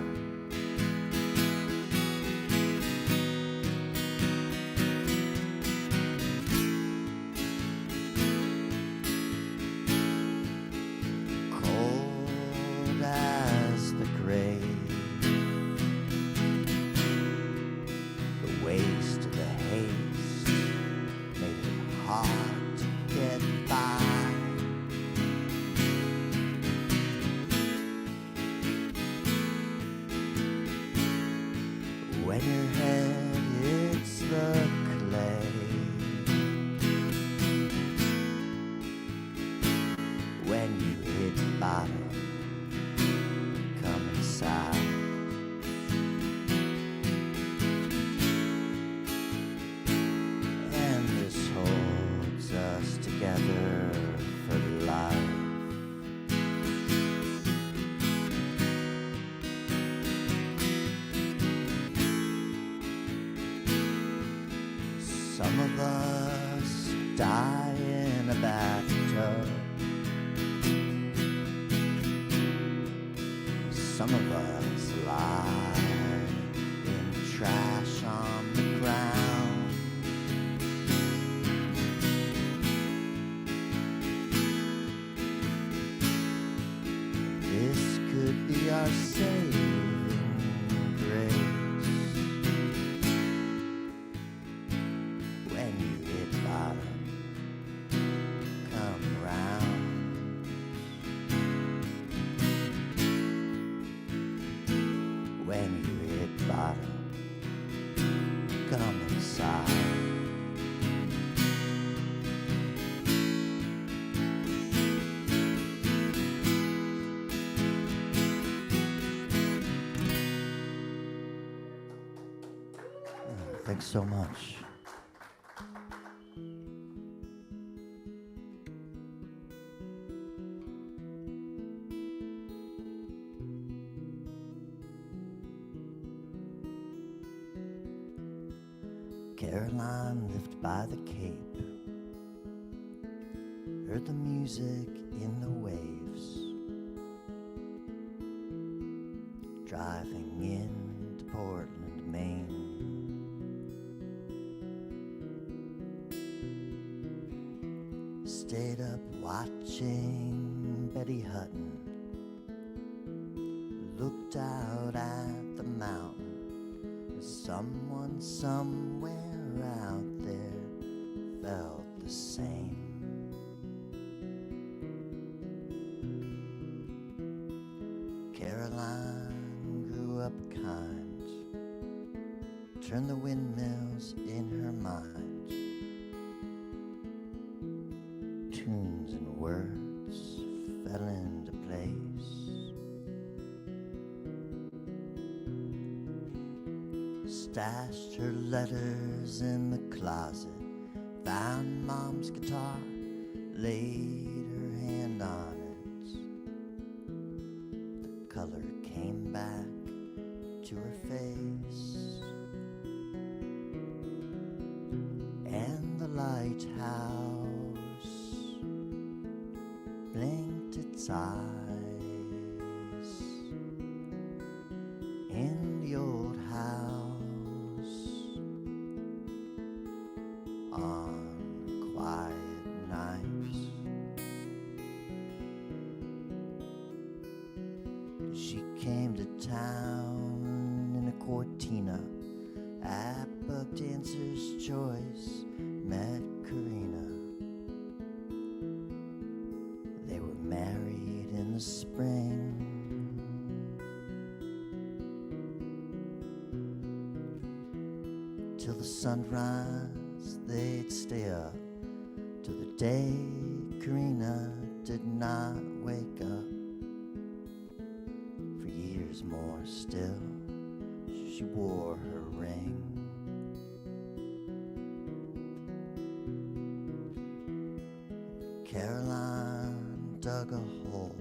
Cold as the grave, the waste of the haste made it hard to get by. When your head hits the clay, when you hit bottom, come inside. And this holds us together for life. Some of us die in a bathtub. Some of us lie in trash on the ground. This could be our saving grace. When you hit bottom, come round. When you hit bottom, come inside. Thanks so much. Caroline lived by the Cape, heard the music in the waves, driving into Portland, Maine. watching Betty Hutton looked out at the mountain. Someone somewhere out there felt the same. Caroline grew up kind, turned the windmills in her mind. Tunes and words fell into place. Stashed her letters in the closet, found Mom's guitar, laid her hand on it. The color came back to her face, and the lighthouse blinked its eyes in the old house on quiet nights. She came to town in a Cortina at Buck Dancer's Choice, met Karina. They were married in the spring. Till the sunrise, they'd stay up till the day Karina did not wake up. For years more still, she wore her ring. Caroline dug a hole,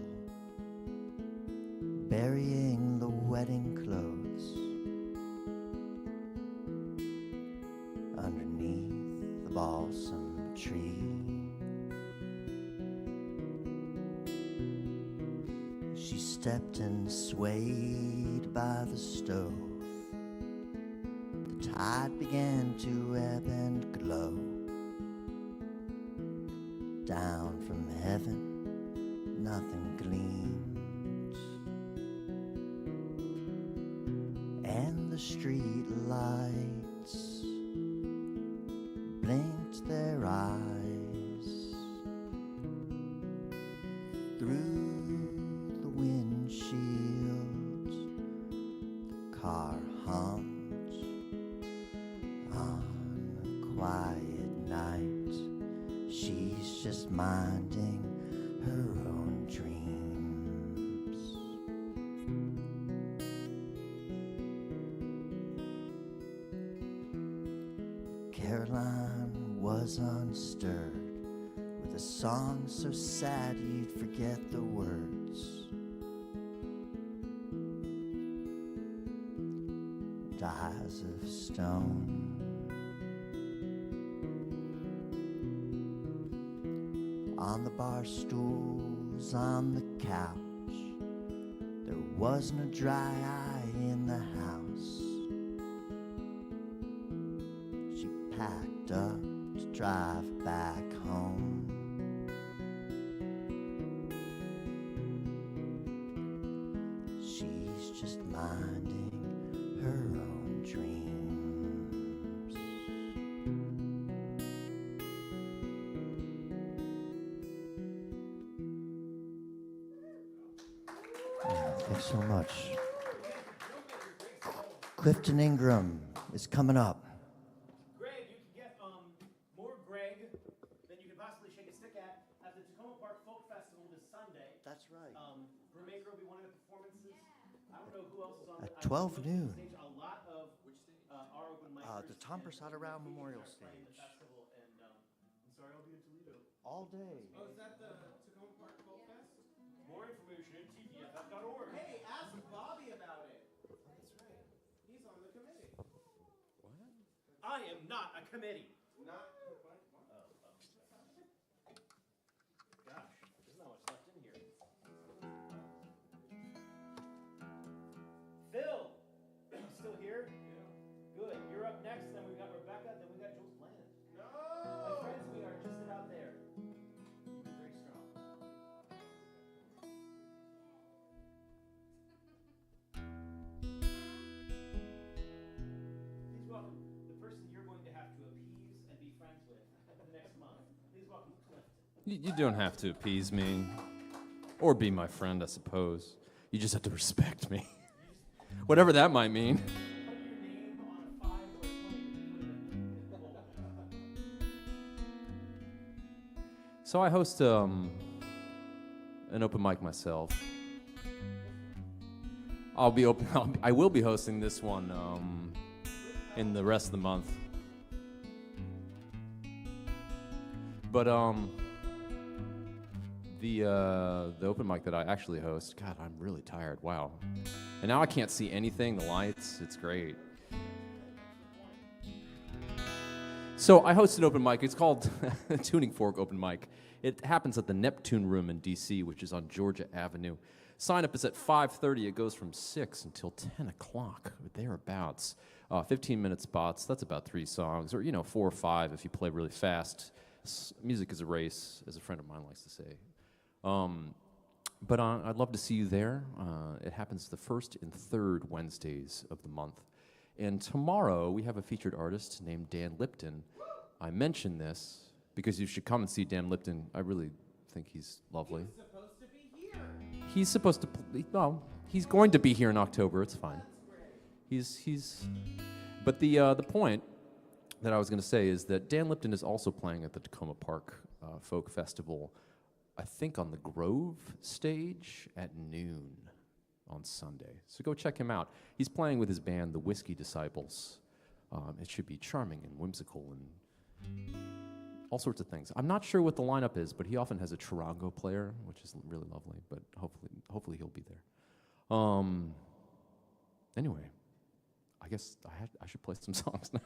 burying the wedding clothes underneath the balsam tree. She stepped and swayed by the stove. The tide began to ebb and glow. Down from heaven, nothing gleamed, and the street lights blinked their eyes through the windshield. The car hummed on a quiet night. She's just minding her own dreams. Caroline was unstirred with a song so sad you'd forget the words. And eyes of stone. On the bar stools, on the couch, there wasn't a dry eye in the house. She packed up to drive back home. She's just minding her own dreams. Thanks so much. Clifton Ingram is coming up. Greg, you can get more Greg than you could possibly shake a stick at the Takoma Park Folk Festival this Sunday. That's right. Remaker will be one of the performances. I don't know who else is on At 12 noon. Stage. A lot of our open micers. The Tom Persada Round Memorial Stage. The festival, and I'm sorry, I'll be in Toledo. All day. Oh, is that the Takoma Park Folk Fest? More information at tpff.org. Hey, ask Bobby about it. That's right. He's on the committee. What? I am not a committee. Not. Gosh, there's not much left in here. Phil, still here? Yeah. Good. You're up next. Then we've got Rebecca. Then we've got Jules Bland. No. My friends, we are just about there. Very strong. You don't have to appease me. Or be my friend, I suppose. You just have to respect me. Whatever that might mean. So I host an open mic myself. I will be hosting this one in the rest of the month. But the open mic that I actually host, God, I'm really tired. Wow. And now I can't see anything, the lights, it's great. So I host an open mic. It's called Tuning Fork Open Mic. It happens at the Neptune Room in D.C., which is on Georgia Avenue. Sign up is at 5:30. It goes from 6 until 10 o'clock, or thereabouts. 15-minute spots. That's about 3 songs, or 4 or 5 if you play really fast. Music is a race, as a friend of mine likes to say. But I'd love to see you there. It happens the first and third Wednesdays of the month. And tomorrow, we have a featured artist named Dan Lipton. I mention this because you should come and see Dan Lipton. I really think he's lovely. He's supposed to be here. He's supposed to, well, he's going to be here in October. It's fine. But the point that I was going to say is that Dan Lipton is also playing at the Takoma Park Folk Festival, I think on the Grove stage at noon on Sunday. So go check him out. He's playing with his band, the Whiskey Disciples. It should be charming and whimsical and all sorts of things. I'm not sure what the lineup is, but he often has a charango player, which is really lovely, but hopefully he'll be there. Anyway, I guess I should play some songs now.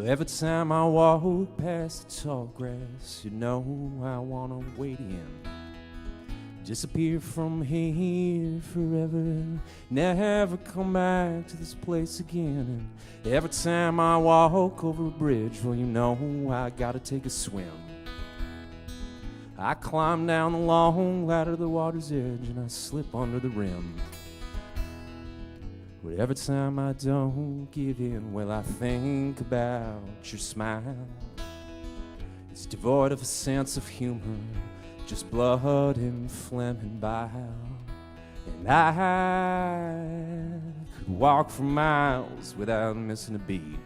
Every time I walk past the tall grass, you know I wanna wade in. Disappear from here forever, never come back to this place again. And every time I walk over a bridge, well, you know I gotta take a swim. I climb down the long ladder to the water's edge and I slip under the rim. But every time I don't give in, well, I think about your smile. It's devoid of a sense of humor, just blood and phlegm and bile. And I could walk for miles without missing a beat.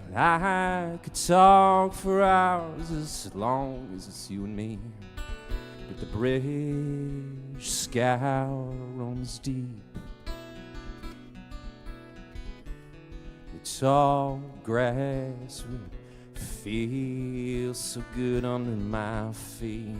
And I could talk for hours as long as it's you and me. But the British scour runs deep. Tall grass would feel so good under my feet.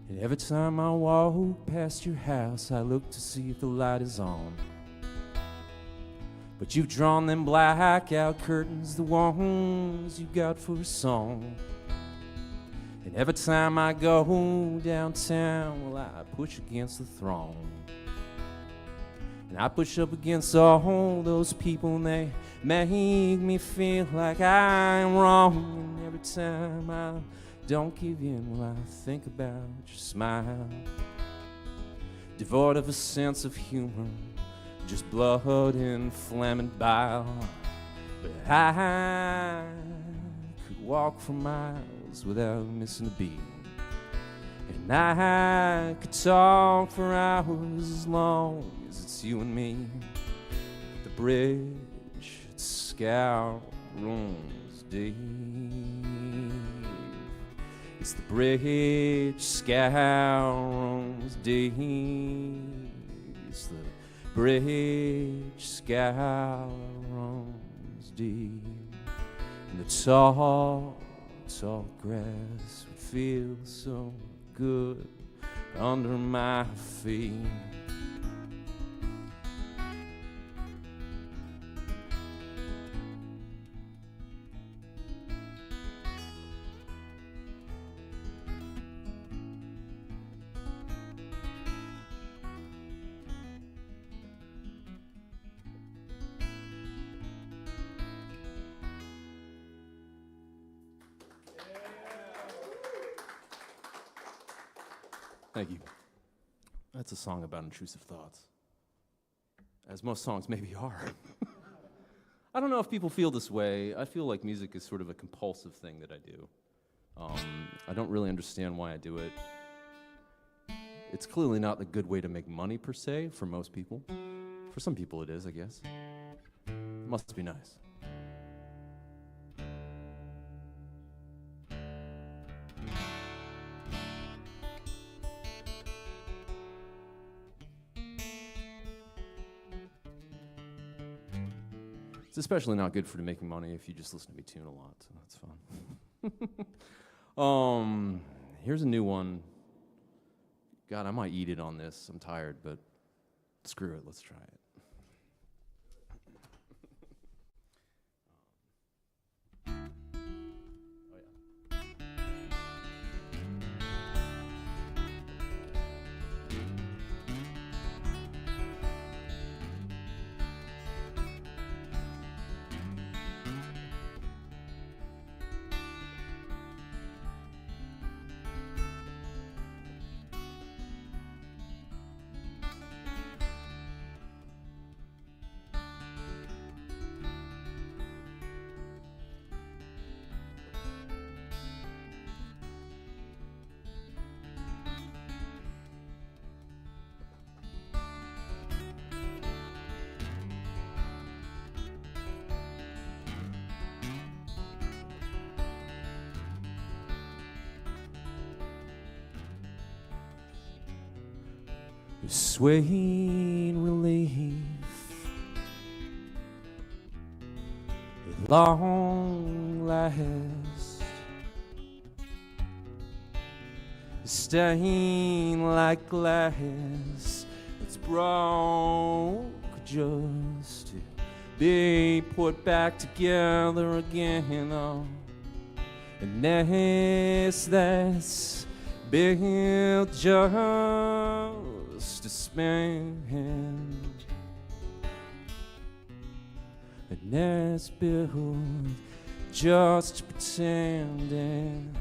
And every time I walk past your house, I look to see if the light is on. But you've drawn them blackout curtains, the ones you got for a song. And every time I go downtown, well, I push against the throng. And I push up against all those people, and they make me feel like I'm wrong. And every time I don't give in, well, I think about your smile. Devoid of a sense of humor, just blood and phlegm and bile. But I could walk for miles without missing a beat. And I could talk for hours as long as it's you and me. The bridge at Scout runs deep. It's the bridge scour runs deep. It's the bridge scour runs deep, and the tall, tall grass would feel so good under my feet. Thank you. That's a song about intrusive thoughts, as most songs maybe are. I don't know if people feel this way. I feel like music is sort of a compulsive thing that I do. I don't really understand why I do it. It's clearly not a good way to make money per se for most people. For some people it is, I guess. It must be nice. It's especially not good for making money if you just listen to me tune a lot, so that's fun. Here's a new one. God, I might eat it on this. I'm tired, but screw it. Let's try it. Sweet relief, at long last, stained like glass, it's broke just to be put back together again. Oh, and nest that's built just to spend, a nest built just to pretend, and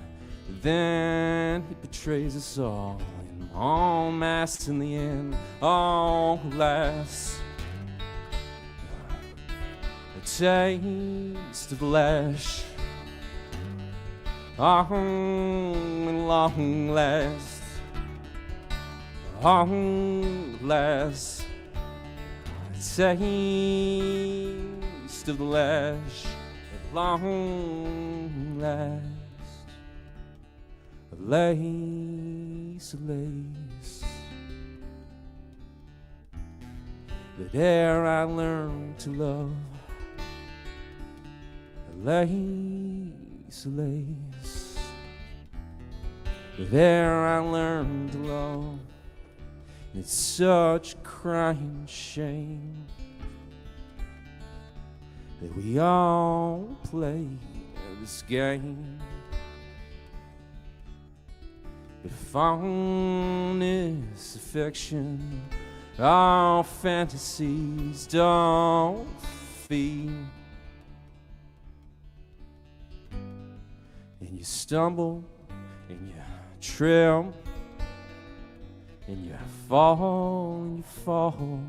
then it betrays us all en masse in the end. Oh, alas, a taste of flesh, at long last. Last taste of the lash, at long last, lace, lace, the air I learned to love, lace, lace, the air I learned to love. It's such a crying shame that we all play this game. But fondness, affection, our fantasies don't feed. And you stumble and you trip, and you fall, and you fall,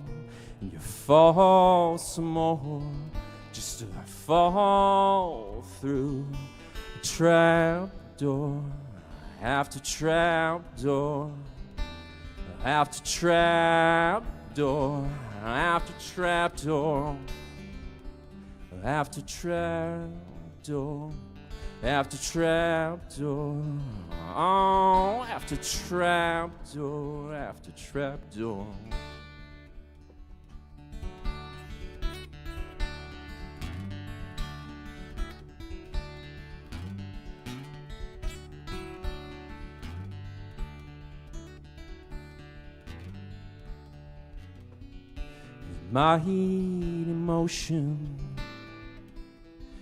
and you fall some more, just to fall through a trap door, after trap door, after trap door, after trap door, after trap door. After trap door, oh, after trap door, after trap door. My emotion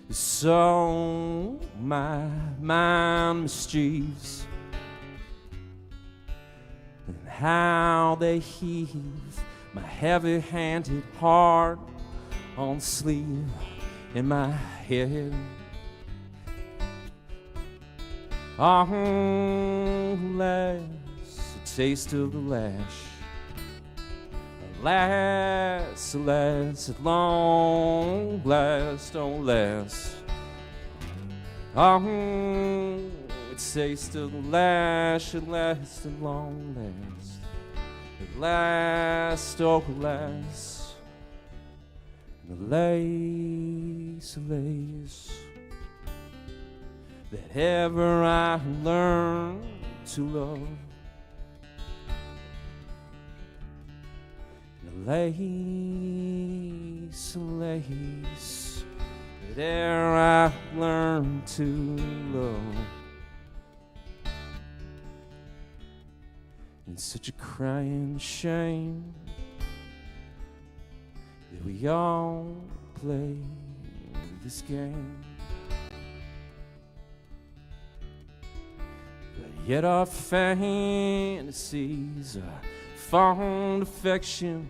is so my mind mischiefs, and how they heave my heavy-handed heart on sleeve in my head. Alas, a taste of the lash. Alas, alas, at long last, oh last. A taste of the lash, at last, at long last. At last, oh last. Alas, alas, that ever I learned to love. Lace, lace, that ere I learned to love. It's such a crying shame that we all play this game. But yet our fantasies are fond affections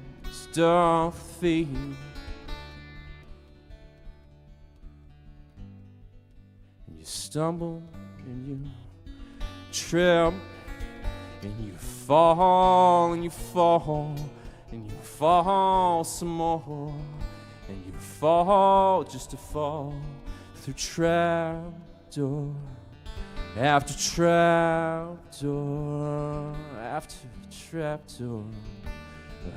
doth feed. And you stumble and you trip and you fall and you fall and you fall some more and you fall just to fall through trap door after trap door after trap door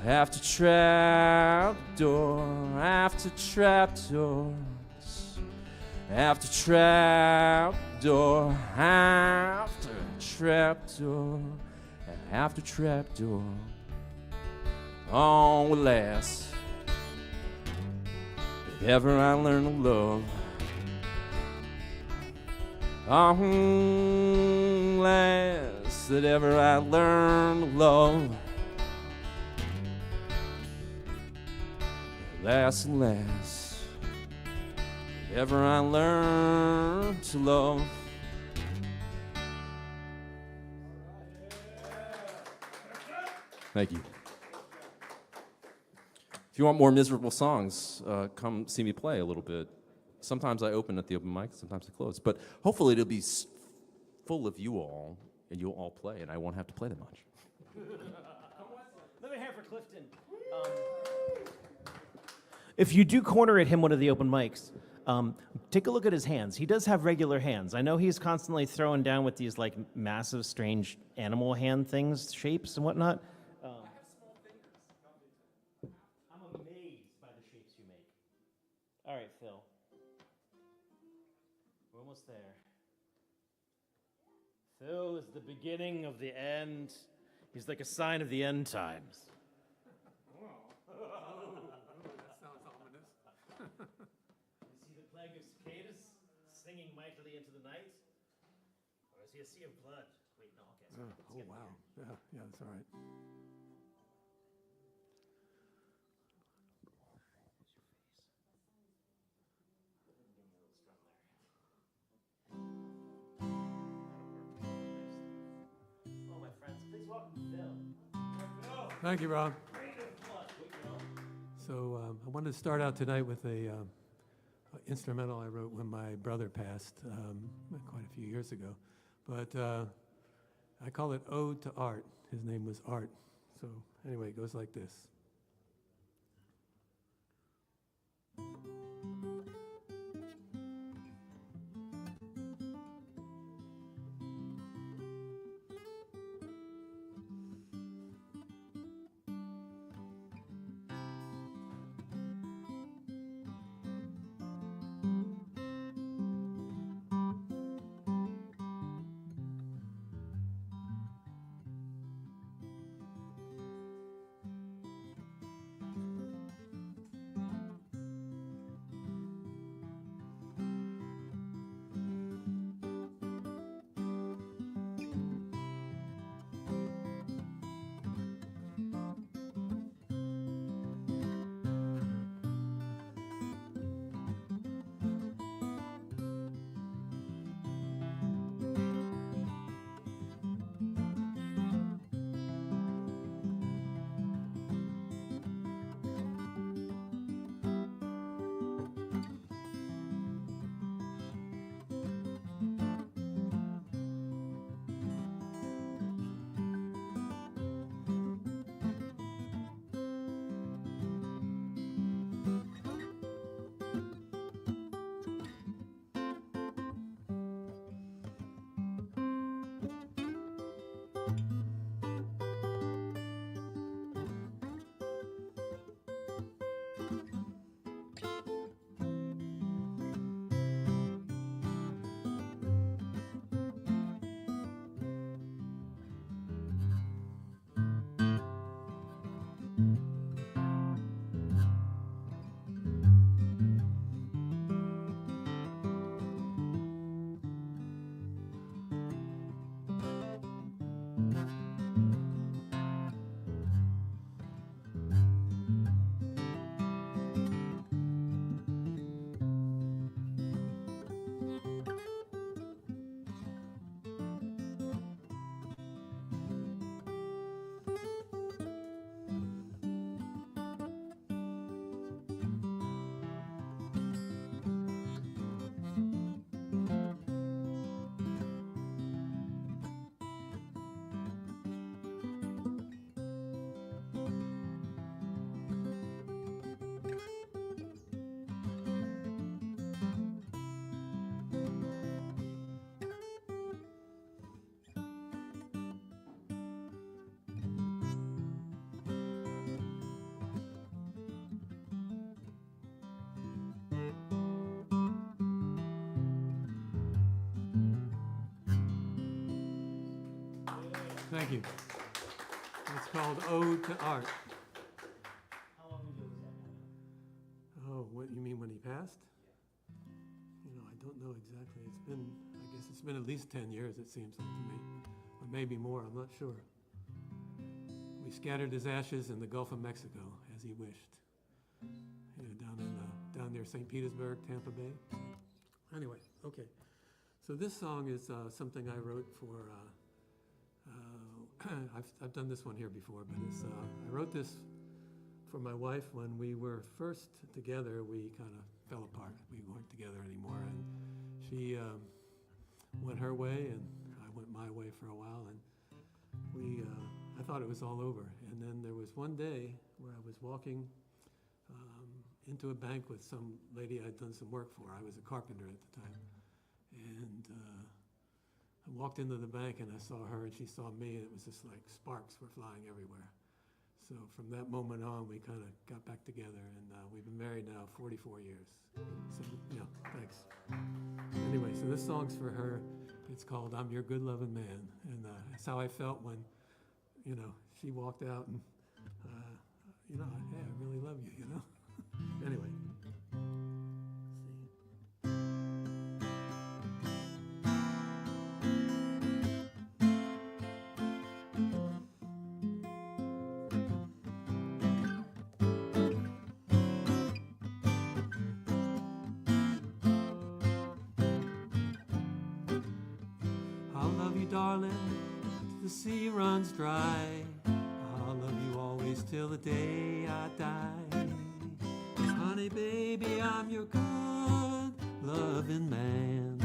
after trap door after trap doors after trap door after trap door after trap door. Oh, alas, if ever I learn to love. Oh, alas, that ever I learn to love. Alas, alas, if ever I learn to love. Thank you. If you want more miserable songs, come see me play a little bit. Sometimes I open at the open mic, sometimes I close. But hopefully it'll be full of you all, and you'll all play, and I won't have to play that much. Let me hear for Clifton. If you do corner at him one of the open mics, take a look at his hands. He does have regular hands. I know he's constantly throwing down with these like massive, strange animal hand things, shapes and whatnot. I have small fingers. I'm amazed by the shapes you make. All right, Phil. We're almost there. Phil is the beginning of the end. He's like a sign of the end times. That sounds ominous. You see the plague of cicadas singing mightily into the night? Or is he a sea of blood? Wait, no, okay. Oh, wow. Yeah, that's all right. Oh, my friends, please welcome Phil. Thank you, Rob. So I wanted to start out tonight with a instrumental I wrote when my brother passed quite a few years ago. But I call it Ode to Art. His name was Art. So anyway, it goes like this. Thank you. It's called Ode to Art. How long ago was that? Oh, what you mean when he passed? You know, I don't know exactly. I guess it's been at least 10 years, it seems like to me. Or maybe more, I'm not sure. We scattered his ashes in the Gulf of Mexico, as he wished. You know, down near St. Petersburg, Tampa Bay. Anyway, okay. So this song is something I wrote for, I've done this one here before, but I wrote this for my wife when we were first together. We kind of fell apart. We weren't together anymore, and she went her way, and I went my way for a while, and I thought it was all over. And then there was one day where I was walking into a bank with some lady I'd done some work for. I was a carpenter at the time, and I walked into the bank and I saw her and she saw me, and it was just like sparks were flying everywhere. So from that moment on, we kind of got back together, and we've been married now 44 years. So, yeah, thanks. Anyway, so this song's for her. It's called I'm Your Good Loving Man, and that's how I felt when, you know, she walked out and, you know, hey, I really love you, you know? Anyway. I'll love you, darling, till the sea runs dry. I'll love you always till the day I die. Honey, baby, I'm your good loving man.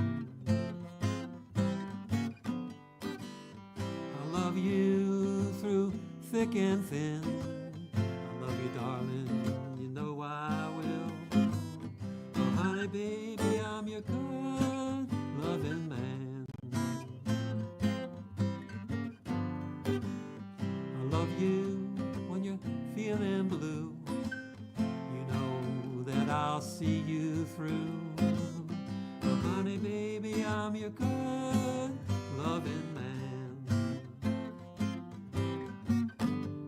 I love you through thick and thin. I love you, darling, you know I will. Oh, honey, baby, I'm your good loving man. I love you when you're feeling blue. I'll see you through. Oh, honey, baby, I'm your good loving man.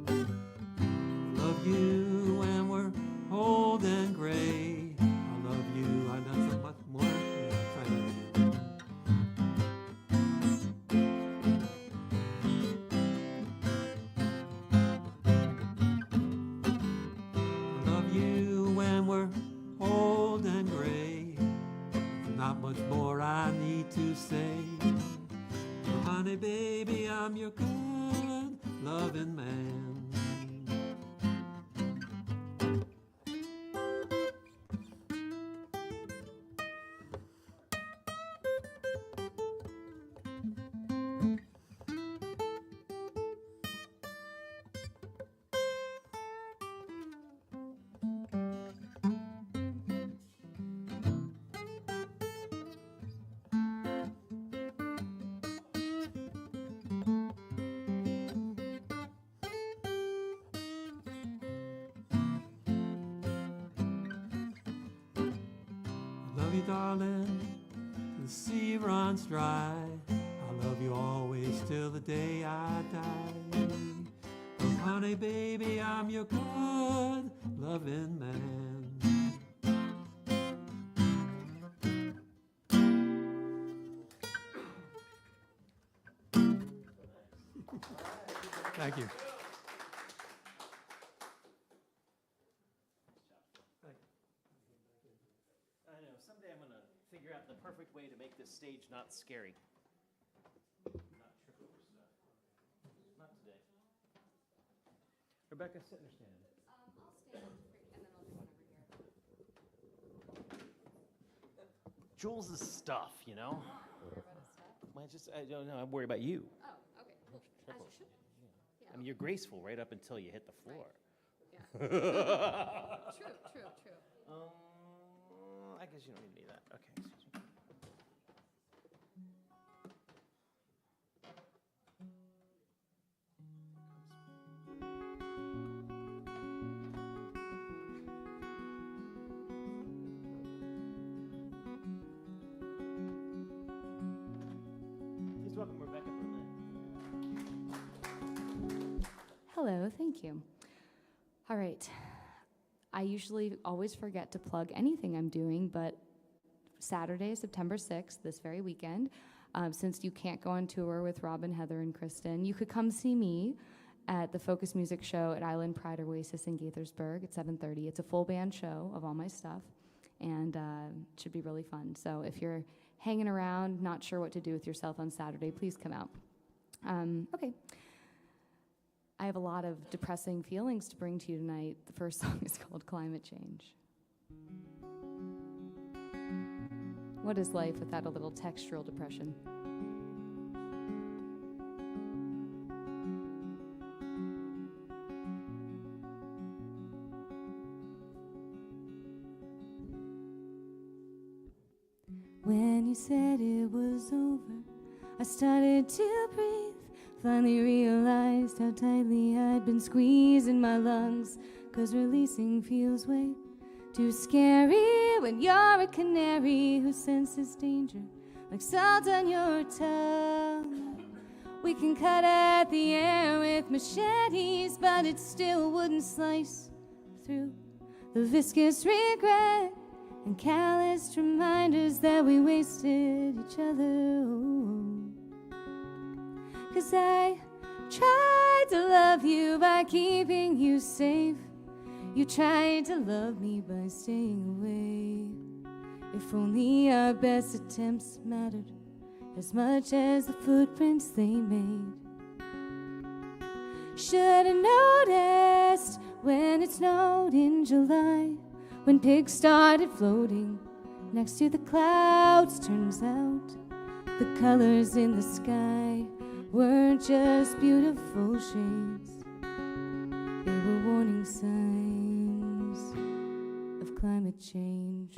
I love you when we're old and gray. I love you, I know so much more. Try that again. I love you when we're old and gray. Not much more I need to say. Oh, honey, baby, I'm your good loving man. Love you, darling, the sea runs dry. I love you always till the day I die. Oh, honey, baby, I'm your good loving man. Thank you. I know, someday I'm going to figure out the perfect way to make this stage not scary. Not trip over stuff. Not today. Rebecca, sit or stand? I'll stand and then I'll do one over here. Jules' stuff, you know? Worry about his stuff? I don't know, I'm worried about you. Oh, okay, cool. As you should. I mean, you're graceful right up until you hit the floor. Yeah. True. I guess you don't need that. Okay, excuse me. Please welcome Rebecca Berlin. Hello, thank you. All right. I usually always forget to plug anything I'm doing, but Saturday, September 6th, this very weekend, since you can't go on tour with Rob and Heather and Kristen, you could come see me at the Focus Music Show at Island Pride Oasis in Gaithersburg at 7:30. It's a full band show of all my stuff, and it should be really fun. So if you're hanging around, not sure what to do with yourself on Saturday, please come out. Okay. I have a lot of depressing feelings to bring to you tonight. The first song is called Climate Change. What is life without a little textural depression? When you said it was over, I started to breathe. Finally realized how tightly I'd been squeezing my lungs, 'cause releasing feels way too scary when you're a canary who senses danger like salt on your tongue. We can cut at the air with machetes, but it still wouldn't slice through the viscous regret and calloused reminders that we wasted each other. Ooh. 'Cause I tried to love you by keeping you safe. You tried to love me by staying away. If only our best attempts mattered as much as the footprints they made. Should've noticed when it snowed in July, when pigs started floating next to the clouds. Turns out the colors in the sky weren't just beautiful shades, they were warning signs of climate change.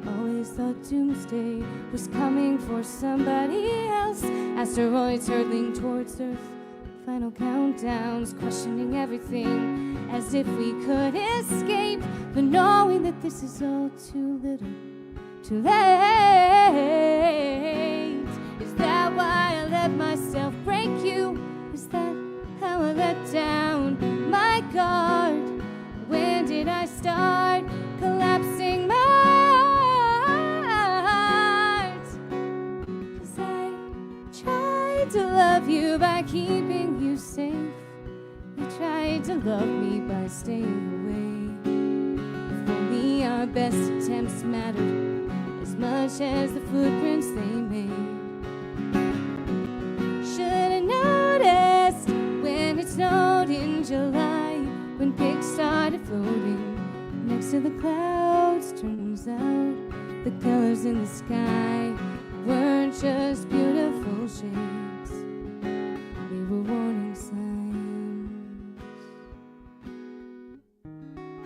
Always thought doomsday was coming for somebody else. Asteroids hurtling towards Earth, final countdowns, questioning everything as if we could escape, but knowing that this is all too little, too late. Is that why I let myself break you? Is that how I let down my guard? When did I start collapsing my to love you by keeping you safe. You tried to love me by staying away. If only our best attempts mattered as much as the footprints they made. Should've noticed when it snowed in July, when pigs started floating next to the clouds. Turns out the colors in the sky weren't just beautiful shades, they were warning signs.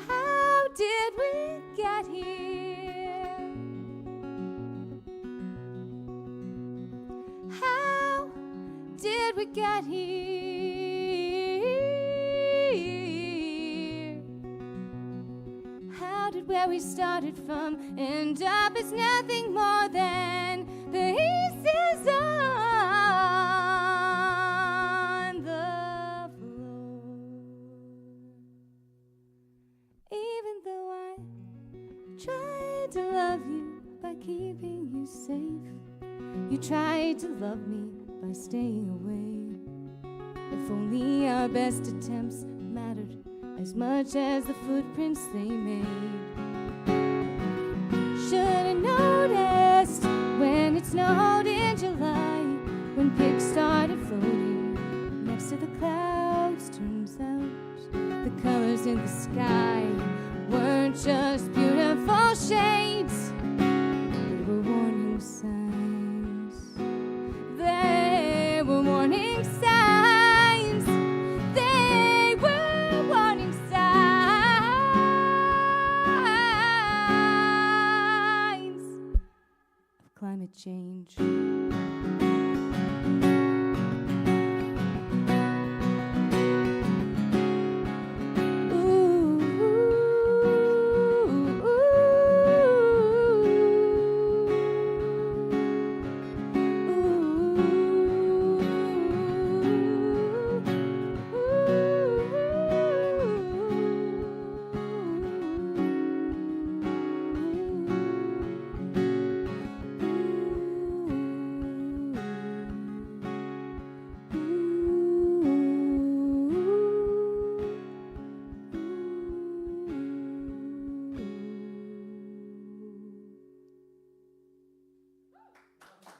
How did we get here? How did we get here? How did where we started from end up as nothing more than the pieces on the floor? Even though I tried to love you by keeping you safe, you tried to love me by staying away. If only our best attempts mattered as much as the footprints they made. Should've noticed when it snowed in July, when pigs started floating next to the clouds. Turns out the colors in the sky weren't just beautiful shades, they were warning signs. They were warning signs. They were warning signs of climate change.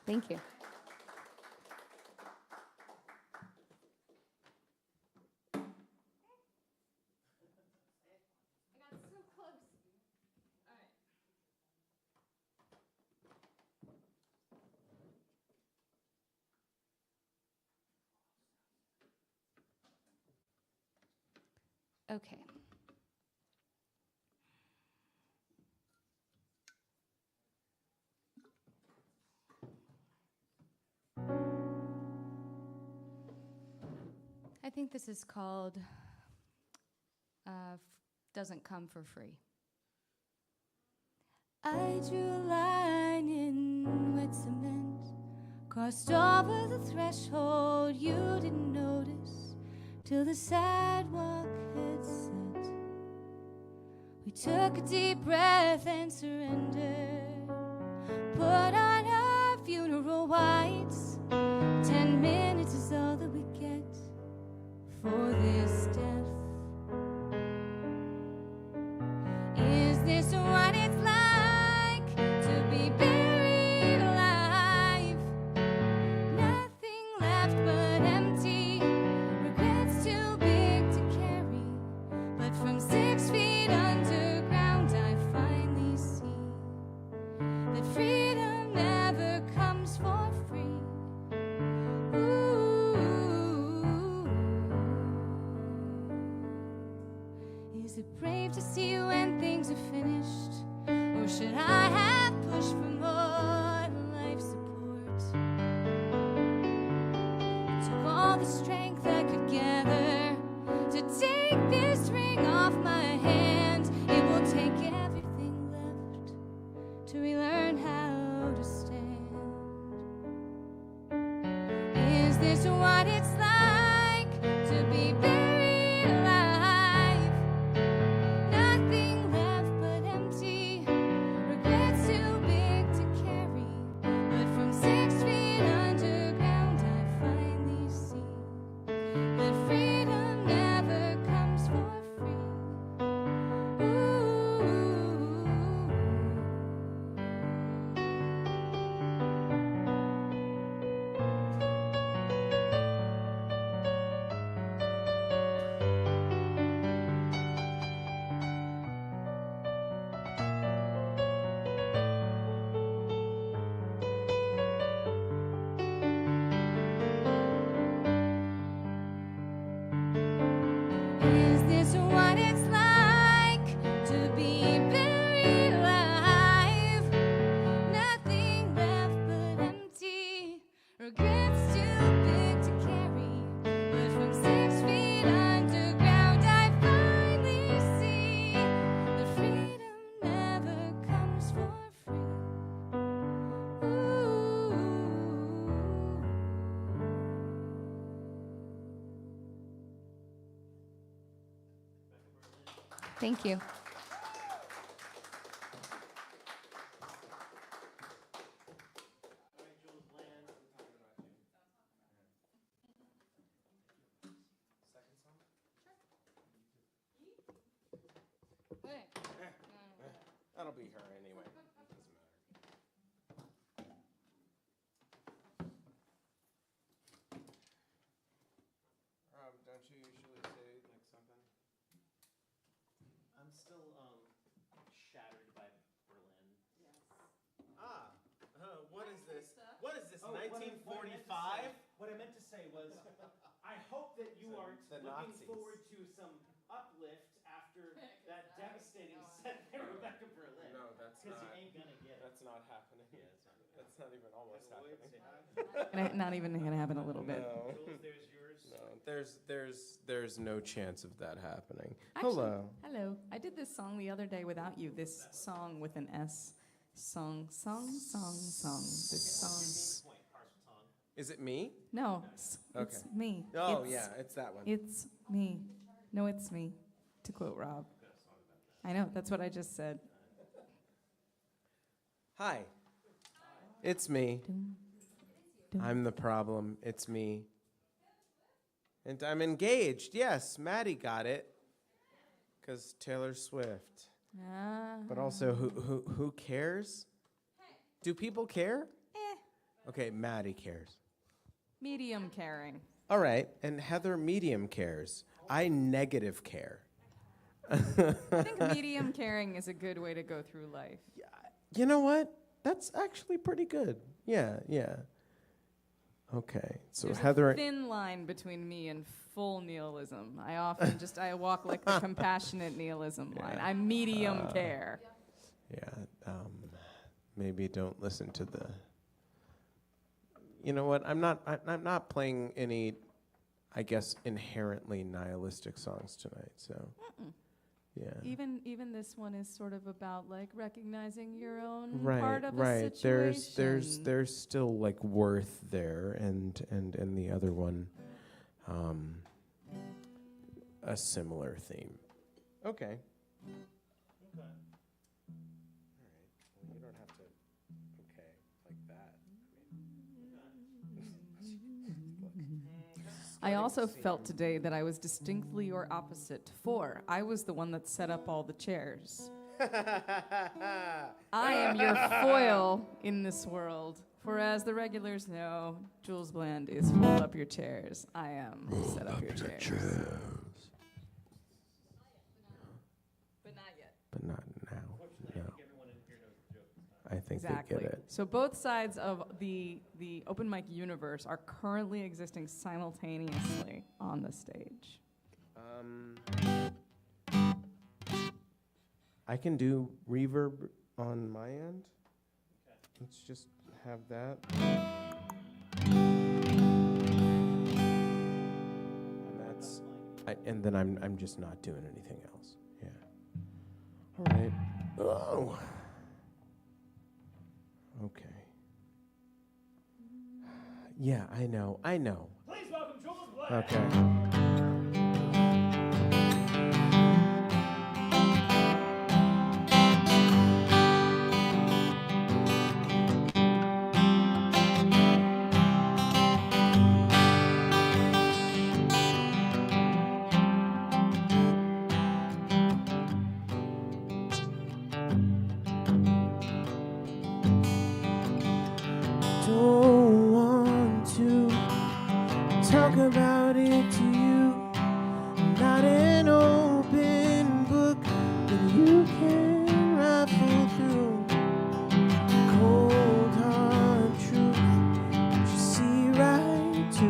Thank you. Okay. I think this is called Doesn't Come for Free. I drew a line in wet cement, crossed over the threshold. You didn't notice till the sidewalk had set. We took a deep breath and surrendered, put on our funeral whites. 10 minutes is all that we get for this death. Is this what it's like to be buried alive? Nothing left but empty, regrets too big to carry. But from 6 feet underground I finally see that freedom never comes for free. Is it brave to see when things are finished? Or should I have pushed for more life support? It took all the strength I could gather to take this ring off my hand. It will take everything left to relearn how to stand. Is this what it's like to be buried alive? Nothing left but empty, regrets too big to carry. But from 6 feet underground I finally see that freedom never comes for free. Is this what it's like to be buried alive? Nothing left but empty, regrets too big to carry. But from 6 feet underground I finally see that freedom never comes for Thank you. That'll be her anyway. Doesn't matter. Don't you usually say like something? I'm still shattered by Berlin. What is this? What is this? Oh, 1945? What I meant to say was, I hope that you aren't The looking Nazis. forward to some uplift after that devastating set there back in Berlin. No, that's Because not. you ain't gonna get it. That's not happening. Yeah, it's not gonna That's not even almost Lloyd, happening. say hi. Not even gonna happen a little bit. No. Jules, there's yours. No, there's no chance of that happening. Actually, Hello. Hello. I did this song the other day without you. This song with an S. Song. This song. Is it me? No, it's me. Oh, It's- yeah, it's that one. It's me. No, it's me, to quote Rob. I know, that's what I just said. Hi. It's me. I'm the problem. It's me. And I'm engaged. Yes, Maddie got it. Because Taylor Swift. But also, who cares? Do people care? Okay, Maddie cares. Medium caring. All right, and Heather medium cares. I negative care. I think medium caring is a good way to go through life. You know what? That's actually pretty good. Yeah. Okay, so There's Heather. a thin line between me and full nihilism. I often I walk like the compassionate nihilism line. I'm medium care. Yeah, maybe don't listen to the. You know what? I'm not playing any, I guess, inherently nihilistic songs tonight. So, yeah. Even this one is sort of about like recognizing your own Right, part of a right. situation. There's still like worth there, and the other one, a similar theme. Okay. I also felt today that I was distinctly your opposite to 4. I was the one that set up all the chairs. I am your foil in this world. For as the regulars know, Jules Bland is fold up your chairs. I am set up your chairs. But not yet. But not now. No. I think Exactly. they get it. So both sides of the open mic universe are currently existing simultaneously on the stage. I can do reverb on my end. Let's just have that. And that's, and then I'm just not doing anything else. Yeah. All right. Oh. Okay. Yeah, I know. Please welcome Jules Bland. Okay. Don't want to talk about it to you. Not an open book that you can rifle through. Cold hard truth that you see right to.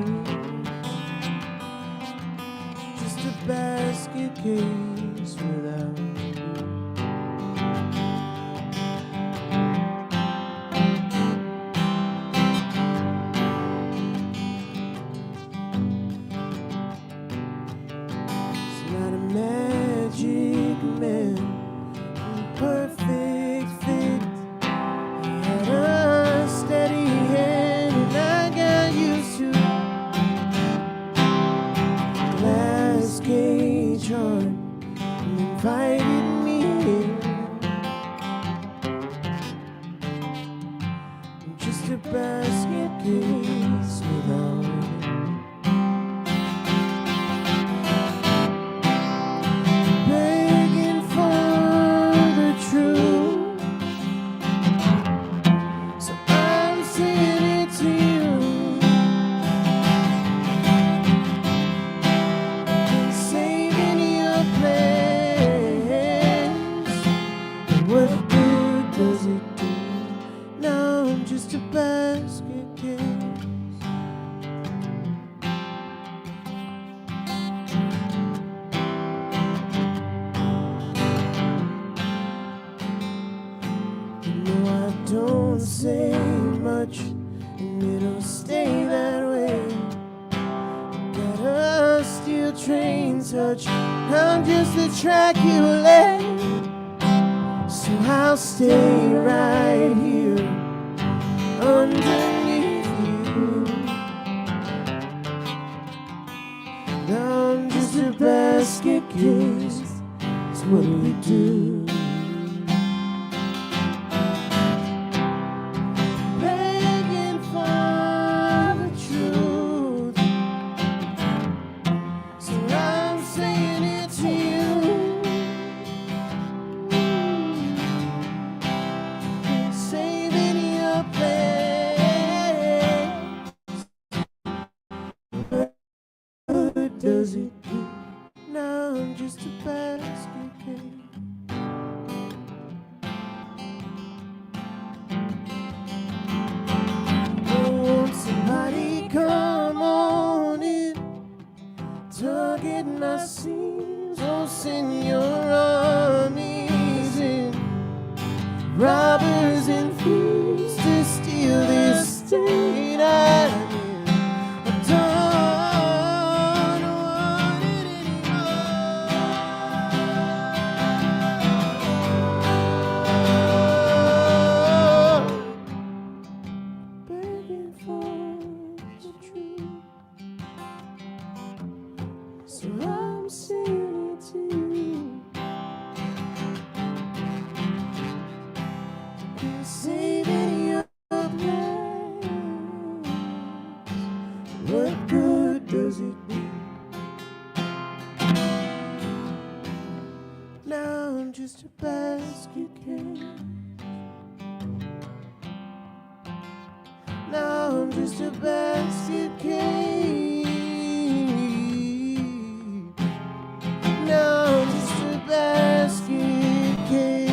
Just a basket case without. Invited me in. Just a basket case without begging for the truth. So I'm saying it to you. Saving your place. What good does it do? Now I'm just a basket case. You know I don't say much, and it'll stay that way. Got a steel train touch, I'm just the track you lay. So I'll stay right here underneath you. Now I'm just a basket case, it's what we do. Begging for the truth. So I'm saying it to you. Saving your place. does it do? Now I'm just a basket case. Won't somebody come on in, tug at my seams, oh send your armies in, robbers and thieves to steal this state I'm in. I don't want it anymore. Begging for the truth, so I'm saying it to you. Saving your plans, what good does it do? Now I'm just a basket case. Now I'm just a basket case. Now I'm just a basket case.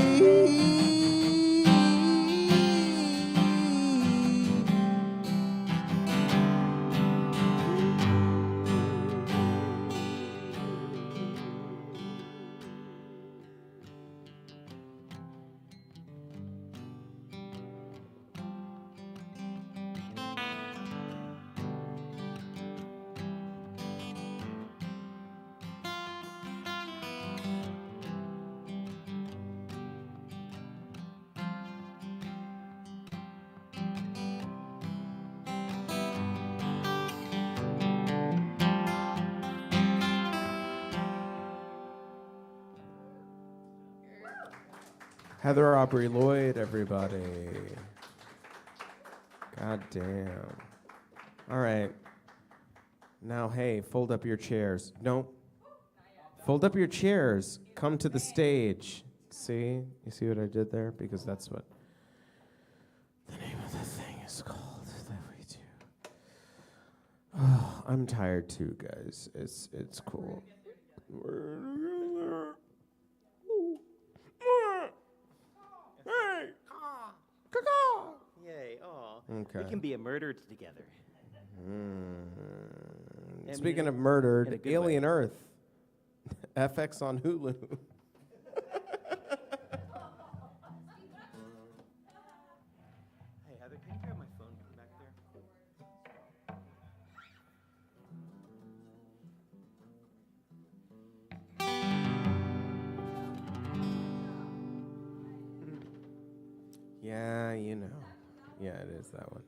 Heather, Aubrey, Lloyd, everybody. God damn. All right. Now, hey, fold up your chairs. No. Fold up your chairs. Come to the stage. See? You see what I did there? Because that's what the name of the thing is called that we do. Oh, I'm tired too, guys. It's cool. Yay, aw. Okay. We can be murdered together. Speaking of in a murdered, good Alien Earth. FX on Hulu. Hey, Heather, can you grab my phone back there? Yeah, you know. Yeah, it is that one.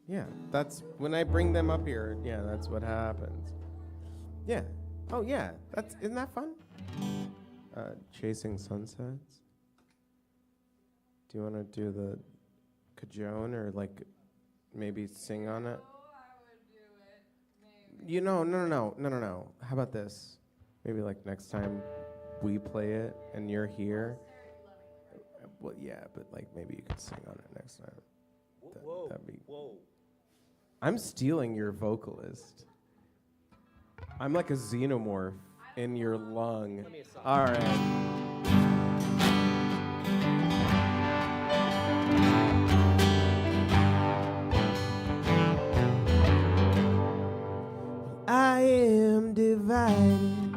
Yeah, that's when I bring them up here. Yeah, that's what happens. Yeah. Oh, yeah. Isn't that fun? Chasing Sunsets. Do you want to do the cajon or like maybe sing on it? You know, no. How about this? Maybe like next time we play it and you're here. Well, yeah, but like maybe you could sing on it next time. Whoa. I'm stealing your vocalist. I'm like a xenomorph in your lung. All right. I am divided,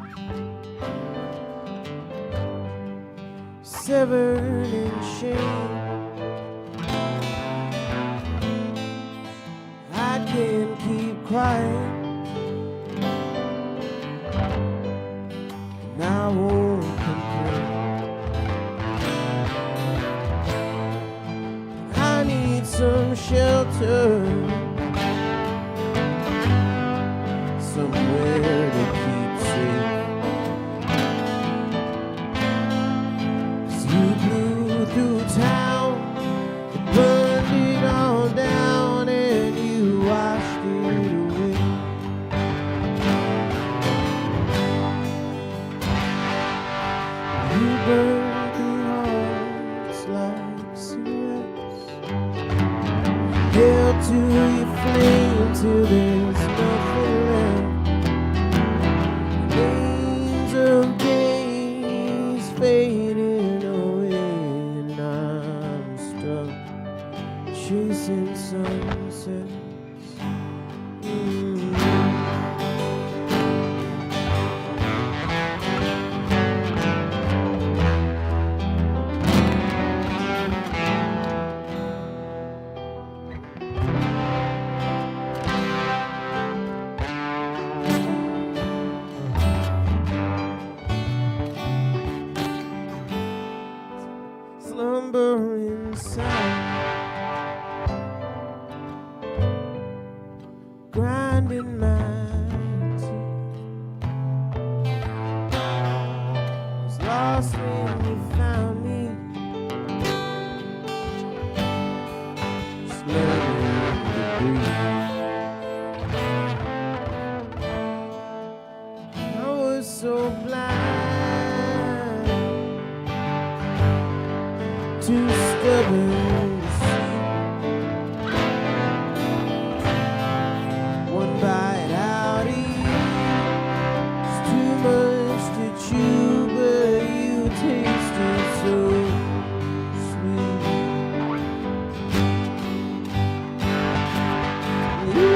severed in shame. I can't keep quiet, and I won't complain. I need some shelter, somewhere to keep safe. 'Cause you blew through town, you burned it all down, and you washed it away. You burned the hearts like cigarettes, held to your flame till there's nothing left. grinding my teeth. Was lost when you found me. Just learning to breathe. I was so blind, too stubborn. One bite out of you, it's too much to chew, but you tasted so sweet. You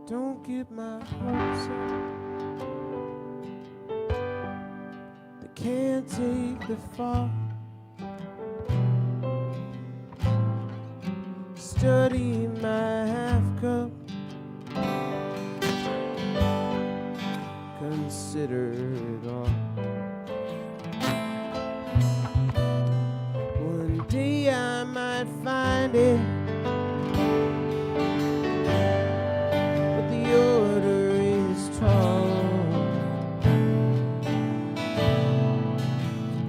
don't get my hopes up. They can't take the fall. Study my half cup. Consider it all. One day I might find it. The order is tall.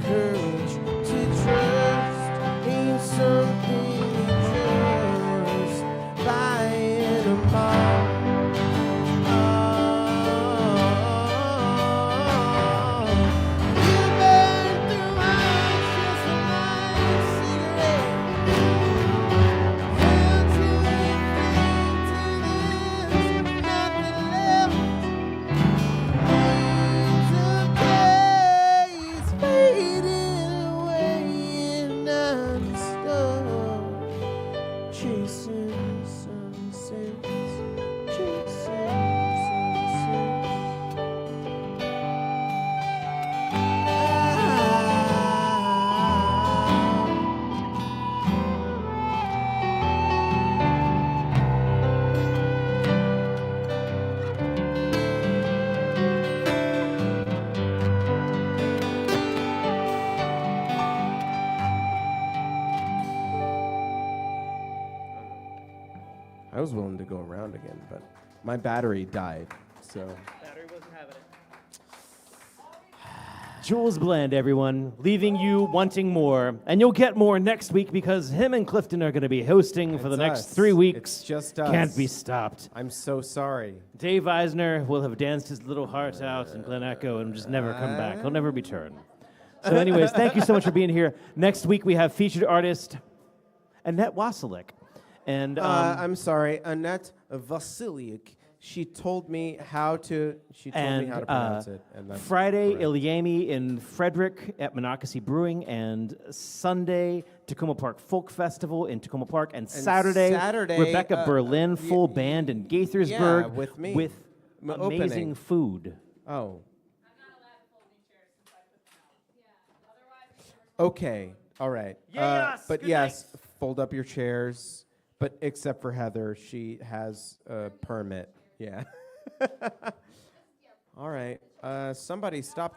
Courage to trust ain't something you just buy in a mall. You burn through eyes just like a cigarette. Held you I was willing to go around again, but my battery died, so. Battery wasn't having it. Jules Blend, everyone, leaving you wanting more. And you'll get more next week because him and Clifton are going to be hosting for the next 3 weeks. It's just us. Can't be stopped. I'm so sorry. Dave Eisner will have danced his little heart out in Glen Echo and just never come back. He'll never return. So anyways, thank you so much for being here. Next week we have featured artist Annette Wasilic. And I'm sorry, Annette Vasiliuk. She told me how to. She told me how to pronounce it. And that's Friday, correct. ilyAIMY in Frederick at Monocacy Brewing, and Sunday, Takoma Park Folk Festival in Takoma Park, and Saturday, Rebecca Berlin full band in Gaithersburg yeah, with me. with amazing Opening. food. Oh. Okay. All right. Yes, but good yes, fold up your chairs. But except for Heather, she has a permit. Yeah. All right. Somebody stop